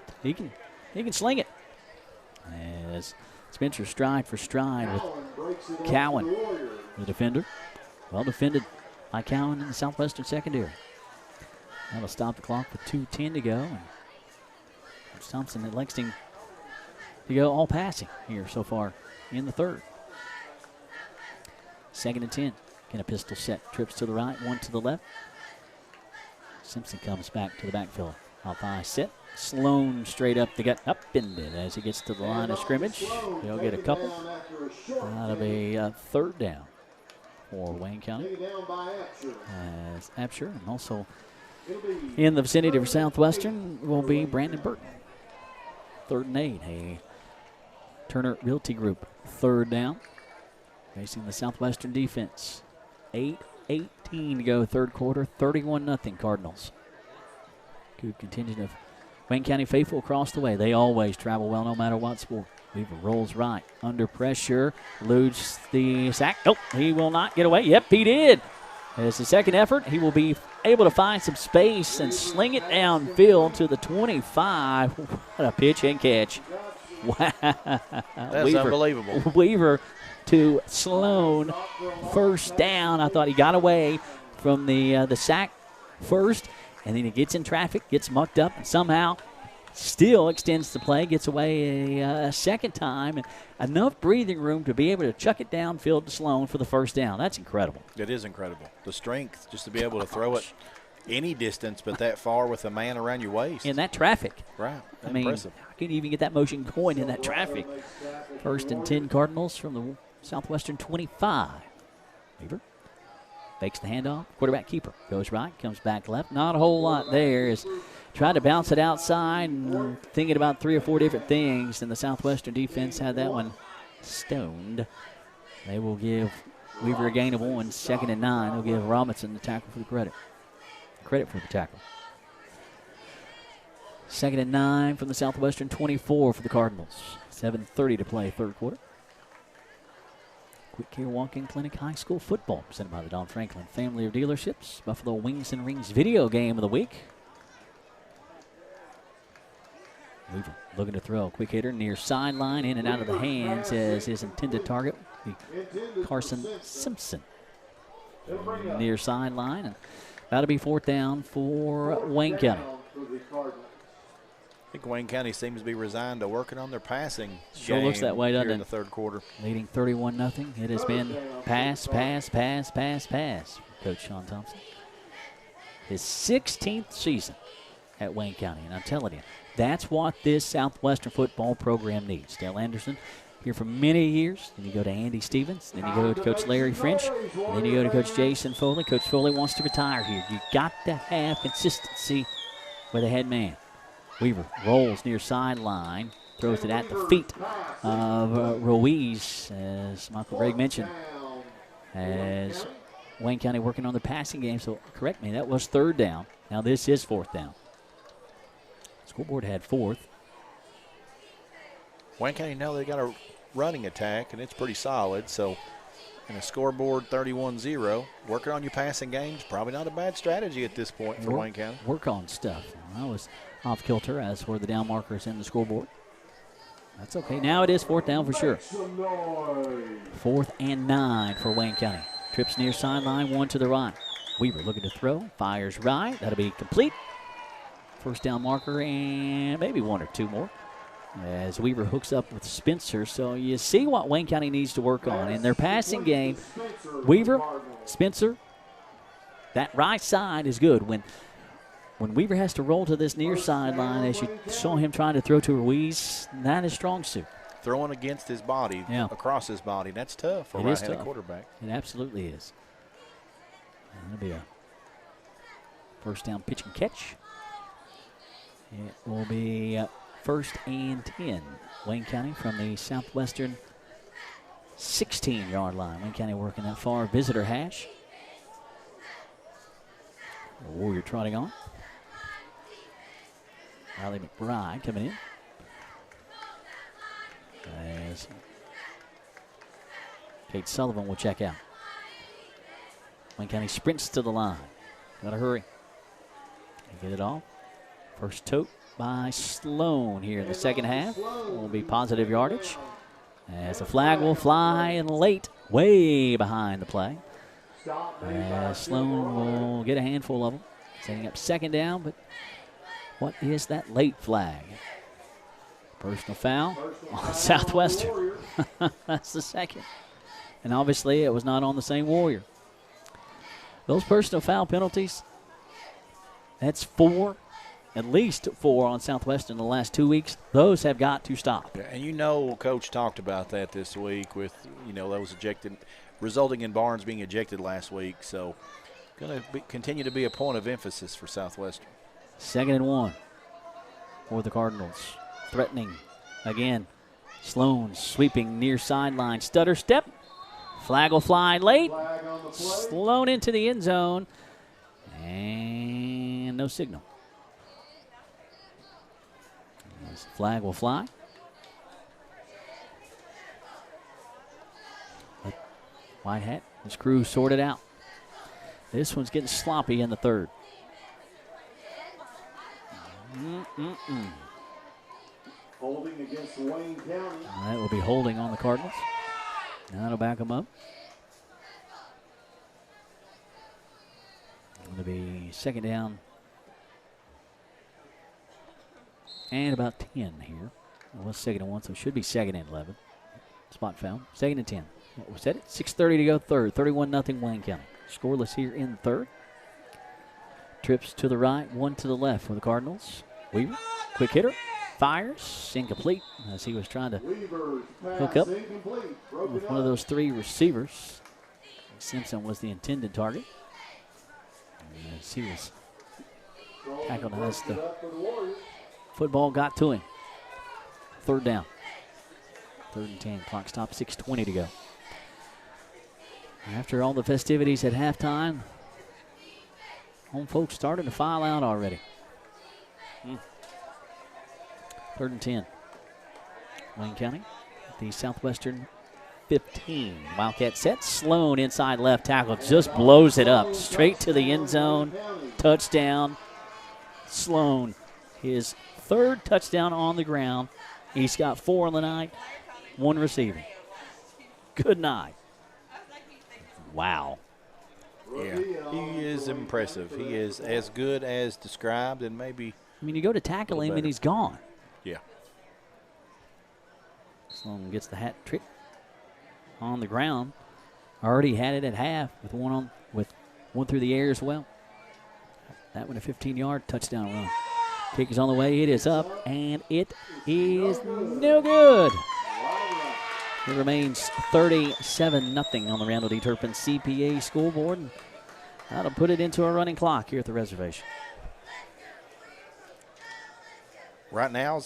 sling it. As Spencer stride for stride with Cowan, the defender. Well defended by Cowan in the Southwestern secondary. That'll stop the clock with 2:10 to go. And Coach Thompson and Lexington to go all passing here so far in the third. 2nd and 10. Can a pistol set. Trips to the right, 1 to the left. Simpson comes back to the backfield. Off high set. Sloan straight up the gut. Upended as he gets to the line of scrimmage. He'll get a couple. That'll be a 3rd down for Wayne County. As Absher, and also in the vicinity of Southwestern will be Brandon Burton. 3rd and 8. A Turner Realty Group 3rd down. Facing the Southwestern defense. 8:18 to go third quarter. 31-0 Cardinals. Good contingent of Wayne County faithful across the way. They always travel well no matter what sport. Weaver rolls right. Under pressure. Eludes the sack. Nope, he will not get away. Yep, he did. As the second effort, he will be able to find some space and sling it downfield to the 25. What a pitch and catch. Wow. That's Weaver, unbelievable. Weaver to Sloan. First down. I thought he got away from the sack first, and then he gets in traffic, gets mucked up, and somehow still extends the play, gets away a second time, and enough breathing room to be able to chuck it downfield to Sloan for the first down. That's incredible. It is incredible. The strength just to be able to throw it any distance but that far with a man around your waist. In that traffic. Right. I mean, impressive. I couldn't even get that motion going in that traffic. 1st and 10 Cardinals from the Southwestern 25. Weaver fakes the handoff. Quarterback keeper goes right, comes back left. Not a whole lot there. Is tried to bounce it outside and thinking about 3 or 4 different things, and the Southwestern defense had that one stoned. They will give Weaver a gain of 1. 2nd and 9. They'll give Robinson the tackle for the credit. Credit for the tackle. 2nd and 9 from the Southwestern 24 for the Cardinals. 7:30 to play third quarter. Quick Care Walk-In Clinic High School Football presented by the Don Franklin Family of Dealerships. Buffalo Wings and Rings video game of the week. Weaver looking to throw. Quick hitter near sideline, in and out of the hands as his intended target, Carson Simpson. Near sideline, and that'll be 4th down for Wayne County. I think Wayne County seems to be resigned to working on their passing. Sure looks that way, doesn't it? In the third quarter. Leading 31-0. It has been pass, pass, pass, pass, pass. Coach Sean Thompson. his 16th season at Wayne County. And I'm telling you, that's what this Southwestern football program needs. Dale Anderson, here for many years. Then you go to Andy Stevens. Then you go to Coach Larry French. And then you go to Coach Jason Foley. Coach Foley wants to retire here. You got to have consistency with a head man. Weaver rolls near sideline, throws it at the feet of Ruiz, as Michael Gregg mentioned, as Wayne County working on the passing game. So correct me, that was 3rd down. Now this is 4th down. Scoreboard had 4th. Wayne County know they got a running attack, and it's pretty solid. So in a scoreboard 31-0, working on your passing games, probably not a bad strategy at this point for Wayne County. Work on stuff. I was off kilter, as were the down markers in the scoreboard. That's okay. Now it is 4th down for sure. 4th and 9 for Wayne County. Trips near sideline, 1 to the right. Weaver looking to throw, fires right. That'll be complete. First down marker and maybe 1 or 2 more, as Weaver hooks up with Spencer. So you see what Wayne County needs to work on in their passing game. Weaver, Spencer, that right side is good. When Weaver has to roll to this near sideline, as you saw him trying to throw to Ruiz, that is strong suit. Throwing against his body, across his body, that's tough for a right-handed quarterback. It absolutely is. That'll be a first down pitch and catch. It will be 1st and 10. Wayne County from the Southwestern 16-yard line. Wayne County working that far visitor hash. The Warrior trotting on. Riley McBride coming in. As Kate Sullivan will check out. Wayne County sprints to the line. Got to hurry. Get it off. First tote by Sloan here in the second half. Will be positive yardage, as the flag will fly and late, way behind the play. As Sloan will get a handful of them. Setting up 2nd down, but what is that late flag? Personal foul on Southwestern. That's the 2nd. And obviously it was not on the same Warrior. Those personal foul penalties, that's 4. At least 4 on Southwestern in the last 2 weeks. Those have got to stop. Yeah, and you know, Coach talked about that this week with, those ejected, resulting in Barnes being ejected last week. So, going to continue to be a point of emphasis for Southwestern. 2nd and 1 for the Cardinals. Threatening again. Sloan sweeping near sideline. Stutter step. Flag will fly late. Sloan into the end zone. And no signal. Flag will fly. White hat, his crew sorted out. This one's getting sloppy in the 3rd. Holding against Wayne County. That will be holding on the Cardinals. That'll back them up. It'll be 2nd down. And about 10 here. It was 2nd and 1, so it should be 2nd and 11. Spot foul. 2nd and 10. What was that? 6:30 to go 3rd. 31-0 Wayne County. Scoreless here in 3rd. Trips to the right, 1 to the left for the Cardinals. Weaver, quick hitter, fires, incomplete, as he was trying to hook up with one of those 3 receivers. Simpson was the intended target. As he was tackled as the football got to him. 3rd down. 3rd and 10. Clock stop, 6:20 to go. After all the festivities at halftime, home folks starting to file out already. 3rd and 10. Wayne County, the Southwestern 15. Wildcat set. Sloan inside left tackle just blows it up. Straight to the end zone. Touchdown. Sloan, his 3rd touchdown on the ground. He's got 4 on the night, 1 receiving. Good night. Wow. Yeah, he is impressive. He is as good as described, and maybe. I mean, you go to tackle him and he's gone. Yeah. Sloan gets the hat trick on the ground. Already had it at half with one through the air as well. That one a 15-yard touchdown run. Kick is on the way. It is up, and it is no good. It remains 37-0 on the Randall D. Turpin CPA scoreboard. And that'll put it into a running clock here at the reservation. Right now,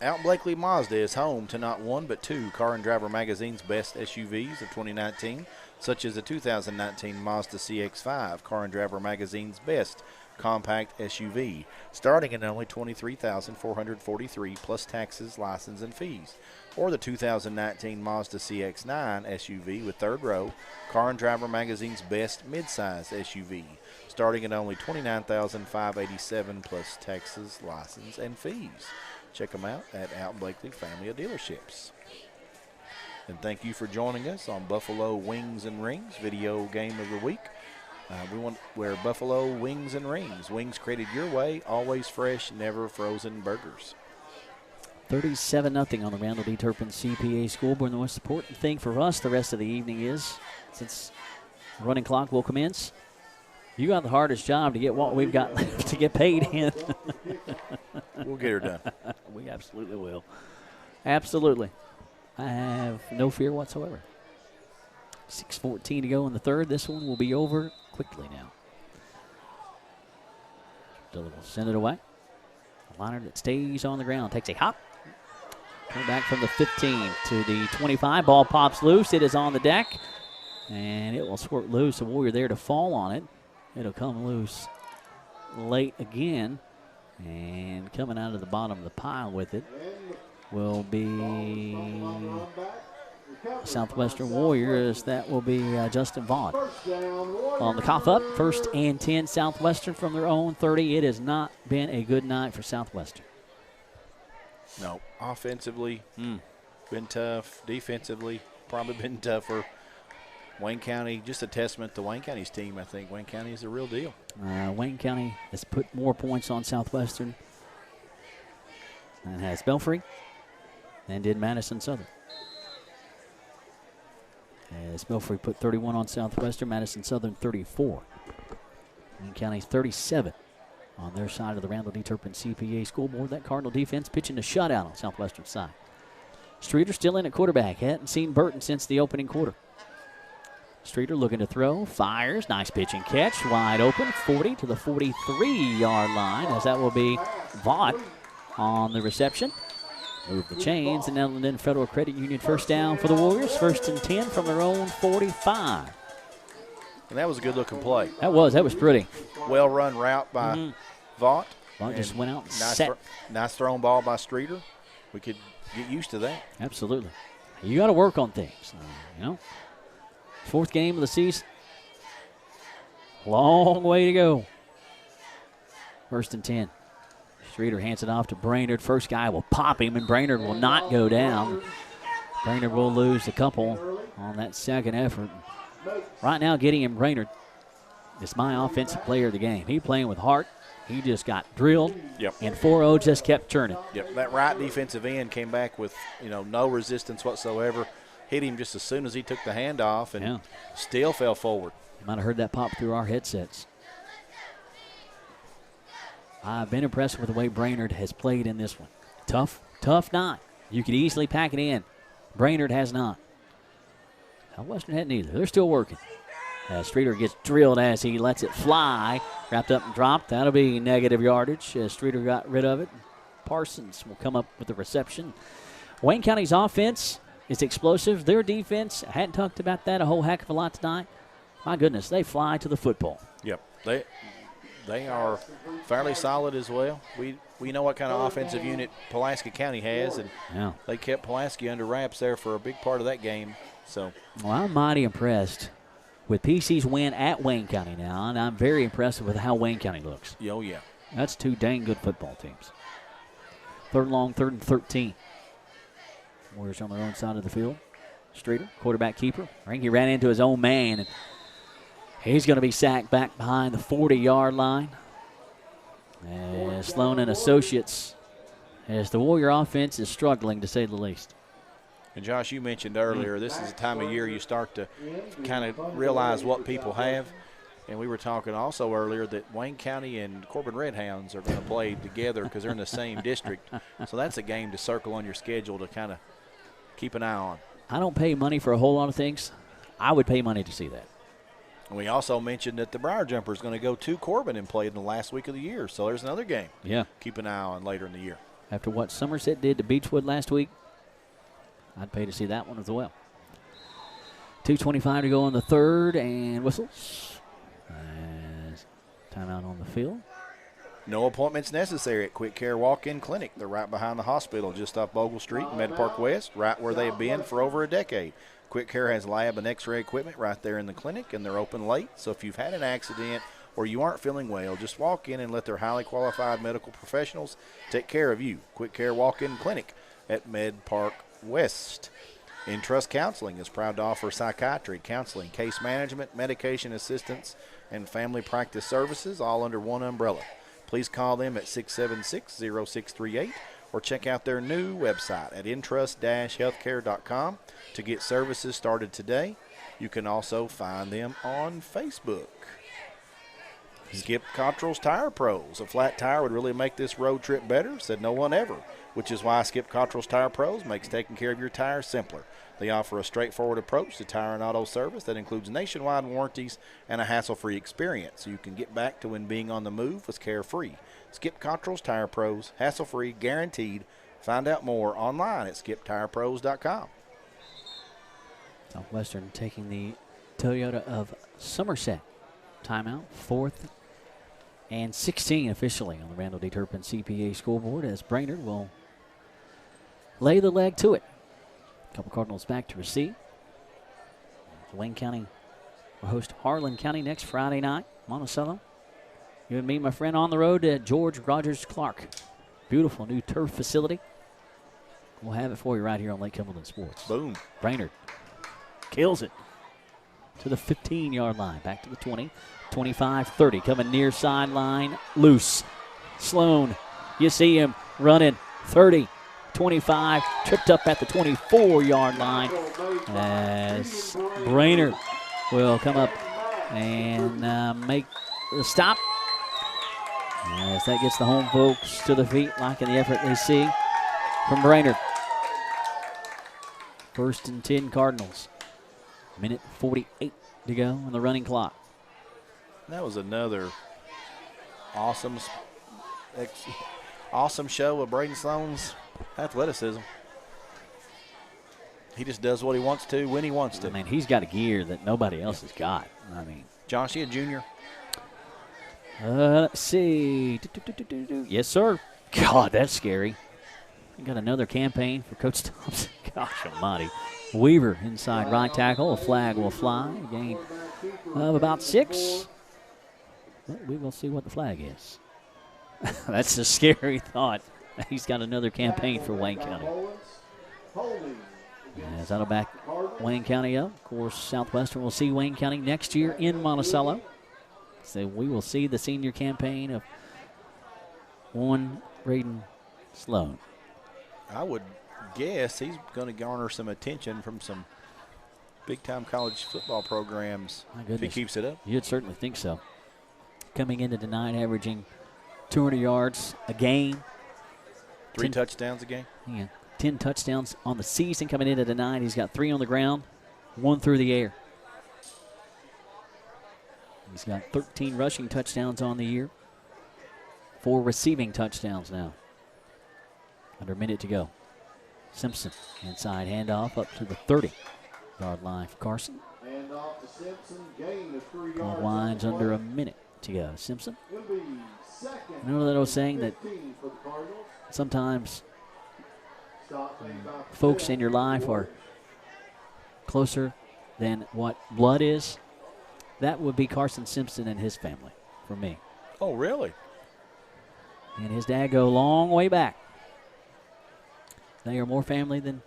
Out Blakely Mazda is home to not one but two Car and Driver Magazine's best SUVs of 2019, such as the 2019 Mazda CX-5, Car and Driver Magazine's best compact SUV, starting at only $23,443 plus taxes, license, and fees. Or the 2019 Mazda CX-9 SUV with third row, Car and Driver Magazine's best midsize SUV, starting at only $29,587 plus taxes, license, and fees. Check them out at Out Blakely Family of Dealerships. And thank you for joining us on Buffalo Wings and Rings Video Game of the Week. We're Buffalo Wings and Rings. Wings created your way, always fresh, never frozen burgers. 37-0 on the Randall D. Turpin CPA scoreboard. The most important thing for us the rest of the evening is, since the running clock will commence, you got the hardest job to get what we've got left to get paid in. We'll get her done. We absolutely will. Absolutely. I have no fear whatsoever. 6:14 to go in the third. This one will be over quickly now. Dillon will send it away. A liner that stays on the ground takes a hop. Coming back from the 15 to the 25. Ball pops loose. It is on the deck. And it will squirt loose. A Warrior there to fall on it. It'll come loose late again. And coming out of the bottom of the pile with it will be Southwestern Warriors. That will be Justin Vaught. On the cough up, 1st and 10 Southwestern from their own 30. It has not been a good night for Southwestern. No, offensively, been tough. Defensively, probably been tougher. Wayne County, just a testament to Wayne County's team, I think. Wayne County is the real deal. Wayne County has put more points on Southwestern than has Belfry and did Madison Southern. As Belfry put 31 on Southwestern, Madison Southern 34. Wayne County's 37 on their side of the Randall D. Turpin CPA scoreboard. That Cardinal defense pitching a shutout on Southwestern side. Streeter still in at quarterback. Hadn't seen Burton since the opening quarter. Streeter looking to throw, fires, nice pitch and catch, wide open, 40 to the 43-yard line, as that will be Vaught on the reception. Move the chains, and then Federal Credit Union first down for the Warriors, 1st and 10 from their own 45. And that was a good-looking play. That was pretty. Well-run route by Vaught. Vaught just went out and set. Nice thrown ball by Streeter. We could get used to that. Absolutely. You got to work on things, you know. 4th game of the season. Long way to go. 1st and 10. Streeter hands it off to Brainerd. First guy will pop him, and Brainerd will not go down. Brainerd will lose a couple on that second effort. Right now, Gideon Brainerd is my offensive player of the game. He playing with heart. He just got drilled, and 4-0 just kept churning. Yep, that right defensive end came back with no resistance whatsoever. Hit him just as soon as he took the handoff and still fell forward. You might have heard that pop through our headsets. I've been impressed with the way Brainerd has played in this one. Tough night. You could easily pack it in. Brainerd has not. Southwestern hadn't either. They're still working. Streeter gets drilled as he lets it fly. Wrapped up and dropped. That'll be negative yardage. Streeter got rid of it. Parsons will come up with the reception. Wayne County's offense is explosive. Their defense, I hadn't talked about that a whole heck of a lot tonight. My goodness, they fly to the football. Yep, they are fairly solid as well. We know what kind of offensive unit Pulaski County has, and they kept Pulaski under wraps there for a big part of that game. So, well, I'm mighty impressed with PC's win at Wayne County now, and I'm very impressed with how Wayne County looks. Oh, yeah. That's two dang good football teams. 3rd long, 3rd and 13. Warriors on their own side of the field. Streeter, quarterback keeper. I think he ran into his own man, and he's going to be sacked back behind the 40-yard line. And Sloan and Associates, as the Warrior offense is struggling, to say the least. And, Josh, you mentioned earlier, this is the time of year you start to kind of realize what people have. And we were talking also earlier that Wayne County and Corbin Redhounds are going to play together because they're in the same district. So that's a game to circle on your schedule to kind of keep an eye on. I don't pay money for a whole lot of things. I would pay money to see that. And we also mentioned that the Briar Jumper is going to go to Corbin and play in the last week of the year. So there's another game. Yeah. Keep an eye on later in the year. After what Somerset did to Beechwood last week, I'd pay to see that one as well. 2:25 to go in the third, and whistles. Timeout on the field. No appointments necessary at Quick Care Walk-In Clinic. They're right behind the hospital, just off Bogle Street in Med Park West, right where they've been for over a decade. Quick Care has lab and x-ray equipment right there in the clinic, and they're open late. So if you've had an accident or you aren't feeling well, just walk in and let their highly qualified medical professionals take care of you. Quick Care Walk-In Clinic at Med Park West. Entrust Counseling is proud to offer psychiatry, counseling, case management, medication assistance, and family practice services all under one umbrella. Please call them at 676-0638 or check out their new website at entrust-healthcare.com to get services started today. You can also find them on Facebook. Skip Cottrell's Tire Pros. A flat tire would really make this road trip better, said no one ever, which is why Skip Cottrell's Tire Pros makes taking care of your tires simpler. They offer a straightforward approach to tire and auto service that includes nationwide warranties and a hassle-free experience, so you can get back to when being on the move was carefree. Skip Cottrell's Tire Pros, hassle-free, guaranteed. Find out more online at skiptirepros.com. Southwestern taking the Toyota of Somerset. Timeout, 4th and 16 officially on the Randall D. Turpin CPA scoreboard as Brainerd will lay the leg to it. Couple Cardinals back to receive. Wayne County will host Harlan County next Friday night. Monticello. You and me, my friend, on the road to George Rogers Clark. Beautiful new turf facility. We'll have it for you right here on Lake Cumberland Sports. Boom. Brainerd kills it to the 15-yard line. Back to the 20, 25, 30. Coming near sideline, loose. Sloan, you see him running 30. 25, tripped up at the 24-yard line as Brainerd will come up and make the stop. As that gets the home folks to the feet, liking the effort they see from Brainerd. 1st and 10 Cardinals. Minute 48 to go on the running clock. That was another awesome show of Braden Sloan's athleticism. He just does what he wants to when he wants to. I mean, he's got a gear that nobody else has got. I mean, John Shea Jr. Let's see. Yes, sir. God, that's scary. We got another campaign for Coach Thompson. Gosh almighty. Weaver inside right tackle. A flag will fly. A gain of about 6. But we will see what the flag is. That's a scary thought. He's got another campaign for Wayne County. As that'll back Wayne County up. Of course, Southwestern will see Wayne County next year in Monticello. So we will see the senior campaign of one Braden Sloan. I would guess he's going to garner some attention from some big-time college football programs if he keeps it up. You'd certainly think so. Coming into tonight, averaging 200 yards a game. 3 touchdowns a game? Yeah, 10 touchdowns on the season coming into tonight. He's got 3 on the ground, 1 through the air. He's got 13 rushing touchdowns on the year, 4 receiving touchdowns now. Under a minute to go. Simpson, inside handoff up to the 30-yard line for Carson. Handoff to Simpson, gain of 3 yards. Ball lines under a minute to go. Simpson. I know that I was saying that sometimes folks in your life are closer than what blood is. That would be Carson Simpson and his family for me. Oh, really? And his dad go a long way back. They are more family than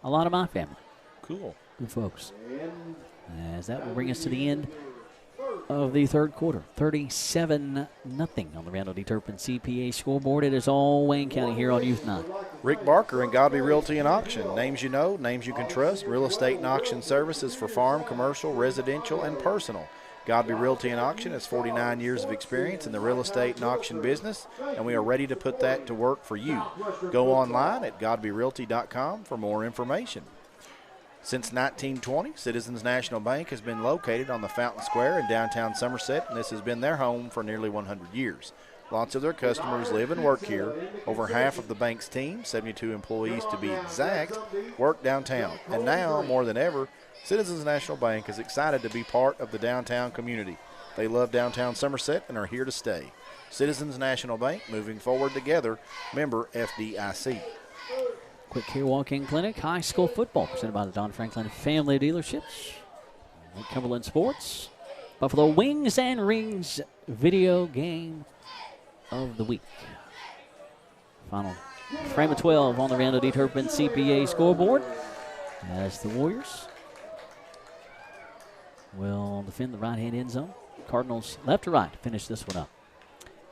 a lot of my family. Cool. Good folks. As that will bring us to the end of the third quarter. 37-0 on the Randall D. Turpin CPA scoreboard. It is all Wayne County here on Youth 9. Rick Barker and Godby Realty and Auction. Names you know, names you can trust. Real estate and auction services for farm, commercial, residential, and personal. Godby Realty and Auction has 49 years of experience in the real estate and auction business, and we are ready to put that to work for you. Go online at godbyrealty.com for more information. Since 1920, Citizens National Bank has been located on the Fountain Square in downtown Somerset, and this has been their home for nearly 100 years. Lots of their customers live and work here. Over half of the bank's team, 72 employees to be exact, work downtown. And now, more than ever, Citizens National Bank is excited to be part of the downtown community. They love downtown Somerset and are here to stay. Citizens National Bank, moving forward together, member FDIC. Quick Care Walk-In Clinic, high school football, presented by the Don Franklin Family Dealerships. Lake Cumberland Sports, Buffalo Wings and Rings video game of the week. Final frame of 12 on the Randall D. Turpin CPA scoreboard as the Warriors will defend the right-hand end zone. Cardinals left to right to finish this one up.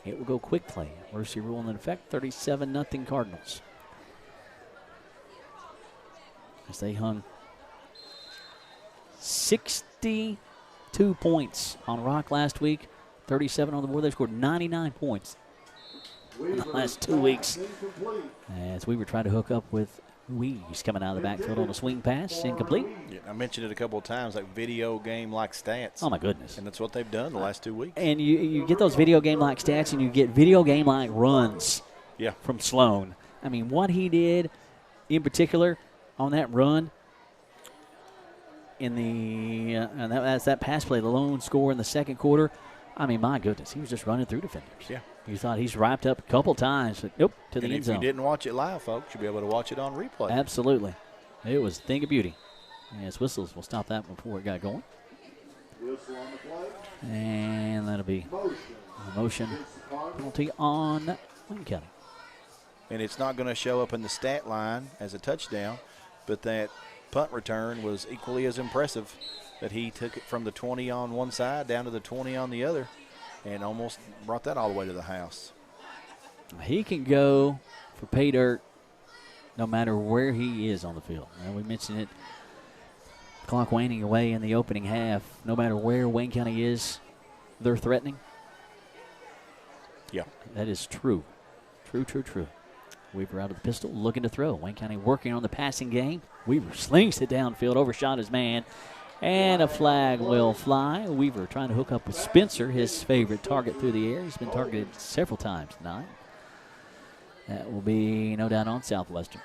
It will go quick play. Mercy rule in effect, 37-0 Cardinals. As they hung 62 points on Rock last week, 37 on the board. They scored 99 points in the last 2 weeks. As we were trying to hook up with Wees coming out of the backfield on a swing pass, incomplete. Yeah, I mentioned it a couple of times, like video game-like stats. Oh, my goodness. And that's what they've done the last 2 weeks. And you get those video game-like stats, and you get video game-like runs from Sloan. I mean, what he did in particular on that run in the that's that pass play, the lone score in the second quarter. I mean, my goodness, he was just running through defenders. Yeah. You thought he's wrapped up a couple times, but nope, to the end zone. If you didn't watch it live, folks, you'll be able to watch it on replay. Absolutely. It was a thing of beauty. Yes, whistles will stop that before it got going. And that'll be a motion penalty on Wayne County. And it's not going to show up in the stat line as a touchdown, but that punt return was equally as impressive, that he took it from the 20 on one side down to the 20 on the other and almost brought that all the way to the house. He can go for pay dirt no matter where he is on the field. And we mentioned it, clock waning away in the opening half. No matter where Wayne County is, they're threatening. Yeah. That is true. True. Weaver out of the pistol, looking to throw. Wayne County working on the passing game. Weaver slings it downfield, overshot his man, and a flag will fly. Weaver trying to hook up with Spencer, his favorite target through the air. He's been targeted several times tonight. That will be no doubt on Southwestern.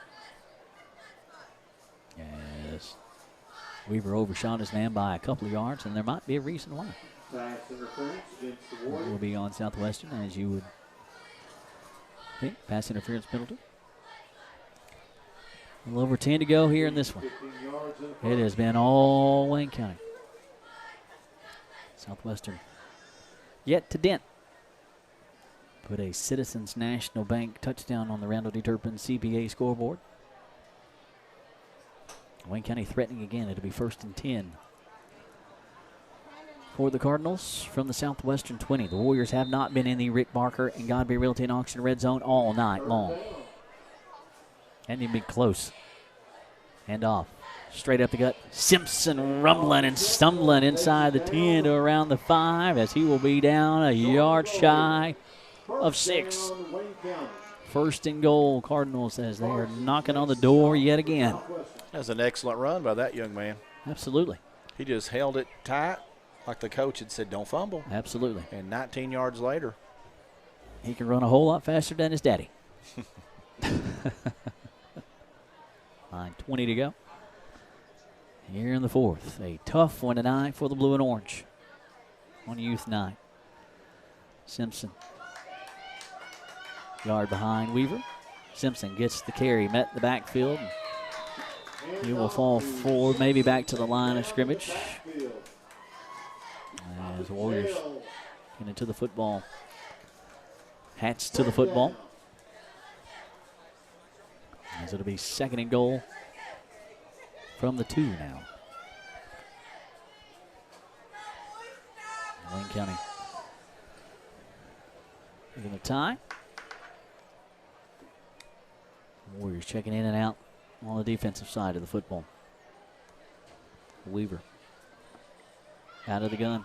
Yes. Weaver overshot his man by a couple of yards, and there might be a reason why. It will be on Southwestern, as you would think. Pass interference penalty. A little over 10 to go here in this one. It has been all Wayne County. Southwestern yet to dent. Put a Citizens National Bank touchdown on the Randall D. Turpin CPA scoreboard. Wayne County threatening again. It'll be 1st and 10 for the Cardinals from the Southwestern 20. The Warriors have not been in the Rick Barker and Godby Realty and Auction red zone all night long. Hadn't even been close. Hand off. Straight up the gut. Simpson rumbling and stumbling inside the 10 to around the 5 as he will be down a yard shy of 6. 1st and goal, Cardinals, as they are knocking on the door yet again. That's an excellent run by that young man. Absolutely. He just held it tight, like the coach had said, don't fumble. Absolutely. And 19 yards later. He can run a whole lot faster than his daddy. 9:20 to go. Here in the 4th. A tough one tonight for the blue and orange on youth night. Simpson. Yard behind Weaver. Simpson gets the carry, met the backfield. He will fall forward, maybe back to the line of scrimmage. As the Warriors get into the football. Hats to the football. As it'll be 2nd and goal from the 2 now. Wayne County looking to tie. Warriors checking in and out on the defensive side of the football. Weaver out of the gun.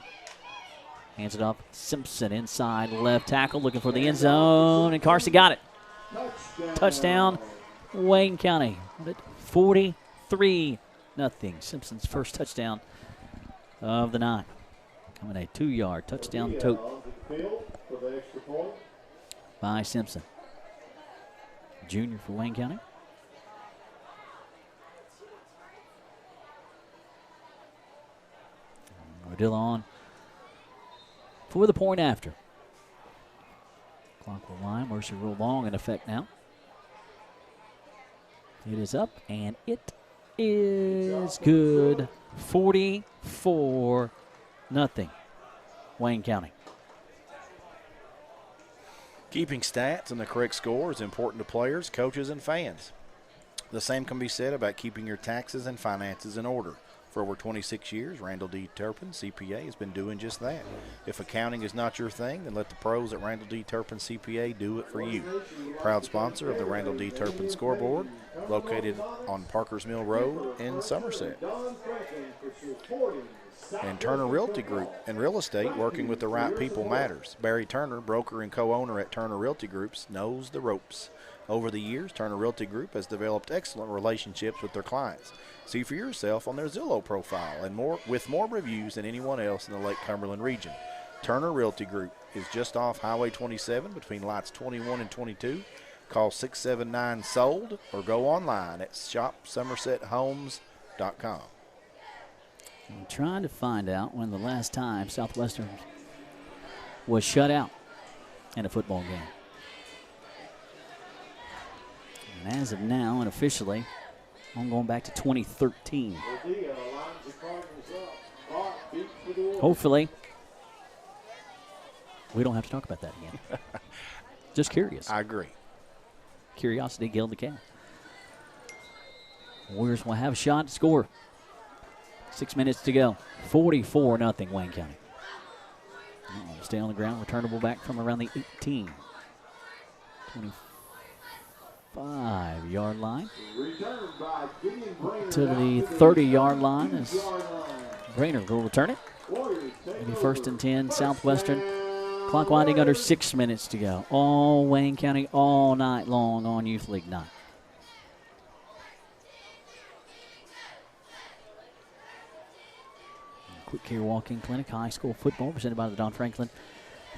Hands it off. Simpson inside left tackle looking for the end zone, and Carsey got it. Touchdown, Wayne County. 43-0. Simpson's first touchdown of the night. Coming a 2-yard touchdown tote by Simpson. Junior for Wayne County. Rodilla on for the point after. Clock will line. Mercy rule long in effect now. It is up, and it is good. 44-0. Wayne County. Keeping stats and the correct score is important to players, coaches, and fans. The same can be said about keeping your taxes and finances in order. For over 26 years, Randall D. Turpin, CPA, has been doing just that. If accounting is not your thing, then let the pros at Randall D. Turpin CPA do it for you. Proud sponsor of the Randall D. Turpin scoreboard, located on Parkers Mill Road in Somerset. And Turner Realty Group and real estate, working with the right people matters. Barry Turner, broker and co-owner at Turner Realty Groups, knows the ropes. Over the years, Turner Realty Group has developed excellent relationships with their clients. See for yourself on their Zillow profile and with more reviews than anyone else in the Lake Cumberland region. Turner Realty Group is just off Highway 27 between lots 21 and 22. Call 679-SOLD or go online at shopsomersethomes.com. I'm trying to find out when the last time Southwestern was shut out in a football game. And as of now, and officially, I'm going back to 2013. Hopefully, we don't have to talk about that again. Just curious. I agree. Curiosity killed the cat. Warriors will have a shot to score. 6 minutes to go. 44-0 Wayne County. Stay on the ground. Returnable back from around the 18. 25-yard line. To the 30-yard line as Brainerd will return it. Maybe 1st and 10, Southwestern. Clock winding under 6 minutes to go. All Wayne County all night long on Youth League night. Quick Care Walk-In Clinic, high school football, presented by the Don Franklin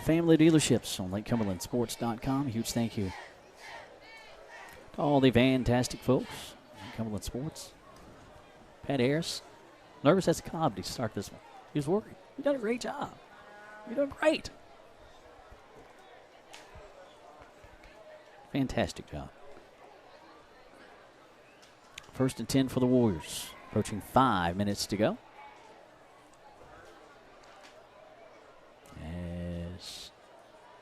Family Dealerships on LakeCumberlandSports.com. A huge thank you to all the fantastic folks at Cumberland Sports. Pat Harris, nervous as a cob to start this one. He was worried. You done a great job. You're doing great. Fantastic job. 1st and 10 for the Warriors. Approaching 5 minutes to go. As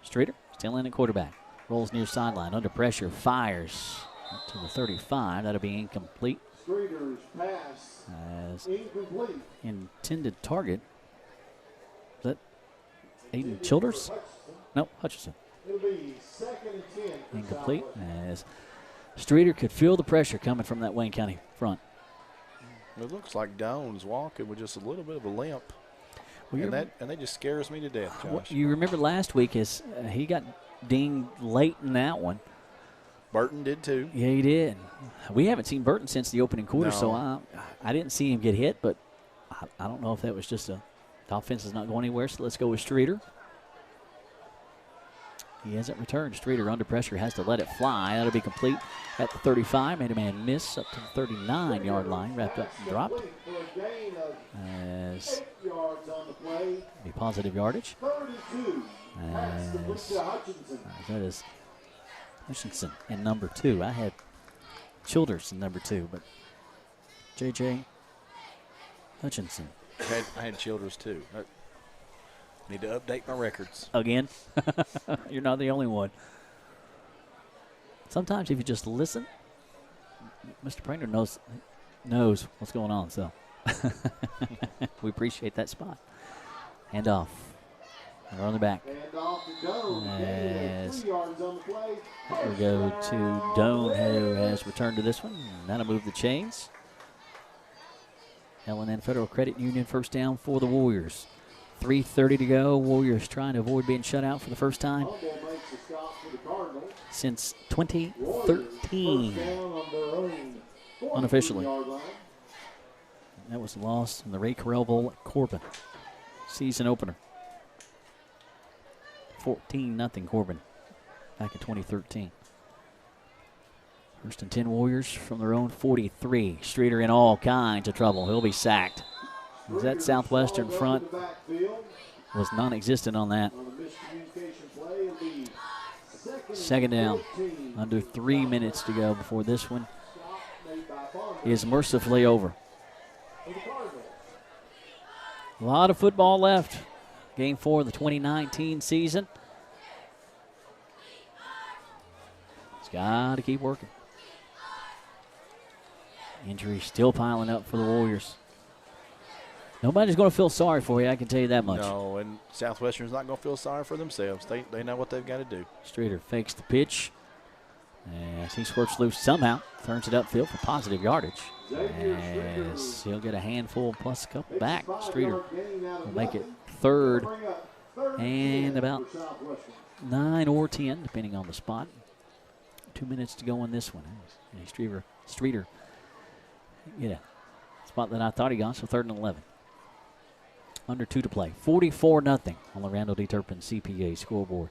Streeter still in at quarterback. Rolls near sideline. Under pressure. Fires to the 35. That'll be incomplete. Streeter's pass As incomplete. intended target. Is that Aiden Childers? No, Hutchinson. It'll be 2nd and 10. Incomplete. As Streeter could feel the pressure coming from that Wayne County front. It looks like Doan's walking with just a little bit of a limp. Well, and that just scares me to death, Josh. You remember last week is he got dinged late in that one. Burton did too. Yeah, he did. We haven't seen Burton since the opening quarter, No. so I didn't see him get hit, but I don't know if that was just the offense is not going anywhere, so let's go with Streeter. He hasn't returned. Streeter under pressure has to let it fly. That'll be complete at the 35. Made a man miss up to the 39-yard line. Wrapped up and dropped. As be positive yardage. As that is Hutchinson in number 2. I had Childers in number 2, but J.J. Hutchinson. I had Childers too. I need to update my records. Again? You're not the only one. Sometimes if you just listen, Mr. Pranger knows what's going on, so we appreciate that spot. Hand off. We're on the back. As we go to Doan, who has returned to this one. And that'll move the chains. L&N Federal Credit Union first down for the Warriors. 3:30 to go. Warriors trying to avoid being shut out for the first time since 2013, unofficially. That was lost in the Ray Carell Bowl at Corbin. Season opener. 14-0 Corbin back in 2013. First and 10 Warriors from their own 43. Streeter in all kinds of trouble. He'll be sacked. That Southwestern front was non-existent on that. Second down. Under 3 minutes to go before this one is mercifully over. A lot of football left. Game 4 of the 2019 season. It's got to keep working. Injuries still piling up for the Warriors. Nobody's going to feel sorry for you, I can tell you that much. No, and Southwestern's not going to feel sorry for themselves. They know what they've got to do. Streeter fakes the pitch as he squirts loose somehow. Turns it upfield for positive yardage. As he'll get a handful plus a couple back. Streeter will make it third and about 9 or 10, depending on the spot. 2 minutes to go in this one. Streeter, yeah, spot that I thought he got, so 3rd and 11. Under 2 to play. 44-0 on the Randall D. Turpin CPA scoreboard.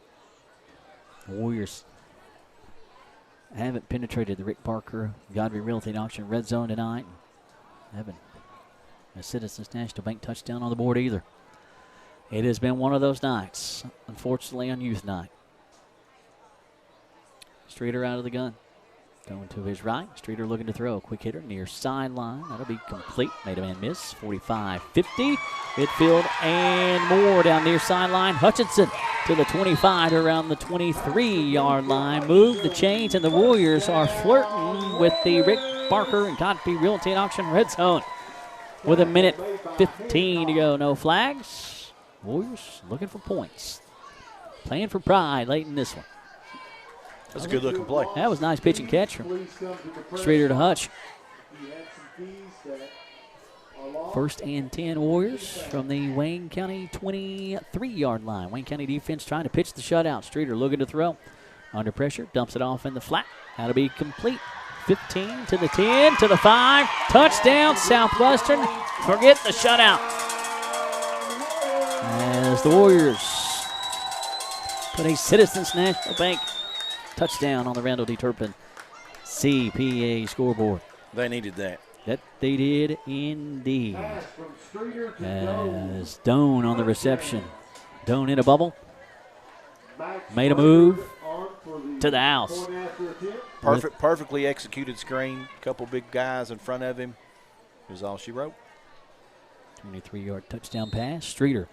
The Warriors haven't penetrated the Rick Parker Godby Realty and Auction red zone tonight. Haven't a Citizens National Bank touchdown on the board either. It has been one of those nights, unfortunately, on youth night. Streeter out of the gun. Going to his right. Streeter looking to throw. Quick hitter near sideline. That'll be complete. Made a man miss. 45-50. Midfield and more down near sideline. Hutchinson to the 25 around the 23-yard line. Move the chains, and the Warriors are flirting with the Rick Barker and Godby Realty and Auction red zone. With 1:15 to go. No flags. Warriors looking for points. Playing for pride late in this one. That's a good-looking play. That was a nice pitch and catch from Streeter to Hutch. 1st and 10 Warriors from the Wayne County 23-yard line. Wayne County defense trying to pitch the shutout. Streeter looking to throw. Under pressure, dumps it off in the flat. That'll be complete. 15 to the 10 to the 5. Touchdown, Southwestern. Forget the shutout. As the Warriors put a Citizens National Bank touchdown on the Randall D. Turpin CPA scoreboard. They needed that. That they did indeed. As Doan on the reception. Doan in a bubble. Made a move to the house. Perfectly executed screen. Couple big guys in front of him. Is all she wrote. 23-yard touchdown pass. Streeter.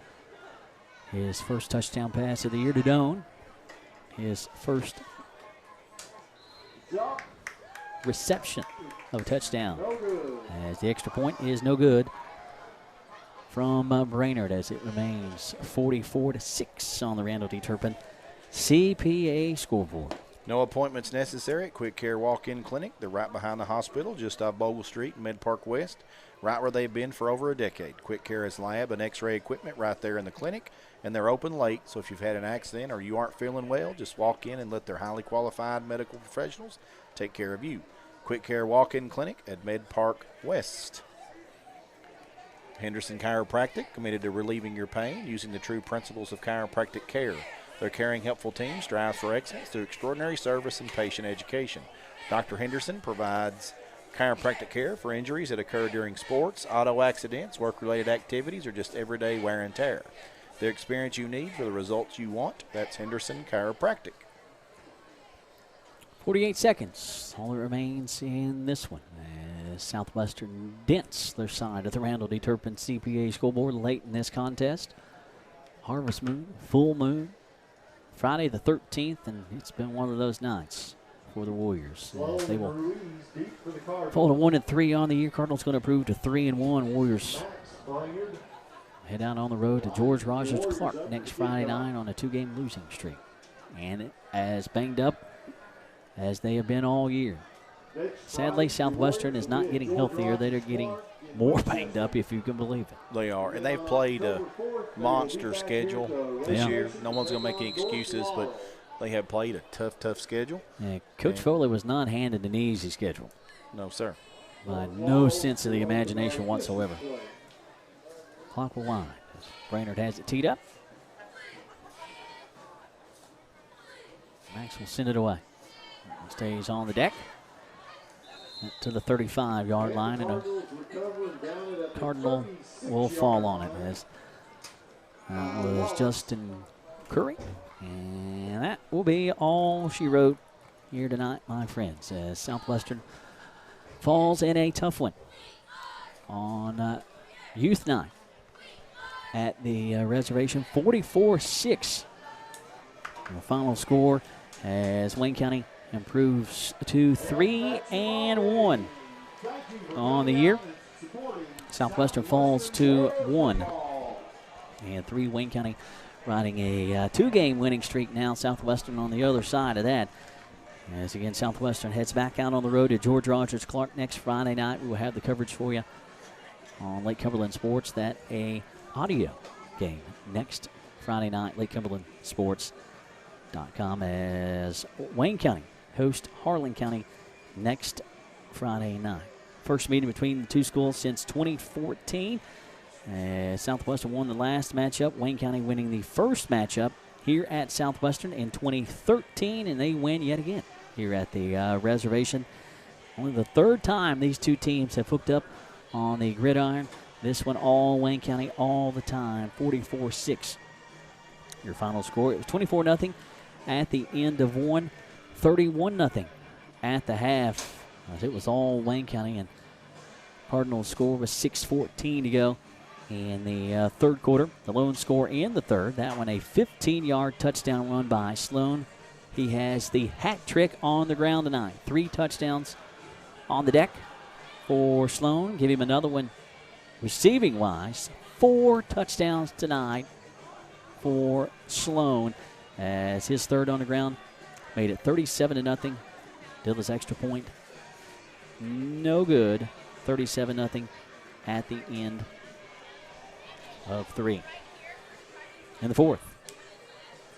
His first touchdown pass of the year to Doan. His first reception of a touchdown. As the extra point is no good from Brainerd, as it remains 44-6 on the Randall D. Turpin CPA scoreboard. No appointments necessary at Quick Care Walk-In Clinic. They're right behind the hospital, just off Bogle Street in Mid-Park West, right where they've been for over a decade. Quick Care has lab and x-ray equipment right there in the clinic, and they're open late, so if you've had an accident or you aren't feeling well, just walk in and let their highly qualified medical professionals take care of you. Quick Care Walk-In Clinic at Mid-Park West. Henderson Chiropractic, committed to relieving your pain using the true principles of chiropractic care. Their caring, helpful team strives for excellence through extraordinary service and patient education. Dr. Henderson provides chiropractic care for injuries that occur during sports, auto accidents, work-related activities, or just everyday wear and tear. The experience you need for the results you want, that's Henderson Chiropractic. 48 seconds. All that remains in this one. As Southwestern dents their side of the Randall D. Turpin CPA scoreboard late in this contest. Harvest moon, full moon. Friday the 13th, and it's been one of those nights for the Warriors. They will fall to 1-3 on the year. Cardinals going to improve to 3-1. Warriors head out on the road to George Rogers Clark next Friday night on a 2-game losing streak. And as banged up as they have been all year, Sadly, Southwestern is not getting healthier. They're getting more banged up, if you can believe it. They are. And they've played a monster schedule this year. No one's going to make any excuses, but they have played a tough schedule. Yeah, Coach Foley was not handed an easy schedule. No, sir. By no sense of the imagination whatsoever. Clock will wind. Brainerd has it teed up. Max will send it away. He stays on the deck to the 35-yard line, and a Cardinal will fall on it as was Justin Curry. And that will be all she wrote here tonight, my friends, as Southwestern falls in a tough one on Youth Night at the reservation, 44-6. The final score as Wayne County improves to 3-1 on the year. Southwestern falls to 1-3. Wayne County riding a 2-game winning streak now. Southwestern on the other side of that. As again, Southwestern heads back out on the road to George Rogers Clark next Friday night. We will have the coverage for you on Lake Cumberland Sports. That a audio game next Friday night, LakeCumberlandSports.com, as Wayne County host Harlan County next Friday night. First meeting between the two schools since 2014. Southwestern won the last matchup. Wayne County winning the first matchup here at Southwestern in 2013, and they win yet again here at the reservation. Only the third time these two teams have hooked up on the gridiron. This one all Wayne County all the time, 44-6. Your final score, it was 24-0 at the end of one, 31-0 at the half. It was all Wayne County, and Cardinals' score was 6:14 to go in the third quarter. The lone score in the third, that one a 15-yard touchdown run by Sloan. He has the hat trick on the ground tonight. 3 touchdowns on the deck for Sloan. Give him another one receiving-wise. 4 touchdowns tonight for Sloan, as his third on the ground made it 37-0. Dilla's extra point, no good. 37-0 at the end of 3. In the fourth,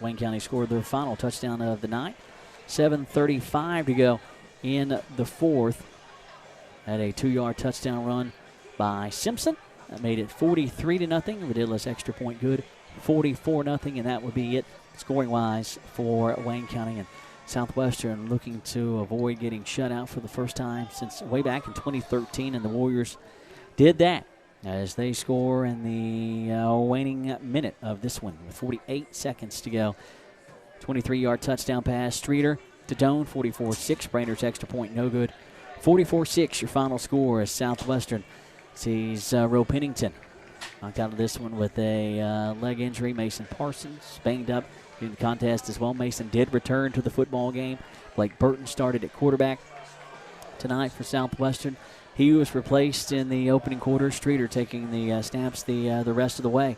Wayne County scored their final touchdown of the night. 7:35 to go in the fourth. Had a 2-yard touchdown run by Simpson. That made it 43-0. Radilla's extra point good. 44-0, and that would be it scoring-wise for Wayne County. And Southwestern looking to avoid getting shut out for the first time since way back in 2013, and the Warriors did that as they score in the waning minute of this one with 48 seconds to go. 23-yard touchdown pass, Streeter to Doan, 44-6. Brainerd's extra point, no good. 44-6, your final score as Southwestern sees Roe Pennington knocked out of this one with a leg injury. Mason Parsons banged up in the contest as well. Mason did return to the football game. Blake Burton started at quarterback tonight for Southwestern. He was replaced in the opening quarter. Streeter taking the snaps the rest of the way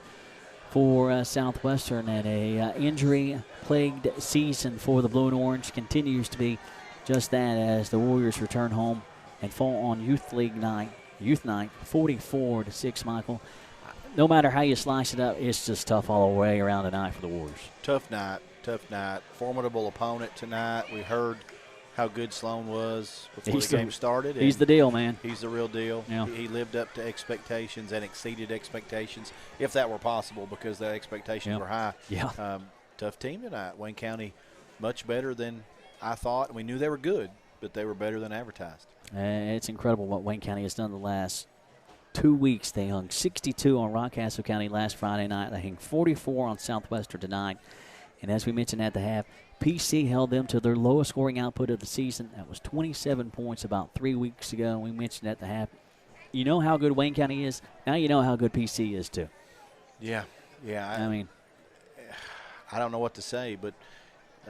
for Southwestern. And a injury-plagued season for the Blue and Orange continues to be just that as the Warriors return home and fall on Youth Night, 44-6, Michael. No matter how you slice it up, it's just tough all the way around tonight for the Warriors. Tough night. Formidable opponent tonight. We heard how good Sloan was before the game started. He's the deal, man. He's the real deal. Yeah. He lived up to expectations and exceeded expectations, if that were possible, because the expectations were high. Yeah. Tough team tonight. Wayne County, much better than I thought. We knew they were good, but they were better than advertised. It's incredible what Wayne County has done the last 2 weeks. They hung 62 on Rockcastle County last Friday night. They hung 44 on Southwestern tonight. And as we mentioned at the half, PC held them to their lowest scoring output of the season. That was 27 points about 3 weeks ago. We mentioned at the half. You know how good Wayne County is. Now you know how good PC is too. Yeah. I don't know what to say, but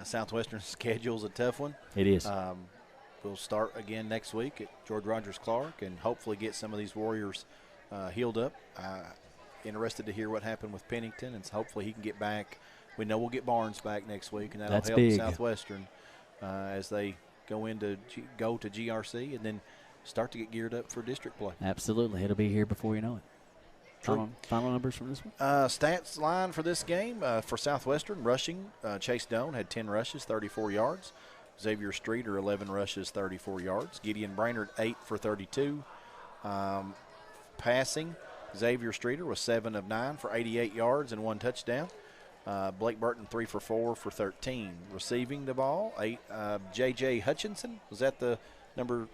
Southwestern's schedule is a tough one. It is. We'll start again next week at George Rogers Clark and hopefully get some of these Warriors healed up. Interested to hear what happened with Pennington, and hopefully he can get back. We know we'll get Barnes back next week, and that'll help big. Southwestern as they go to GRC, and then start to get geared up for district play. Absolutely. It'll be here before you know it. Final numbers from this one? Stats line for this game for Southwestern, rushing, Chase Doan had 10 rushes, 34 yards. Xavier Streeter, 11 rushes, 34 yards. Gideon Brainerd, 8 for 32. Passing, Xavier Streeter was 7 of 9 for 88 yards and 1 touchdown. Blake Burton, 3 for 4 for 13. Receiving the ball, J.J. Hutchinson. Was that the number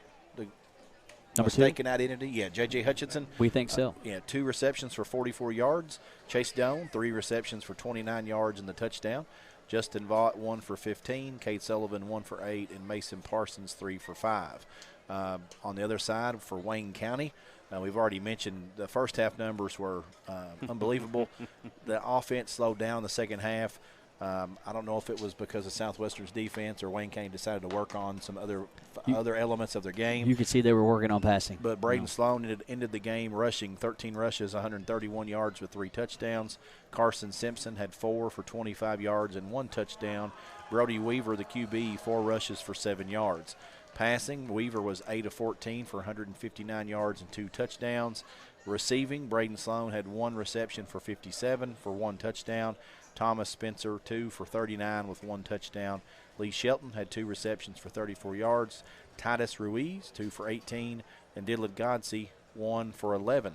mistaken 2? Identity? Yeah, J.J. Hutchinson. We think so. 2 receptions for 44 yards. Chase Doan, 3 receptions for 29 yards and the touchdown. Justin Vaught, 1 for 15. Kate Sullivan, 1 for 8. And Mason Parsons, 3 for 5. On the other side for Wayne County, we've already mentioned the first half numbers were unbelievable. The offense slowed down the second half. I don't know if it was because of Southwestern's defense or Wayne County decided to work on some other elements of their game. You could see they were working on passing. But Braden Sloan ended the game rushing 13 rushes, 131 yards with 3 touchdowns. Carson Simpson had 4 for 25 yards and 1 touchdown. Brody Weaver, the QB, 4 rushes for 7 yards. Passing, Weaver was 8 of 14 for 159 yards and 2 touchdowns. Receiving, Braden Sloan had 1 reception for 57 for 1 touchdown. Thomas Spencer, 2 for 39 with 1 touchdown. Lee Shelton had 2 receptions for 34 yards. Titus Ruiz, 2 for 18. And Dylan Godsey, 1 for 11.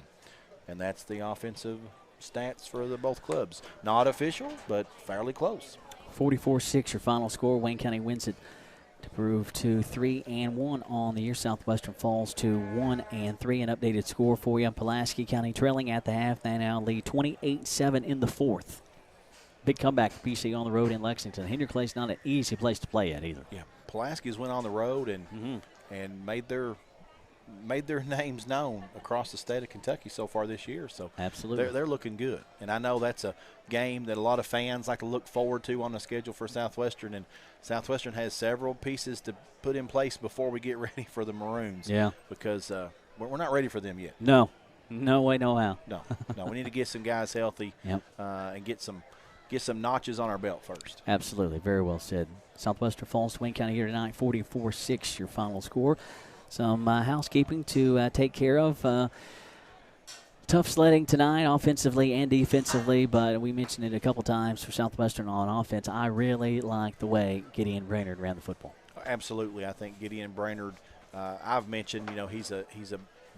And that's the offensive stats for both clubs. Not official, but fairly close. 44-6 your final score. Wayne County wins it to prove to 3-1 on the year. Southwestern falls to 1-3. An updated score for you. Pulaski County trailing at the half. They now lead 28-7 in the fourth. Big comeback for PC on the road in Lexington. Henry Clay's not an easy place to play at either. Yeah, Pulaski's went on the road and made their names known across the state of Kentucky so far this year. So absolutely, they're looking good. And I know that's a game that a lot of fans like to look forward to on the schedule for Southwestern. And Southwestern has several pieces to put in place before we get ready for the Maroons. Yeah, because we're not ready for them yet. No way, no how. No. We need to get some guys healthy. Yep. And get some notches on our belt first. Absolutely. Very well said. Southwestern falls to Wayne County here tonight, 44-6 your final score. Some housekeeping to take care of. Tough sledding tonight, offensively and defensively, but we mentioned it a couple times for Southwestern on offense. I really like the way Gideon Brainerd ran the football. Absolutely. I think Gideon Brainerd, I've mentioned, he's a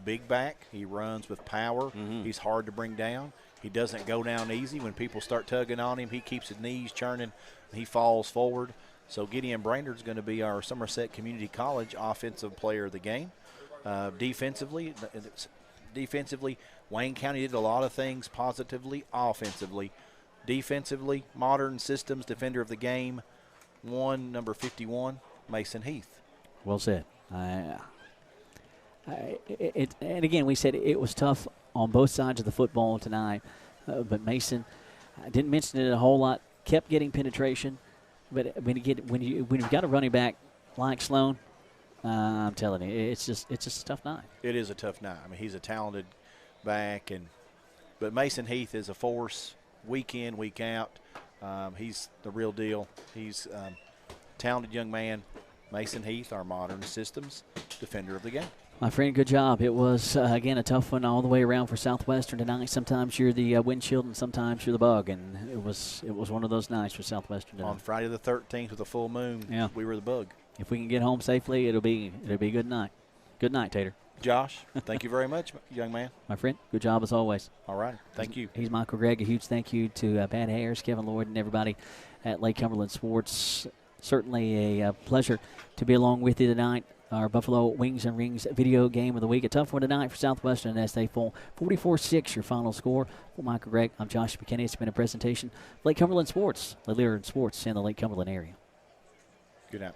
big back. He runs with power. Mm-hmm. He's hard to bring down. He doesn't go down easy. When people start tugging on him, he keeps his knees churning. He falls forward. So Gideon Brainerd's going to be our Somerset Community College offensive player of the game. Defensively, Wayne County did a lot of things positively, offensively. Defensively, modern systems defender of the game, number 51, Mason Heath. Well said. And again, we said it was tough on both sides of the football tonight, but Mason, I didn't mention it a whole lot, kept getting penetration. But when you've got a running back like Sloan, I'm telling you, it's just a tough night. It is a tough night. I mean, he's a talented back, but Mason Heath is a force week in, week out. He's the real deal. He's a talented young man. Mason Heath, our modern systems defender of the game. My friend, good job. It was, again, a tough one all the way around for Southwestern tonight. Sometimes you're the windshield and sometimes you're the bug, and it was one of those nights for Southwestern tonight. On Friday the 13th with a full moon, we were the bug. If we can get home safely, it'll be a good night. Good night, Tater. Josh, thank you very much, young man. My friend, good job as always. All right, thank you. He's Michael Gregg. A huge thank you to Pat Harris, Kevin Lloyd, and everybody at Lake Cumberland Sports. Certainly a pleasure to be along with you tonight. Our Buffalo Wings and Rings video game of the week. A tough one tonight for Southwestern as they fall 44-6 your final score. For Michael Gregg, I'm Josh McKinney. It's been a presentation of Lake Cumberland Sports, the leader in sports in the Lake Cumberland area. Good night.